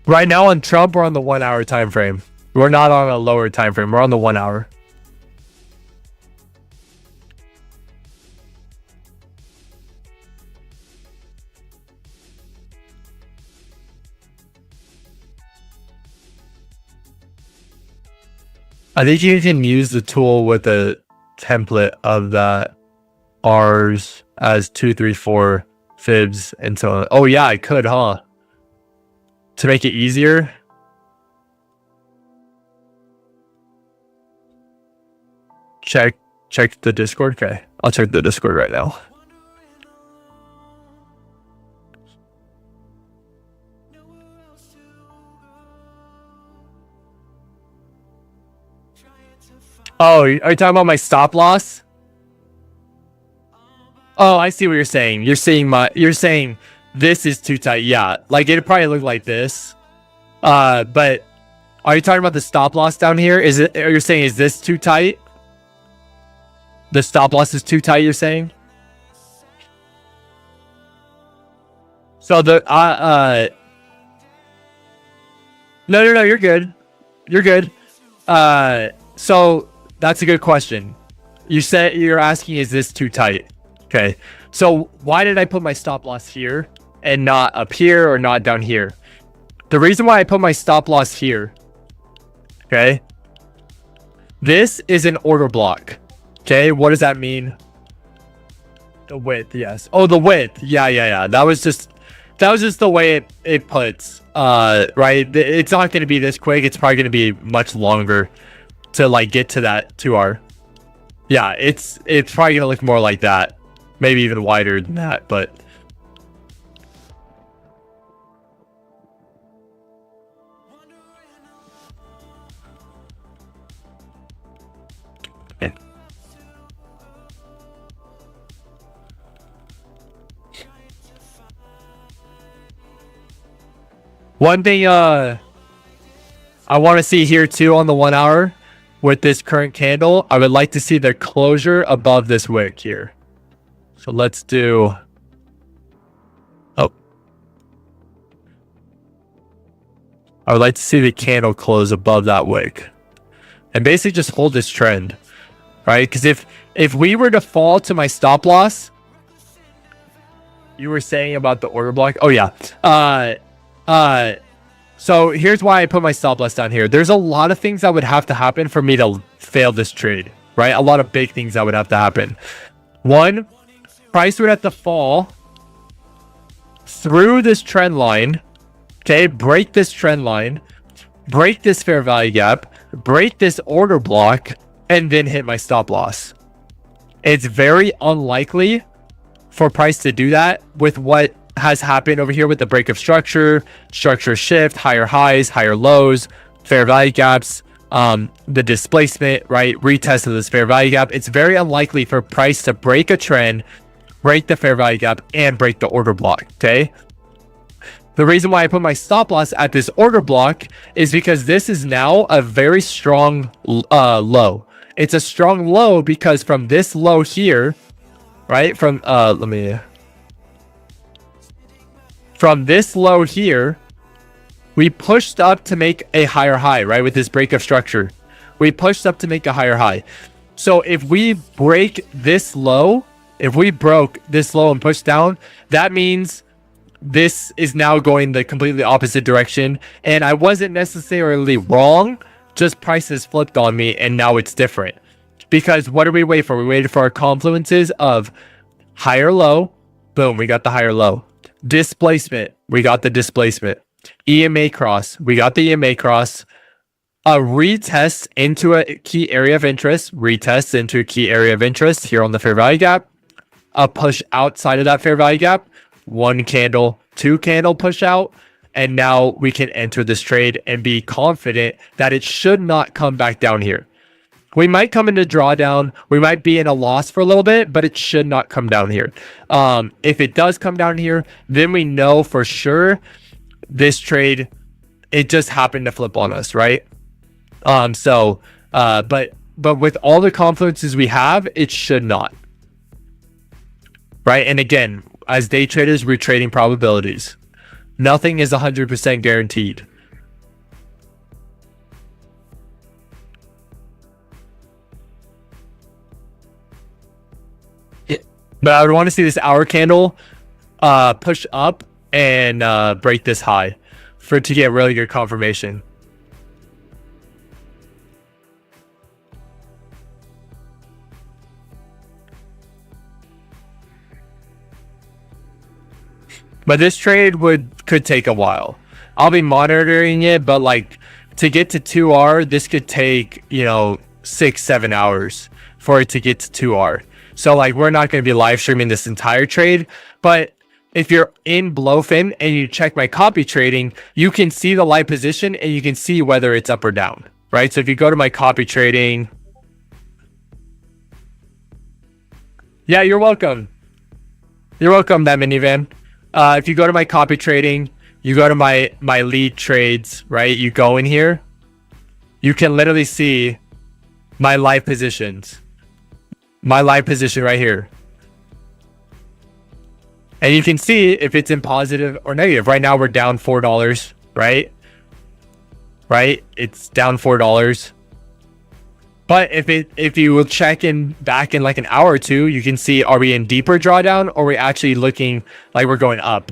Right now on Trump, we're on the 1 hour time frame. We're not on a lower time frame. We're on the 1 hour. I think you can use the tool with the template of that R's as 2, 3, 4 fibs and so on. Oh yeah, I could, huh? To make it easier. Check the Discord. Okay, I'll check the Discord right now. Oh, are you talking about my stop loss? Oh, I see what you're saying. You're saying this is too tight. Yeah, like it'd probably look like this. But are you talking about the stop loss down here? Are you saying is this too tight? The stop loss is too tight, you're saying? So the no, you're good. You're good. So that's a good question. You're asking, is this too tight? Okay. So why did I put my stop loss here and not up here or not down here? The reason why I put my stop loss here, okay? This is an order block. Okay, what does that mean? The width, yes. Oh, the width. Yeah. That was just the way it puts. Right? It's not going to be this quick. It's probably going to be much longer to like get to that 2R. Yeah, it's probably going to look more like that. Maybe even wider than that, but one thing I want to see here too on the 1 hour with this current candle, I would like to see the closure above this wick here. So let's do, oh, I would like to see the candle close above that wick and basically just hold this trend, right? Because if we were to fall to my stop loss, you were saying about the order block. Oh yeah. So here's why I put my stop loss down here. There's a lot of things that would have to happen for me to fail this trade, right? A lot of big things that would have to happen. One, price would have to fall through this trend line, okay? Break this trend line, break this fair value gap, break this order block, and then hit my stop loss. It's very unlikely for price to do that with what has happened over here with the break of structure shift, higher highs, higher lows, fair value gaps, the displacement, right? Retest of this fair value gap. It's very unlikely for price to break a trend, break the fair value gap, and break the order block. Okay. The reason why I put my stop loss at this order block is because this is now a very strong low. It's a strong low because from this low here, right? From this low here, we pushed up to make a higher high, right? With this break of structure, we pushed up to make a higher high. So if we break this low, if we broke this low and pushed down, that means this is now going the completely opposite direction. And I wasn't necessarily wrong, just prices flipped on me and now it's different. Because what did we wait for? We waited for our confluences of higher low. Boom, we got the higher low. Displacement, we got the displacement. EMA cross, we got the EMA cross. A retest into a key area of interest, retest into a key area of interest here on the fair value gap. A push outside of that fair value gap, 1 candle, 2 candle push out, and now we can enter this trade and be confident that it should not come back down here. We might come into drawdown, we might be in a loss for a little bit, but it should not come down here. If it does come down here, then we know for sure this trade, it just happened to flip on us, right? But with all the confluences we have, it should not. Right? And again, as day traders, we're trading probabilities. Nothing is 100% guaranteed. But I would want to see this hour candle push up and break this high for it to get really good confirmation. But this trade could take a while. I'll be monitoring it, but like to get to 2R, this could take, 6-7 hours for it to get to 2R. So like we're not going to be live streaming this entire trade, but if you're in BLOFIN and you check my copy trading, you can see the live position and you can see whether it's up or down, right? So if you go to my copy trading, yeah, you're welcome. You're welcome, that minivan. If you go to my copy trading, you go to my lead trades, right? You go in here, you can literally see my live positions. My live position right here. And you can see if it's in positive or negative. Right now we're down $4, right? Right? It's down $4. But if you will check in back in like an hour or two, you can see, are we in deeper drawdown or are we actually looking like we're going up?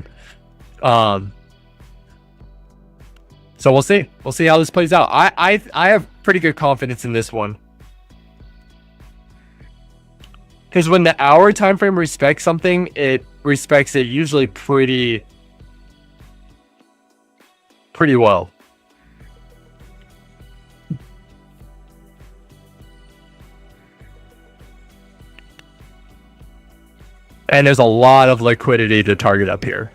So we'll see. We'll see how this plays out. I have pretty good confidence in this one. Because when the hour time frame respects something, it respects it usually pretty well. And there's a lot of liquidity to target up here.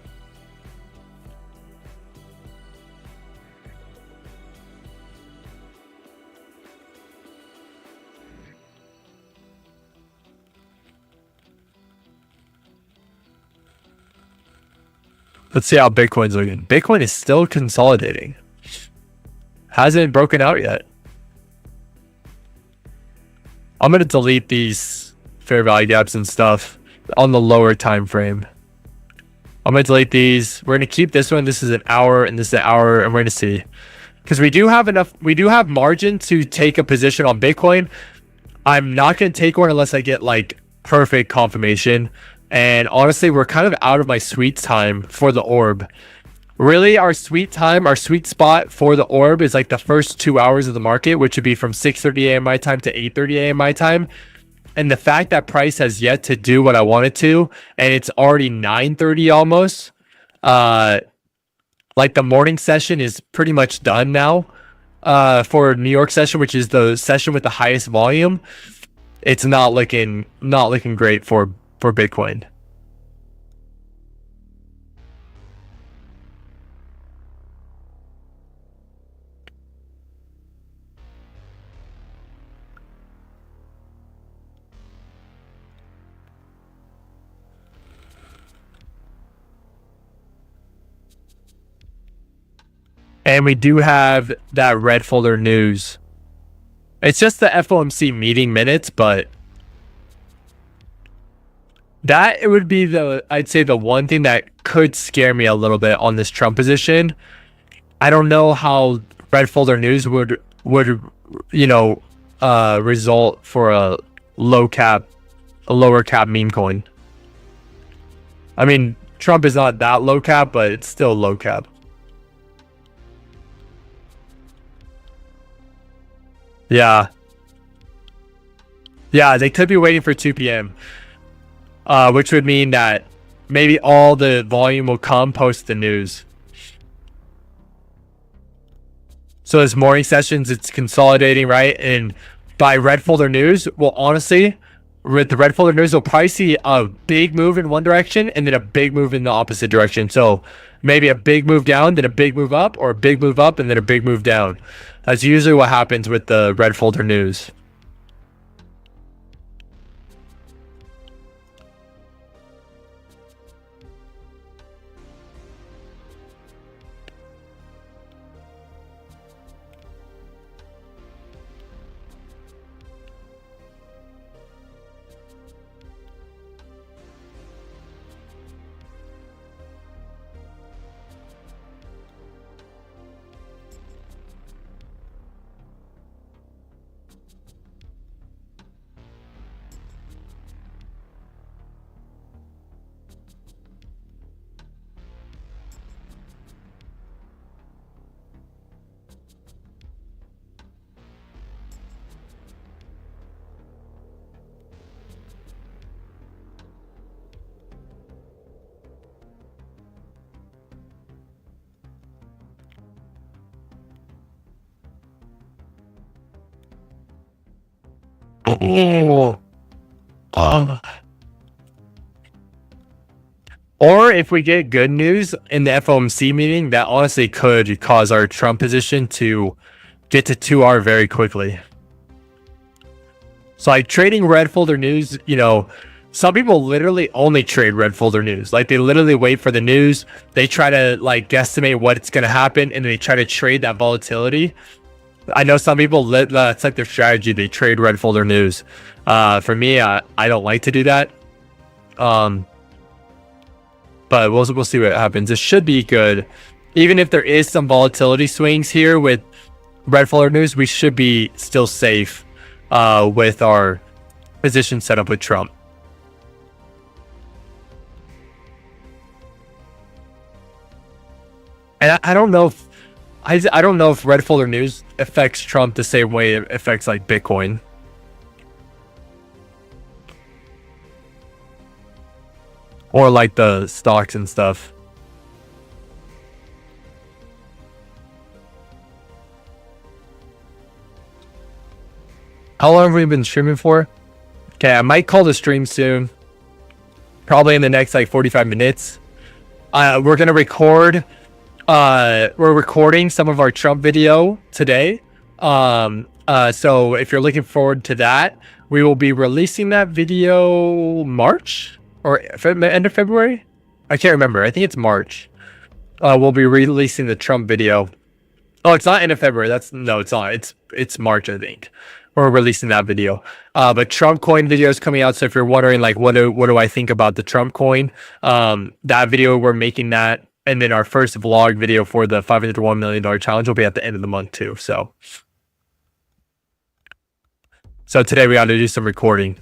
Let's see how Bitcoin's looking. Bitcoin is still consolidating. Hasn't broken out yet. I'm going to delete these fair value gaps and stuff on the lower time frame. I'm going to delete these. We're going to keep this one. This is an hour and this is an hour, and we're going to see. Because we do have margin to take a position on Bitcoin. I'm not going to take one unless I get like perfect confirmation. And honestly, we're kind of out of my sweet time for the orb. Really, our sweet time, our sweet spot for the orb is like the first 2 hours of the market, which would be from 6:30 a.m. my time to 8:30 a.m. my time. And the fact that price has yet to do what I wanted to, and it's already 9:30 almost. Like the morning session is pretty much done now. for New York session, which is the session with the highest volume, it's not looking great for Bitcoin. And we do have that red folder news. It's just the FOMC meeting minutes, but that it would be I'd say the one thing that could scare me a little bit on this Trump position. I don't know how red folder news would result for a lower cap meme coin. I mean, Trump is not that low cap, but it's still low cap. Yeah. Yeah, they could be waiting for 2 p.m. Which would mean that maybe all the volume will come post the news. So as morning sessions, it's consolidating, right? And by red folder news, well, honestly, with the red folder news, we'll probably see a big move in one direction and then a big move in the opposite direction. So maybe a big move down, then a big move up, or a big move up and then a big move down. That's usually what happens with the red folder news. Or if we get good news in the FOMC meeting, that honestly could cause our Trump position to get to 2R very quickly. So like trading red folder news, some people literally only trade red folder news. Like they literally wait for the news. They try to like guesstimate what's going to happen and they try to trade that volatility. I know some people, that's like their strategy. They trade red folder news. For me, I don't like to do that. But we'll see what happens. It should be good. Even if there is some volatility swings here with red folder news, we should be still safe with our position set up with Trump. And I don't know if I don't know if red folder news affects Trump the same way it affects like Bitcoin. Or like the stocks and stuff. How long have we been streaming for? Okay, I might call the stream soon. Probably in the next like 45 minutes. We're gonna record. We're recording some of our Trump video today. So if you're looking forward to that, we will be releasing that video March or end of February. I can't remember. I think it's March. We'll be releasing the Trump video. Oh, it's not end of February. It's not. It's March, I think. We're releasing that video. But Trump coin video is coming out. So if you're wondering like what do I think about the Trump coin, that video, we're making that. And then our first vlog video for the $500 to $1 million challenge will be at the end of the month too. So today we got to do some recording.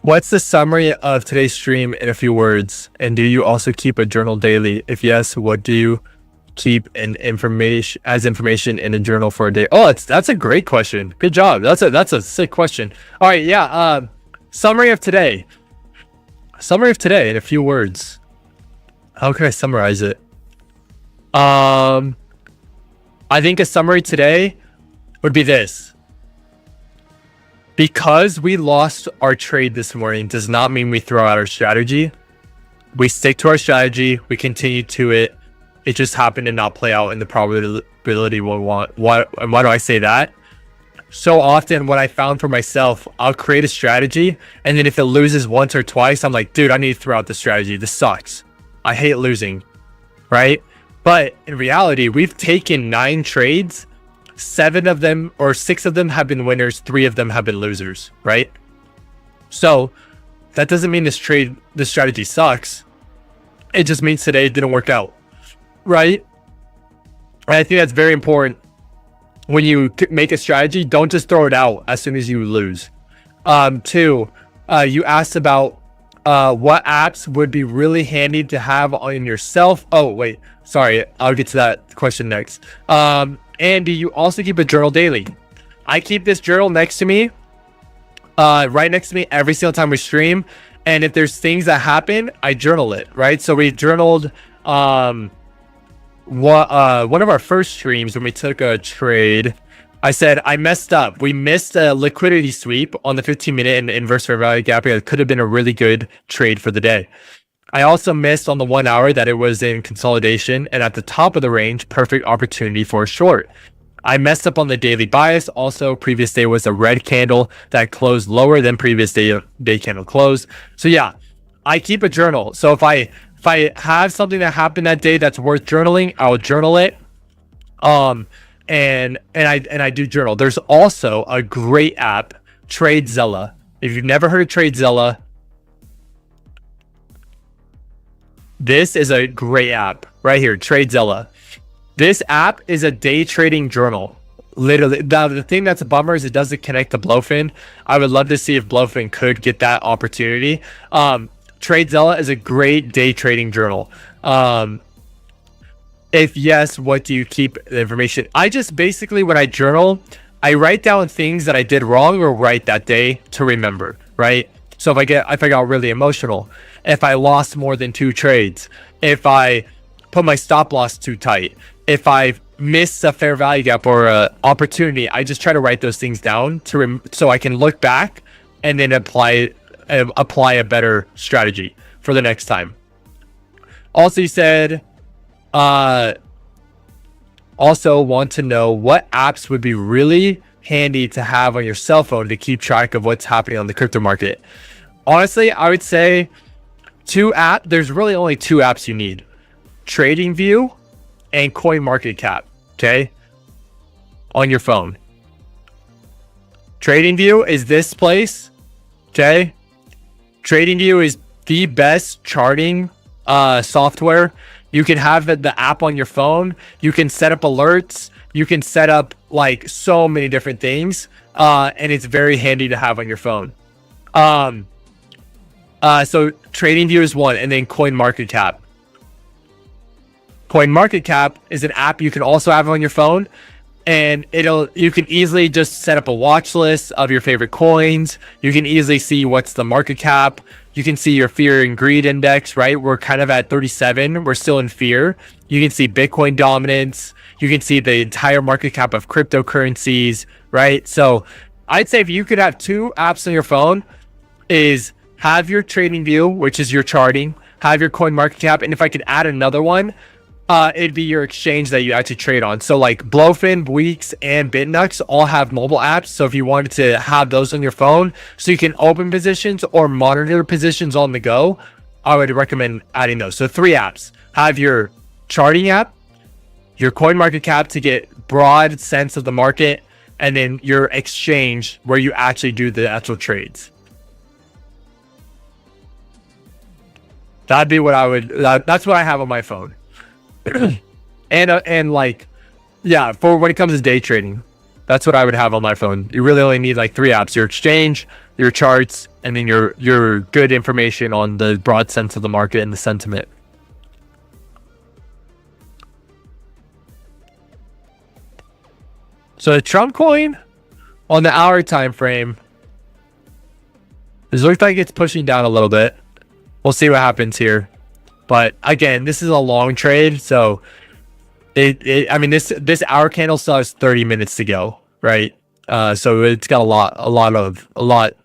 What's the summary of today's stream in a few words? And do you also keep a journal daily? If yes, what do you keep information in a journal for a day? Oh, that's a great question. Good job. That's a sick question. All right, yeah. Summary of today. Summary of today in a few words. How can I summarize it? I think a summary today would be this. Because we lost our trade this morning does not mean we throw out our strategy. We stick to our strategy. We continue to it. It just happened to not play out in the probability we want. And why do I say that? So often what I found for myself, I'll create a strategy, and then if it loses once or twice, I'm like, dude, I need to throw out the strategy. This sucks. I hate losing, right? But in reality, we've taken 9 trades. 7 of them or 6 of them have been winners. 3 of them have been losers, right? So that doesn't mean this strategy sucks. It just means today it didn't work out, right? And I think that's very important. When you make a strategy, don't just throw it out as soon as you lose. 2, you asked about what apps would be really handy to have on yourself. Oh, wait, sorry. I'll get to that question next. And do you also keep a journal daily? I keep this journal next to me, right next to me every single time we stream. And if there's things that happen, I journal it, right? So we journaled one of our first streams when we took a trade. I said, I messed up. We missed a liquidity sweep on the 15-minute and inverse fair value gap. It could have been a really good trade for the day. I also missed on the 1 hour that it was in consolidation and at the top of the range, perfect opportunity for a short. I messed up on the daily bias. Also, previous day was a red candle that closed lower than previous day candle close. So yeah, I keep a journal. So if I have something that happened that day that's worth journaling, I'll journal it. And I do journal. There's also a great app, TradeZella. If you've never heard of TradeZella, this is a great app right here, TradeZella. This app is a day trading journal. Literally, the thing that's a bummer is it doesn't connect to BLOFIN. I would love to see if BLOFIN could get that opportunity. TradeZella is a great day trading journal. If yes, what do you keep the information? I just basically, when I journal, I write down things that I did wrong or right that day to remember, right? So if I got really emotional, if I lost more than 2 trades, if I put my stop loss too tight, if I missed a fair value gap or a opportunity, I just try to write those things down so I can look back and then apply a better strategy for the next time. Also, you said, also want to know what apps would be really handy to have on your cell phone to keep track of what's happening on the crypto market. Honestly, I would say there's really only 2 apps you need: TradingView and CoinMarketCap. Okay, on your phone. TradingView is this place. Okay, TradingView is the best charting software. You can have the app on your phone. You can set up alerts. You can set up like so many different things, and it's very handy to have on your phone. So TradingView is one, and then CoinMarketCap. CoinMarketCap is an app you can also have on your phone, and you can easily just set up a watch list of your favorite coins. You can easily see what's the market cap. You can see your fear and greed index, right? We're kind of at 37. We're still in fear. You can see Bitcoin dominance. You can see the entire market cap of cryptocurrencies, right? So I'd say if you could have 2 apps on your phone, is have your TradingView, which is your charting, have your CoinMarketCap, and if I could add another one, it'd be your exchange that you actually trade on. So like BLOFIN, WEEX, and BITUNIX all have mobile apps. So if you wanted to have those on your phone so you can open positions or monitor positions on the go, I would recommend adding those. So 3 apps. Have your charting app, your CoinMarketCap to get broad sense of the market, and then your exchange where you actually do the actual trades. That'd be what that's what I have on my phone. and like, yeah, for when it comes to day trading, that's what I would have on my phone. You really only need like 3 apps: your exchange, your charts, and then your good information on the broad sense of the market and the sentiment. So the Trump coin on the hour time frame, it looks like it's pushing down a little bit. We'll see what happens here. But again, this is a long trade, so I mean, this hour candle still has 30 minutes to go, right? So it's got a lot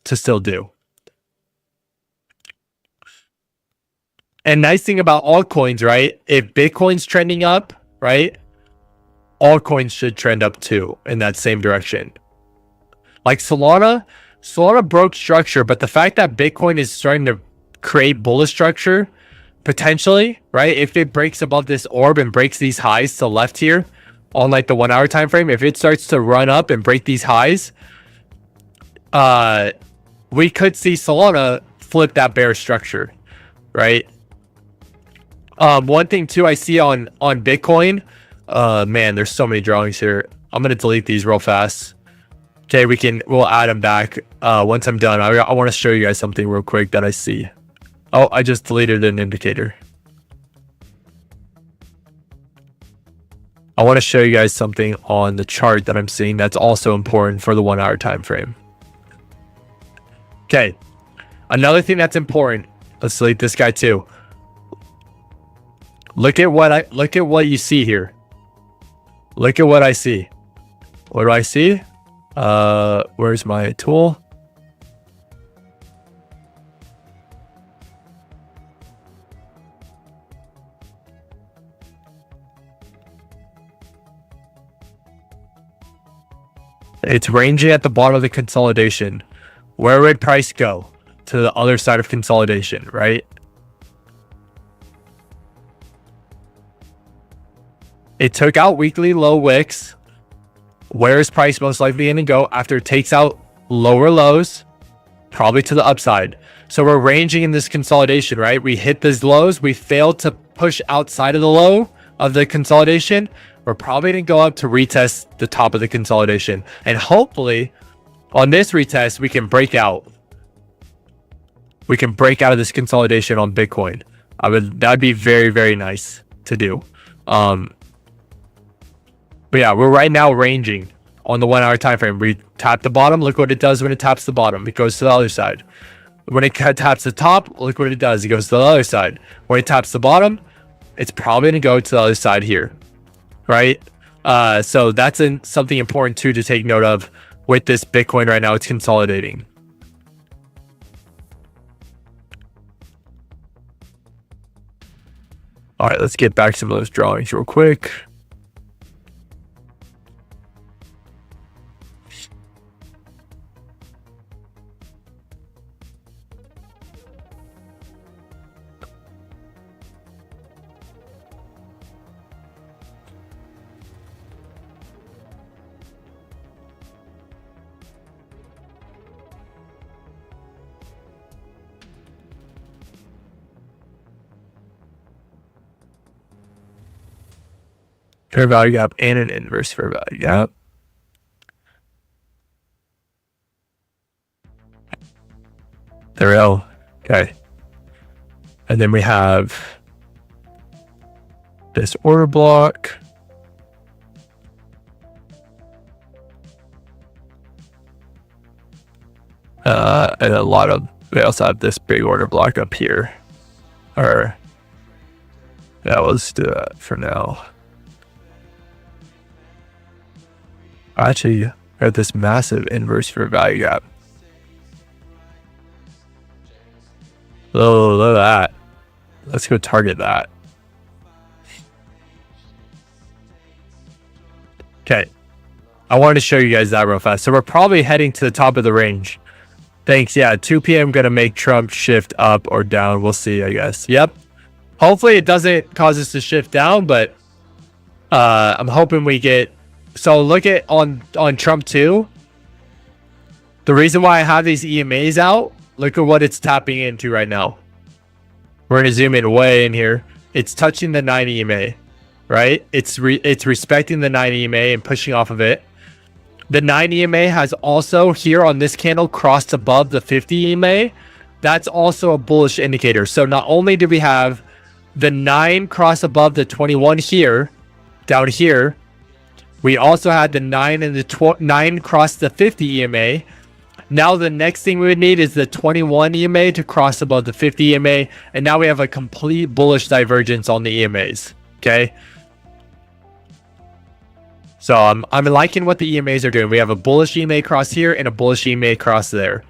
to still do. And nice thing about altcoins, right? If Bitcoin's trending up, right? Altcoins should trend up too in that same direction. Like Solana broke structure, but the fact that Bitcoin is starting to create bullish structure, potentially, right? If it breaks above this orb and breaks these highs to the left here on like the 1 hour time frame, if it starts to run up and break these highs, we could see Solana flip that bear structure, right? One thing too I see on Bitcoin, man, there's so many drawings here. I'm gonna delete these real fast. Okay, we'll add them back once I'm done. I want to show you guys something real quick that I see. Oh, I just deleted an indicator. I want to show you guys something on the chart that I'm seeing that's also important for the 1 hour time frame. Okay, another thing that's important. Let's delete this guy too. Look at what you see here. Look at what I see. What do I see? Where's my tool? It's ranging at the bottom of the consolidation. Where would price go? To the other side of consolidation, right? It took out weekly low wicks. Where is price most likely going to go after it takes out lower lows? Probably to the upside. So we're ranging in this consolidation, right? We hit these lows. We failed to push outside of the low of the consolidation. We're probably going to go up to retest the top of the consolidation. And hopefully on this retest, we can break out. We can break out of this consolidation on Bitcoin. That'd be very, very nice to do. But yeah, we're right now ranging on the 1 hour time frame. We tap the bottom. Look what it does when it taps the bottom. It goes to the other side. When it taps the top, look what it does. It goes to the other side. When it taps the bottom, it's probably going to go to the other side here. Right? So that's something important too to take note of with this Bitcoin right now. It's consolidating. All right, let's get back to some of those drawings real quick. Fair value gap and an inverse fair value gap. There we go. Okay. And then we have this order block. And we also have this big order block up here. Or, yeah, let's do that for now. Actually, I have this massive inverse fair value gap. Oh, look at that. Let's go target that. Okay. I wanted to show you guys that real fast. So we're probably heading to the top of the range. Thanks. Yeah, 2 p.m. going to make Trump shift up or down. We'll see, I guess. Yep. Hopefully it doesn't cause us to shift down, but I'm hoping we get... So look at on Trump 2. The reason why I have these EMAs out, look at what it's tapping into right now. We're going to zoom in way in here. It's touching the 9 EMA, right? It's respecting the 9 EMA and pushing off of it. The 9 EMA has also here on this candle crossed above the 50 EMA. That's also a bullish indicator. So not only do we have the 9 cross above the 21 here, down here, we also had the 9 and the 9 cross the 50 EMA. Now the next thing we would need is the 21 EMA to cross above the 50 EMA. And now we have a complete bullish divergence on the EMAs. Okay. So I'm liking what the EMAs are doing. We have a bullish EMA cross here and a bullish EMA cross there.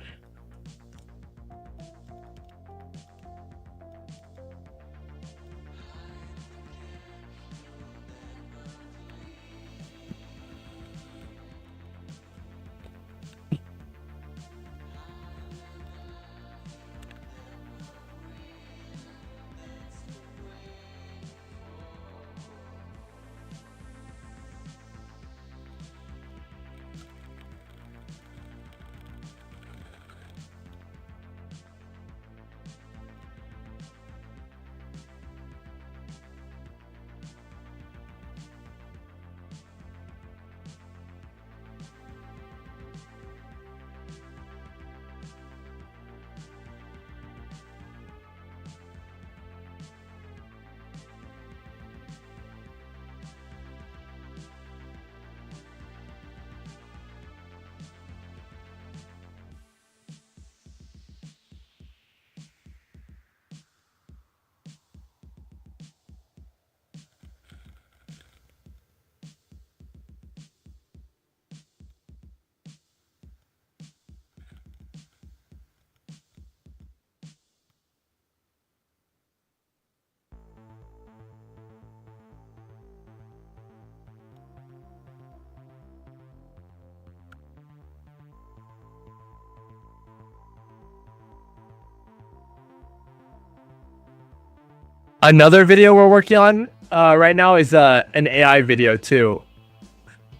Another video we're working on right now is an AI video too.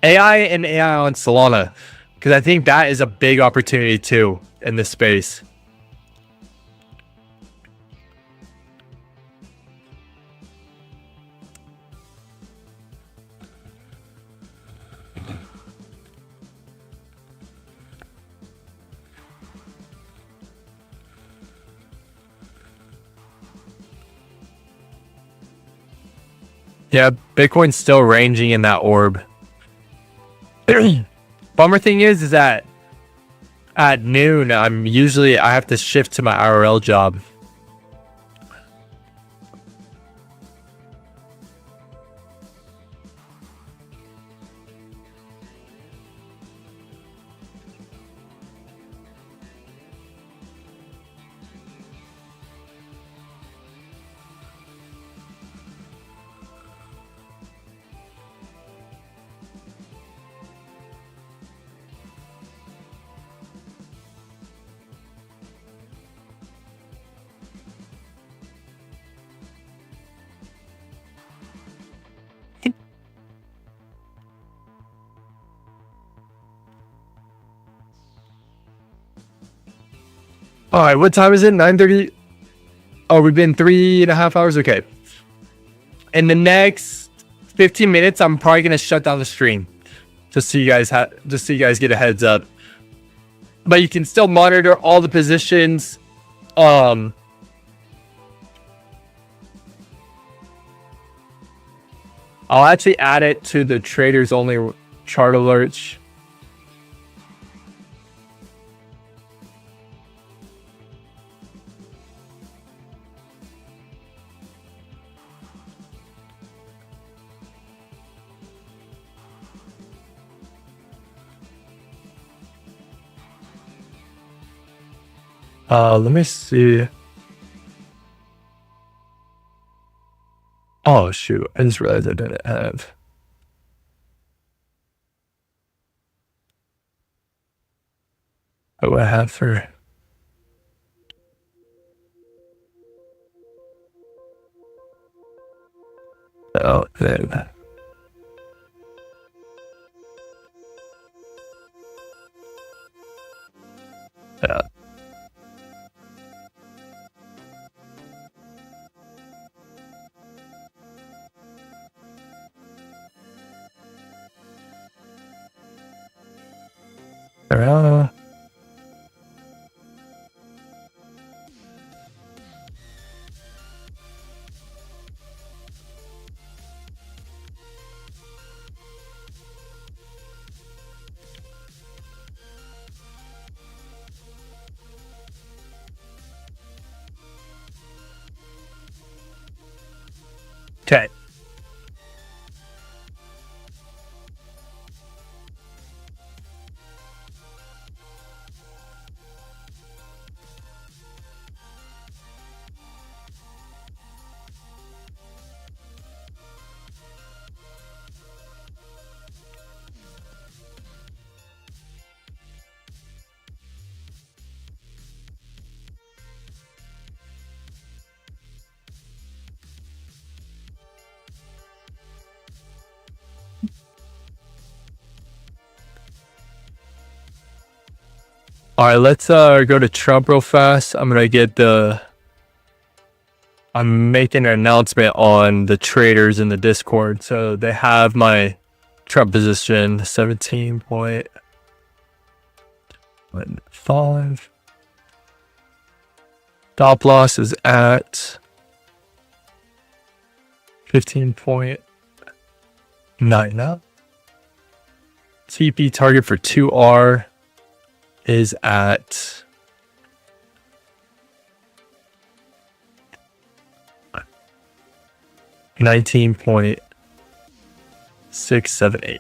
AI and AI on Solana. Because I think that is a big opportunity too in this space. Yeah, Bitcoin's still ranging in that orb. Bummer thing is that at noon, I have to shift to my IRL job. All right, what time is it? 9:30. Oh, we've been 3.5 hours. Okay. In the next 15 minutes, I'm probably gonna shut down the stream, just so you guys get a heads up. But you can still monitor all the positions. I'll actually add it to the traders only chart alerts. Let me see. Oh shoot, I just realized I didn't have. What do I have for? Oh, then. Yeah. All right, let's go to Trump real fast. I'm making an announcement on the traders in the Discord. So they have my Trump position 17.5. Stop loss is at 15.9 now. TP target for 2R is at 19.678.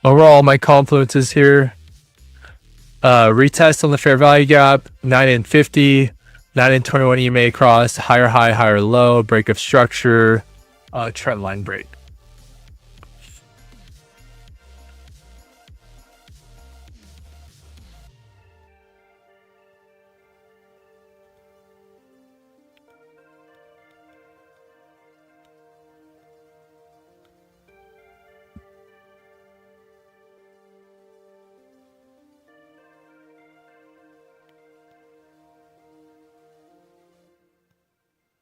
Overall, my confluences here. Retest on the fair value gap, 9 and 50, 9 and 21 EMA across, higher high, higher low, break of structure, trend line break.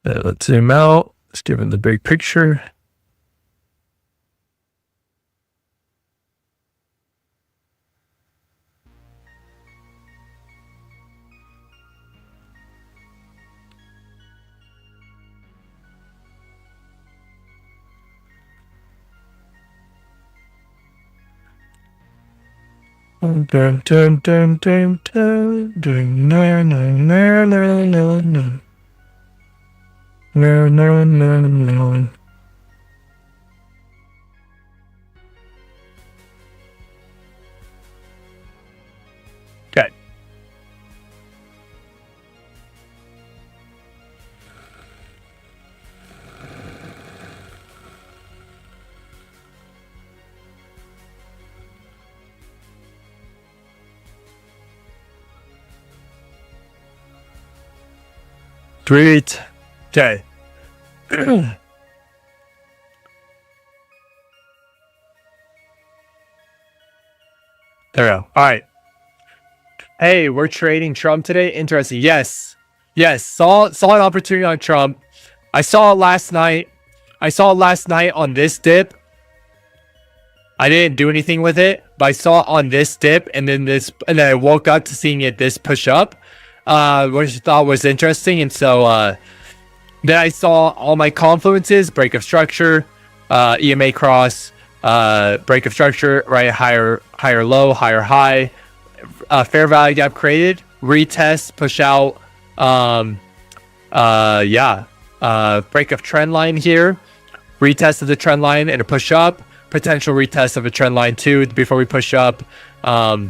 Let's zoom out. Let's give him the big picture. Dun, dun, dun, dun, dun, dun, dun, no, no, no, no, no, no. No, no, no, no. Okay. Sweet. Okay. There we go. All right. Hey, we're trading Trump today. Interesting. Yes. Yes. Saw an opportunity on Trump. I saw it last night. On this dip. I didn't do anything with it, but I saw it on this dip, and then I woke up to seeing it this push up, which I thought was interesting. And so then I saw all my confluences, break of structure, EMA cross, break of structure, right, higher low, higher high, fair value gap created, retest, push out, break of trend line here, retest of the trend line and a push up, potential retest of a trend line too before we push up. But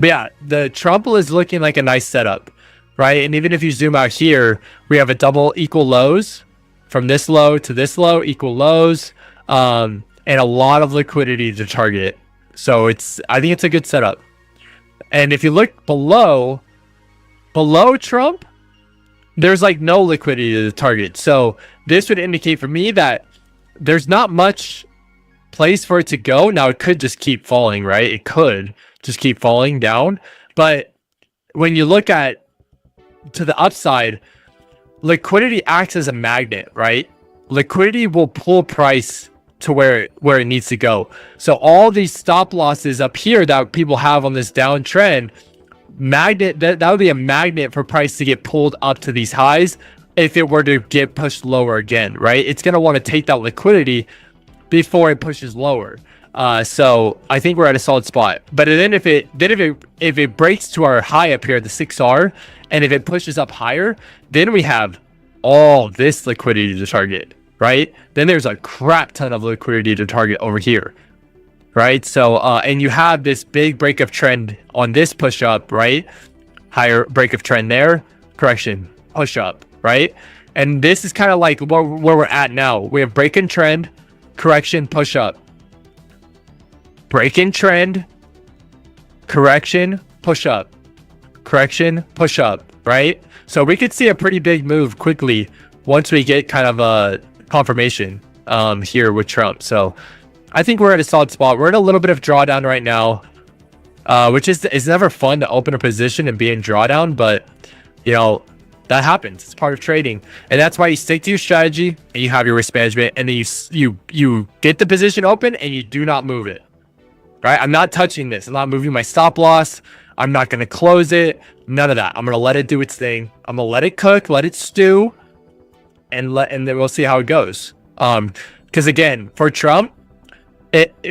yeah, the Trump is looking like a nice setup, right? And even if you zoom out here, we have a double equal lows from this low to this low, equal lows, and a lot of liquidity to target. So I think it's a good setup. And if you look below Trump, there's like no liquidity to the target. So this would indicate for me that there's not much place for it to go. Now it could just keep falling, right? It could just keep falling down. But when you look at to the upside, liquidity acts as a magnet, right? Liquidity will pull price to where it needs to go. So all these stop losses up here that people have on this downtrend, magnet, that would be a magnet for price to get pulled up to these highs if it were to get pushed lower again, right? It's going to want to take that liquidity before it pushes lower. So I think we're at a solid spot. But then if it breaks to our high up here, the 6R, and if it pushes up higher, then we have all this liquidity to target, right? Then there's a crap ton of liquidity to target over here, right? So and you have this big break of trend on this push up, right? Higher break of trend there, correction, push up, right? And this is kind of like where we're at now. We have break in trend, correction, push up, break in trend, correction, push up, correction, push up, right? So we could see a pretty big move quickly once we get kind of a confirmation here with Trump. So I think we're at a solid spot. We're in a little bit of drawdown right now, which is never fun to open a position and be in drawdown, but you know, that happens. It's part of trading, and that's why you stick to your strategy and you have your risk management, and then you get the position open and you do not move it. Right? I'm not touching this. I'm not moving my stop loss. I'm not going to close it. None of that. I'm going to let it do its thing. I'm going to let it cook, let it stew, and then we'll see how it goes. Because again, for Trump,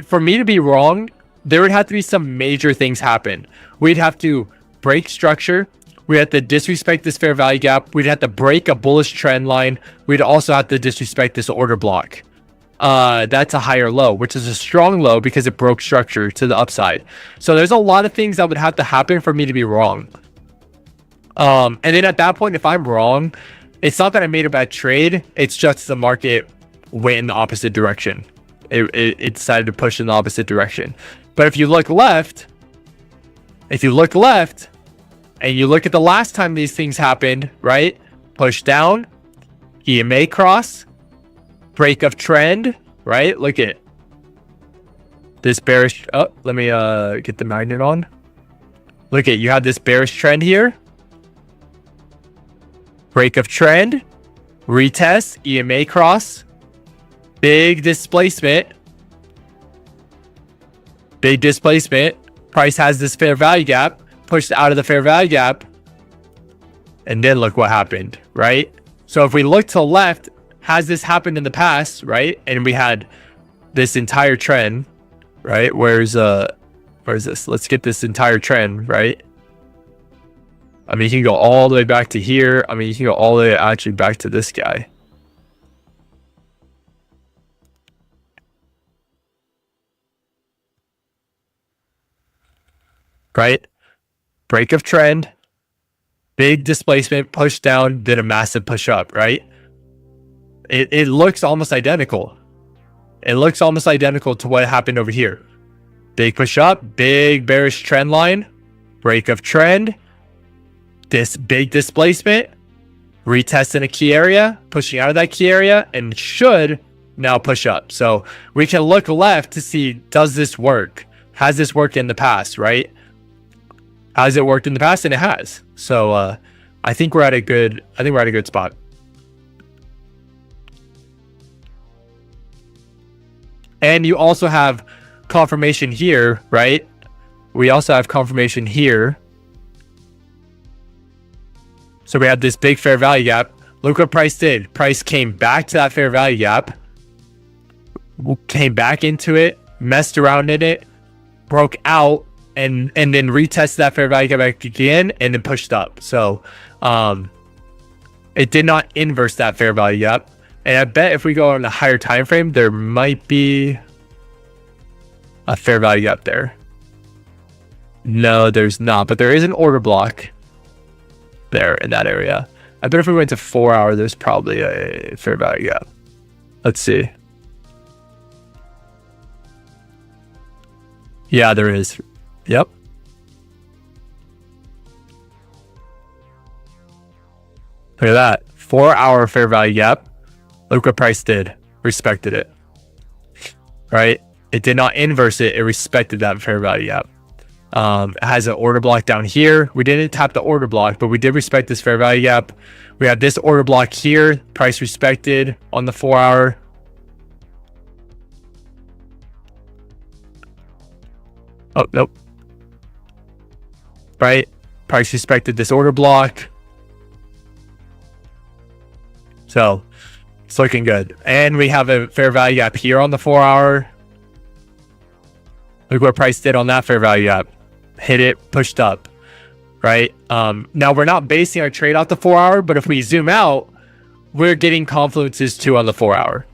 for me to be wrong, there would have to be some major things happen. We'd have to break structure. We'd have to disrespect this fair value gap. We'd have to break a bullish trend line. We'd also have to disrespect this order block. That's a higher low, which is a strong low because it broke structure to the upside. So there's a lot of things that would have to happen for me to be wrong. And then at that point, if I'm wrong, it's not that I made a bad trade. It's just the market went in the opposite direction. It decided to push in the opposite direction. But if you look left, and you look at the last time these things happened, right? Push down, EMA cross, break of trend, right? Look at this bearish. Oh, let me get the magnet on. Look at, you have this bearish trend here, break of trend, retest, EMA cross, big displacement, price has this fair value gap, pushed out of the fair value gap, and then look what happened, right? So if we look to the left, has this happened in the past, right? And we had this entire trend, right? Where's this? Let's get this entire trend, right? I mean, you can go all the way back to here. I mean, you can go all the way actually back to this guy. Right? Break of trend, big displacement, push down, then a massive push up, right? It looks almost identical. It looks almost identical to what happened over here. Big push up, big bearish trend line, break of trend, this big displacement, retest in a key area, pushing out of that key area, and should now push up. So we can look left to see, does this work? Has this worked in the past, right? Has it worked in the past? And it has. So I think we're at a good spot. And you also have confirmation here, right? We also have confirmation here. So we have this big fair value gap. Look what price did. Price came back to that fair value gap, came back into it, messed around in it, broke out, and then retested that fair value gap back again, and then pushed up. So it did not inverse that fair value gap. And I bet if we go on a higher time frame, there might be a fair value gap there. No, there's not, but there is an order block there in that area. I bet if we went to 4 hour, there's probably a fair value gap. Let's see. Yeah, there is. Yep. Look at that. 4 hour fair value gap. Look what price did. Respected it. Right? It did not inverse it. It respected that fair value gap. It has an order block down here. We didn't tap the order block, but we did respect this fair value gap. We have this order block here. Price respected on the 4 hour. Oh, nope. Right? Price respected this order block. So it's looking good. And we have a fair value gap here on the 4 hour. Look what price did on that fair value gap. Hit it, pushed up, right? Now we're not basing our trade off the 4 hour, but if we zoom out, we're getting confluences too on the 4 hour.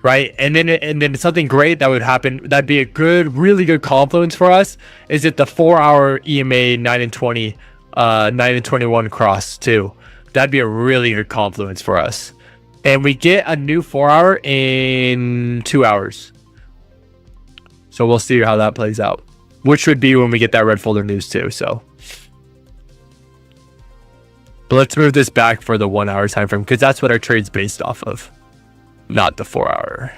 Right? And then something great that would happen, that'd be a good, really good confluence for us, is if the 4 hour EMA 9 and 20, 9 and 21 cross too. That'd be a really good confluence for us. And we get a new 4 hour in 2 hours. So we'll see how that plays out, which would be when we get that red folder news too. So, but let's move this back for the 1 hour time frame, because that's what our trade's based off of, not the 4 hour.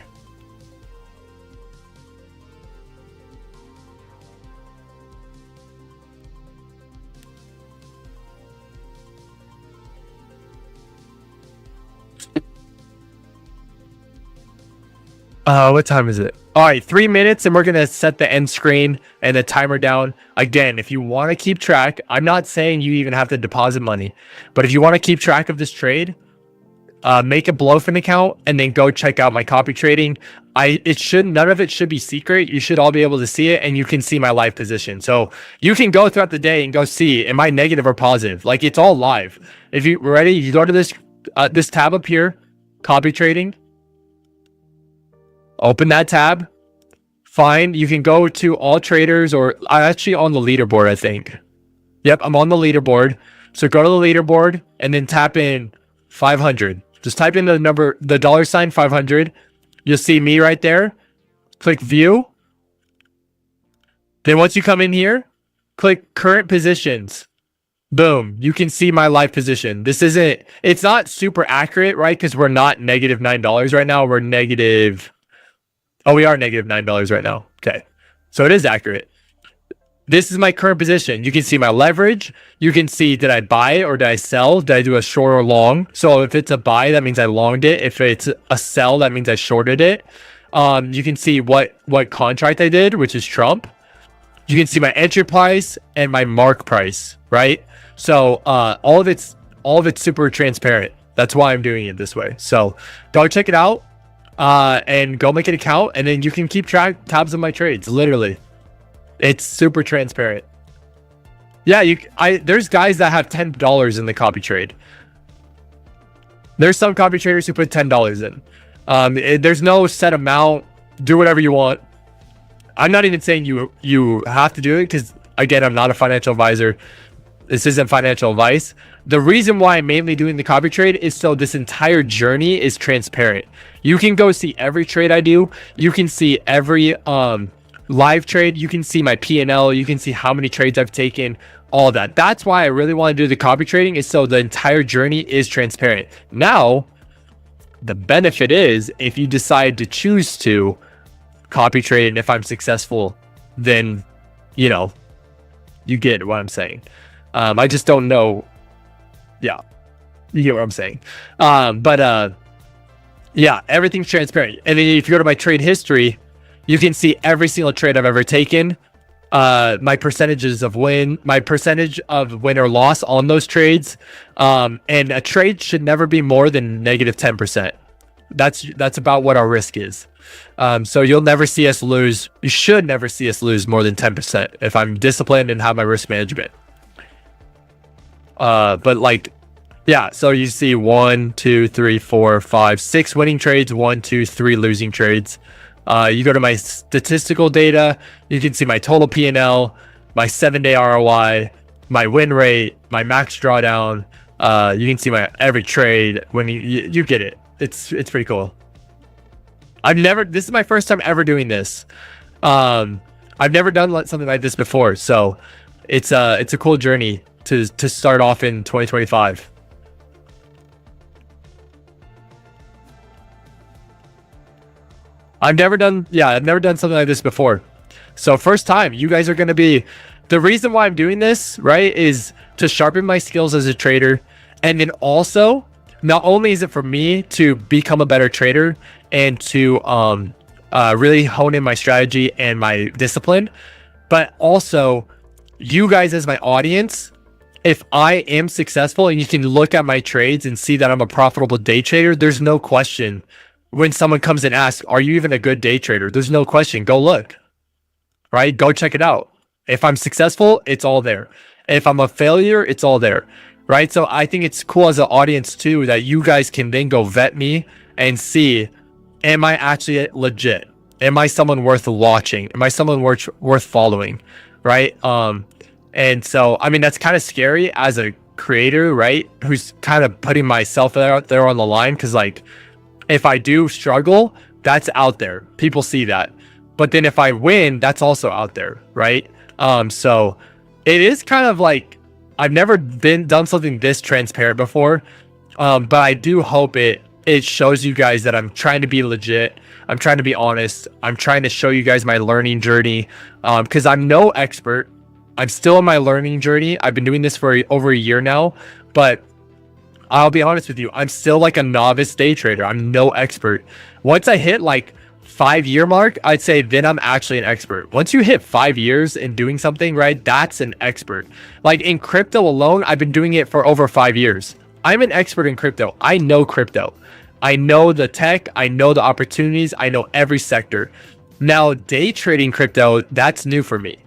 What time is it? All right, 3 minutes, and we're gonna set the end screen and the timer down. Again, if you want to keep track, I'm not saying you even have to deposit money, but if you want to keep track of this trade, make a BLOFIN account and then go check out my copy trading. None of it should be secret. You should all be able to see it, and you can see my live position. So you can go throughout the day and go see, am I negative or positive? Like, it's all live. If you're ready, you go to this this tab up here, copy trading. Open that tab. Fine. You can go to all traders, or I'm actually on the leaderboard, I think. Yep, I'm on the leaderboard. So go to the leaderboard and then tap in 500. Just type in the number, the $ 500. You'll see me right there. Click view. Then once you come in here, click current positions. Boom. You can see my live position. It's not super accurate, right? Because we're not negative $9 right now. We're negative. Oh, we are negative $9 right now. Okay. So it is accurate. This is my current position. You can see my leverage. You can see, did I buy or did I sell? Did I do a short or long? So if it's a buy, that means I longed it. If it's a sell, that means I shorted it. You can see what contract I did, which is Trump. You can see my entry price and my mark price, right? So all of it's super transparent. That's why I'm doing it this way. So go check it out. And go make an account, and then you can keep tabs of my trades. Literally, it's super transparent. Yeah, there's guys that have $10 in the copy trade. There's some copy traders who put $10 in. There's no set amount. Do whatever you want. I'm not even saying you have to do it, because again, I'm not a financial advisor. This isn't financial advice. The reason why I'm mainly doing the copy trade is so this entire journey is transparent. You can go see every trade I do. You can see every live trade. You can see my P&L. You can see how many trades I've taken, all that. That's why I really want to do the copy trading, is so the entire journey is transparent. Now, the benefit is, if you decide to choose to copy trade, and if I'm successful, then, you know, you get what I'm saying. I just don't know. Yeah, you get what I'm saying. Yeah, everything's transparent. And then if you go to my trade history, you can see every single trade I've ever taken, my percentages of win, my percentage of win or loss on those trades. And a trade should never be more than negative 10%. That's about what our risk is. So you'll never see us lose. You should never see us lose more than 10% if I'm disciplined and have my risk management. But like, yeah, so you see 1, 2, 3, 4, 5, 6 winning trades, 1, 2, 3 losing trades. You go to my statistical data, you can see my total P&L, my 7-day ROI, my win rate, my max drawdown. You can see my every trade. When you get it. It's pretty cool. This is my first time ever doing this. I've never done something like this before, so it's a cool journey to start off in 2025. I've never done something like this before. So first time. You guys are going to be, the reason why I'm doing this, right, is to sharpen my skills as a trader. And then also, not only is it for me to become a better trader and to really hone in my strategy and my discipline, but also you guys as my audience, if I am successful and you can look at my trades and see that I'm a profitable day trader, there's no question when someone comes and asks, are you even a good day trader? There's no question. Go look, right? Go check it out. If I'm successful, it's all there. If I'm a failure, it's all there, right? So I think it's cool as an audience too, that you guys can then go vet me and see, am I actually legit? Am I someone worth watching? Am I someone worth following, right? And so, I mean, that's kind of scary as a creator, right? Who's kind of putting myself out there on the line. Cause like, if I do struggle, that's out there. People see that. But then if I win, that's also out there, right? So it is kind of like, I've never done something this transparent before. But I do hope it shows you guys that I'm trying to be legit. I'm trying to be honest. I'm trying to show you guys my learning journey. Cause I'm no expert. I'm still in my learning journey. I've been doing this for over a year now, but I'll be honest with you. I'm still like a novice day trader. I'm no expert. Once I hit like 5-year mark, I'd say then I'm actually an expert. Once you hit 5 years in doing something, right? That's an expert. Like in crypto alone, I've been doing it for over 5 years. I'm an expert in crypto. I know crypto. I know the tech. I know the opportunities. I know every sector. Now, day trading crypto, that's new for me.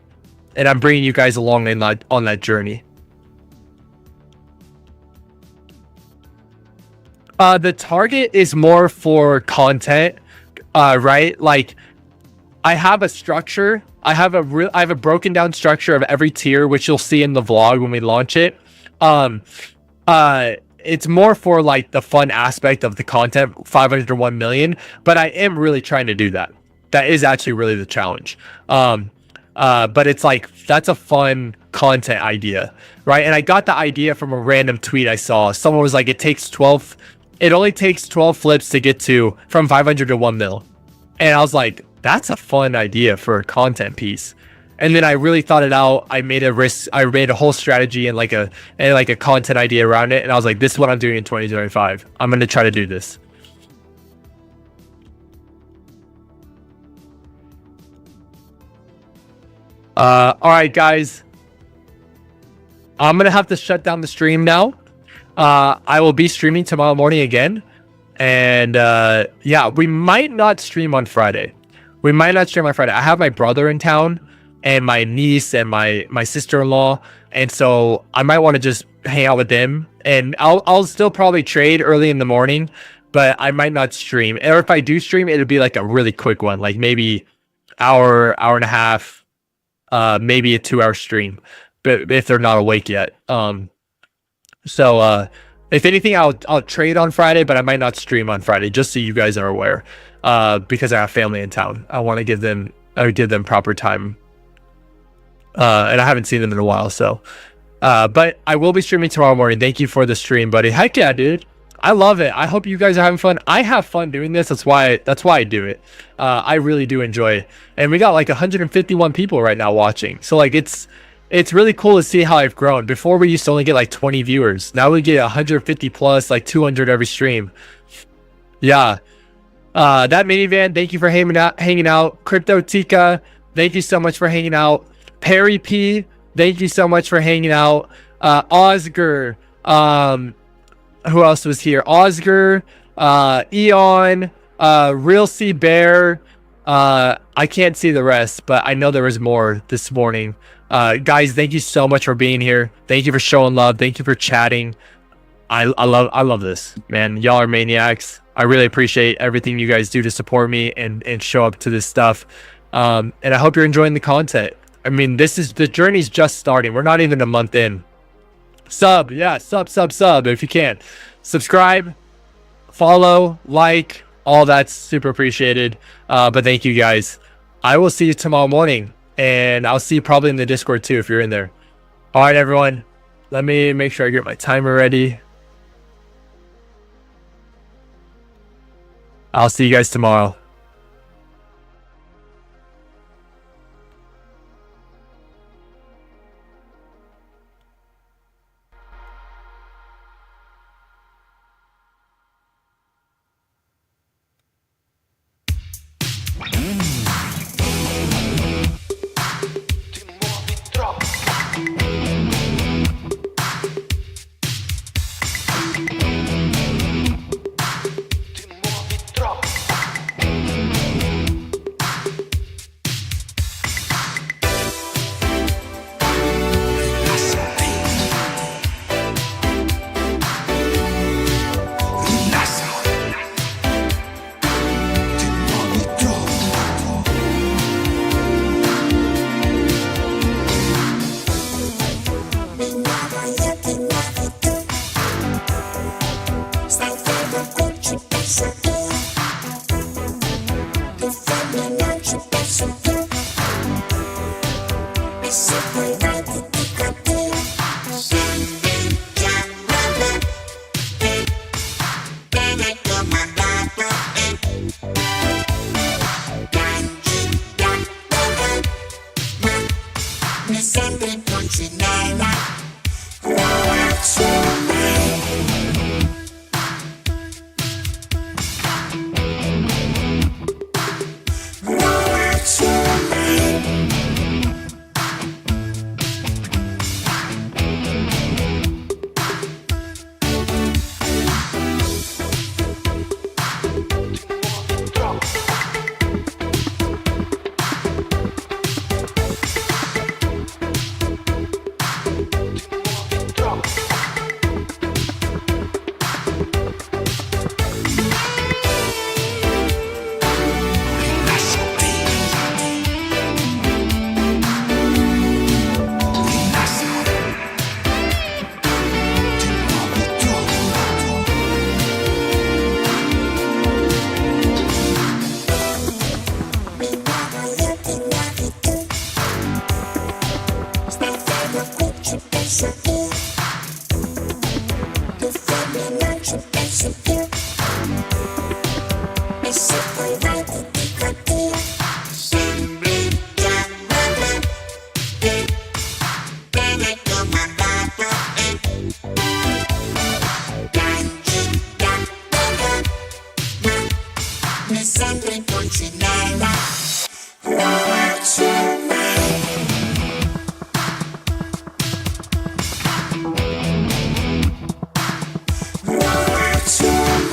And I'm bringing you guys along on that journey. The target is more for content, right? Like I have a structure. I have a broken down structure of every tier, which you'll see in the vlog when we launch it. It's more for like the fun aspect of the content, 500 to 1 million, but I am really trying to do that. That is actually really the challenge. But it's like, that's a fun content idea, right? And I got the idea from a random tweet I saw. Someone was like, it only takes 12 flips to get from 500 to 1 mil. And I was like, that's a fun idea for a content piece. And then I really thought it out. I made a whole strategy and like a content idea around it. And I was like, this is what I'm doing in 2025. I'm going to try to do this. All right, guys, I'm going to have to shut down the stream now. I will be streaming tomorrow morning again. And, yeah, we might not stream on Friday. I have my brother in town and my niece and my sister-in-law. And so I might want to just hang out with them, and I'll still probably trade early in the morning, but I might not stream. Or if I do stream, it'll be like a really quick one, like maybe hour and a half, maybe a 2-hour stream, but if they're not awake yet. So if anything, I'll trade on Friday, but I might not stream on Friday, just so you guys are aware, because I have family in town. I want to give them proper time, and I haven't seen them in a while. So but I will be streaming tomorrow morning. Thank you for the stream, buddy. Heck yeah, dude. I love it. I hope you guys are having fun. I have fun doing this. That's why I do it. I really do enjoy it. And we got like 151 people right now watching. So like it's really cool to see how I've grown. Before we used to only get like 20 viewers. Now we get 150 plus, like 200 every stream. Yeah. That minivan, thank you for hanging out. Crypto Tika, thank you so much for hanging out. Perry P, thank you so much for hanging out. Oscar, who else was here? Oscar, Eon, Real C Bear. I can't see the rest, but I know there was more this morning. Guys, thank you so much for being here. Thank you for showing love. Thank you for chatting. I love this, man. Y'all are maniacs. I really appreciate everything you guys do to support me and show up to this stuff. And I hope you're enjoying the content. I mean, the journey's just starting. We're not even a month in. Sub if you can. Subscribe, follow, like, all that's super appreciated. But thank you guys. I will see you tomorrow morning, and I'll see you probably in the Discord too if you're in there. All right, everyone. Let me make sure I get my timer ready. I'll see you guys tomorrow. Ti muovi troppo. Sempre continuava ragione. Ragione.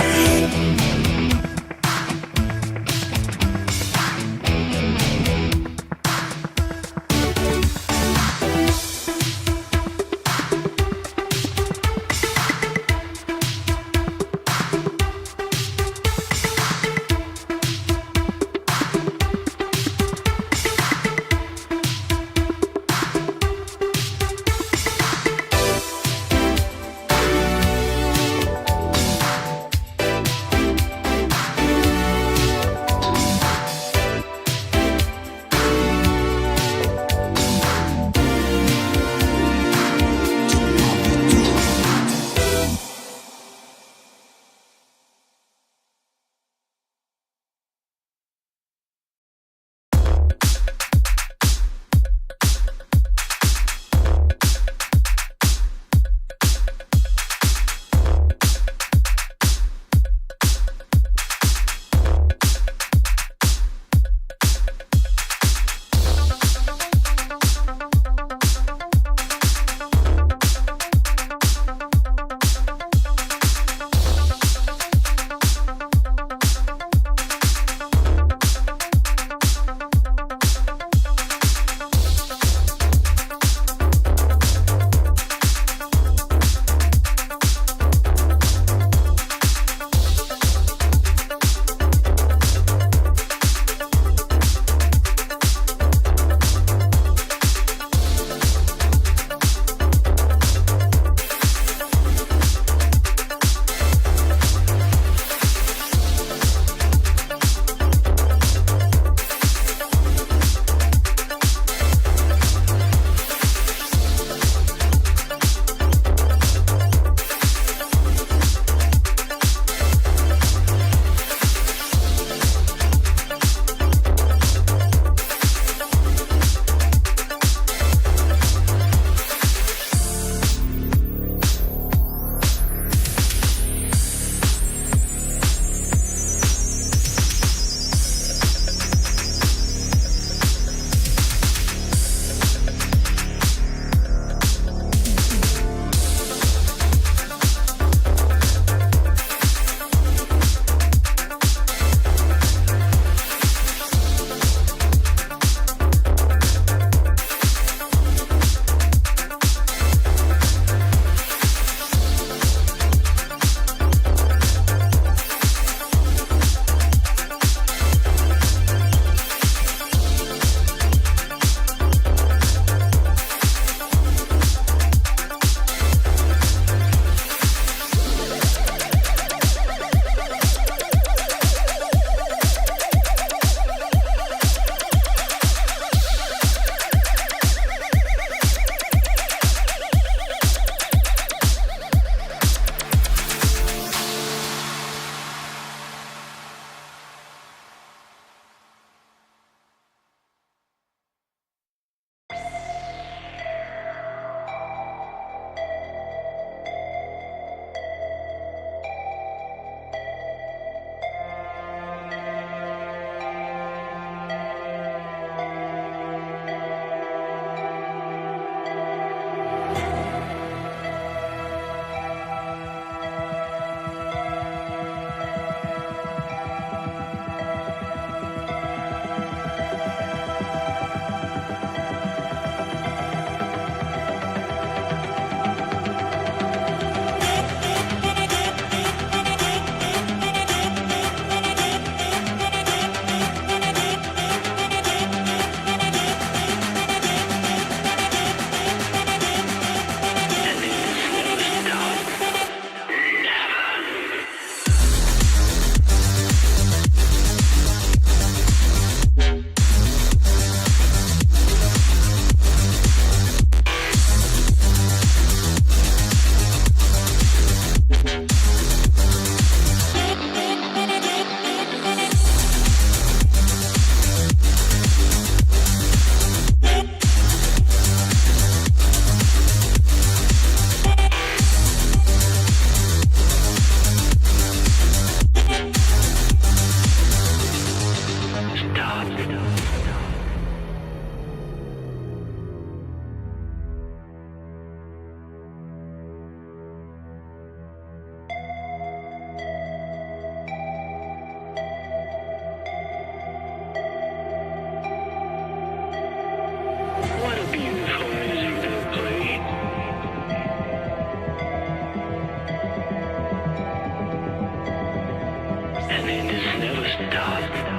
done.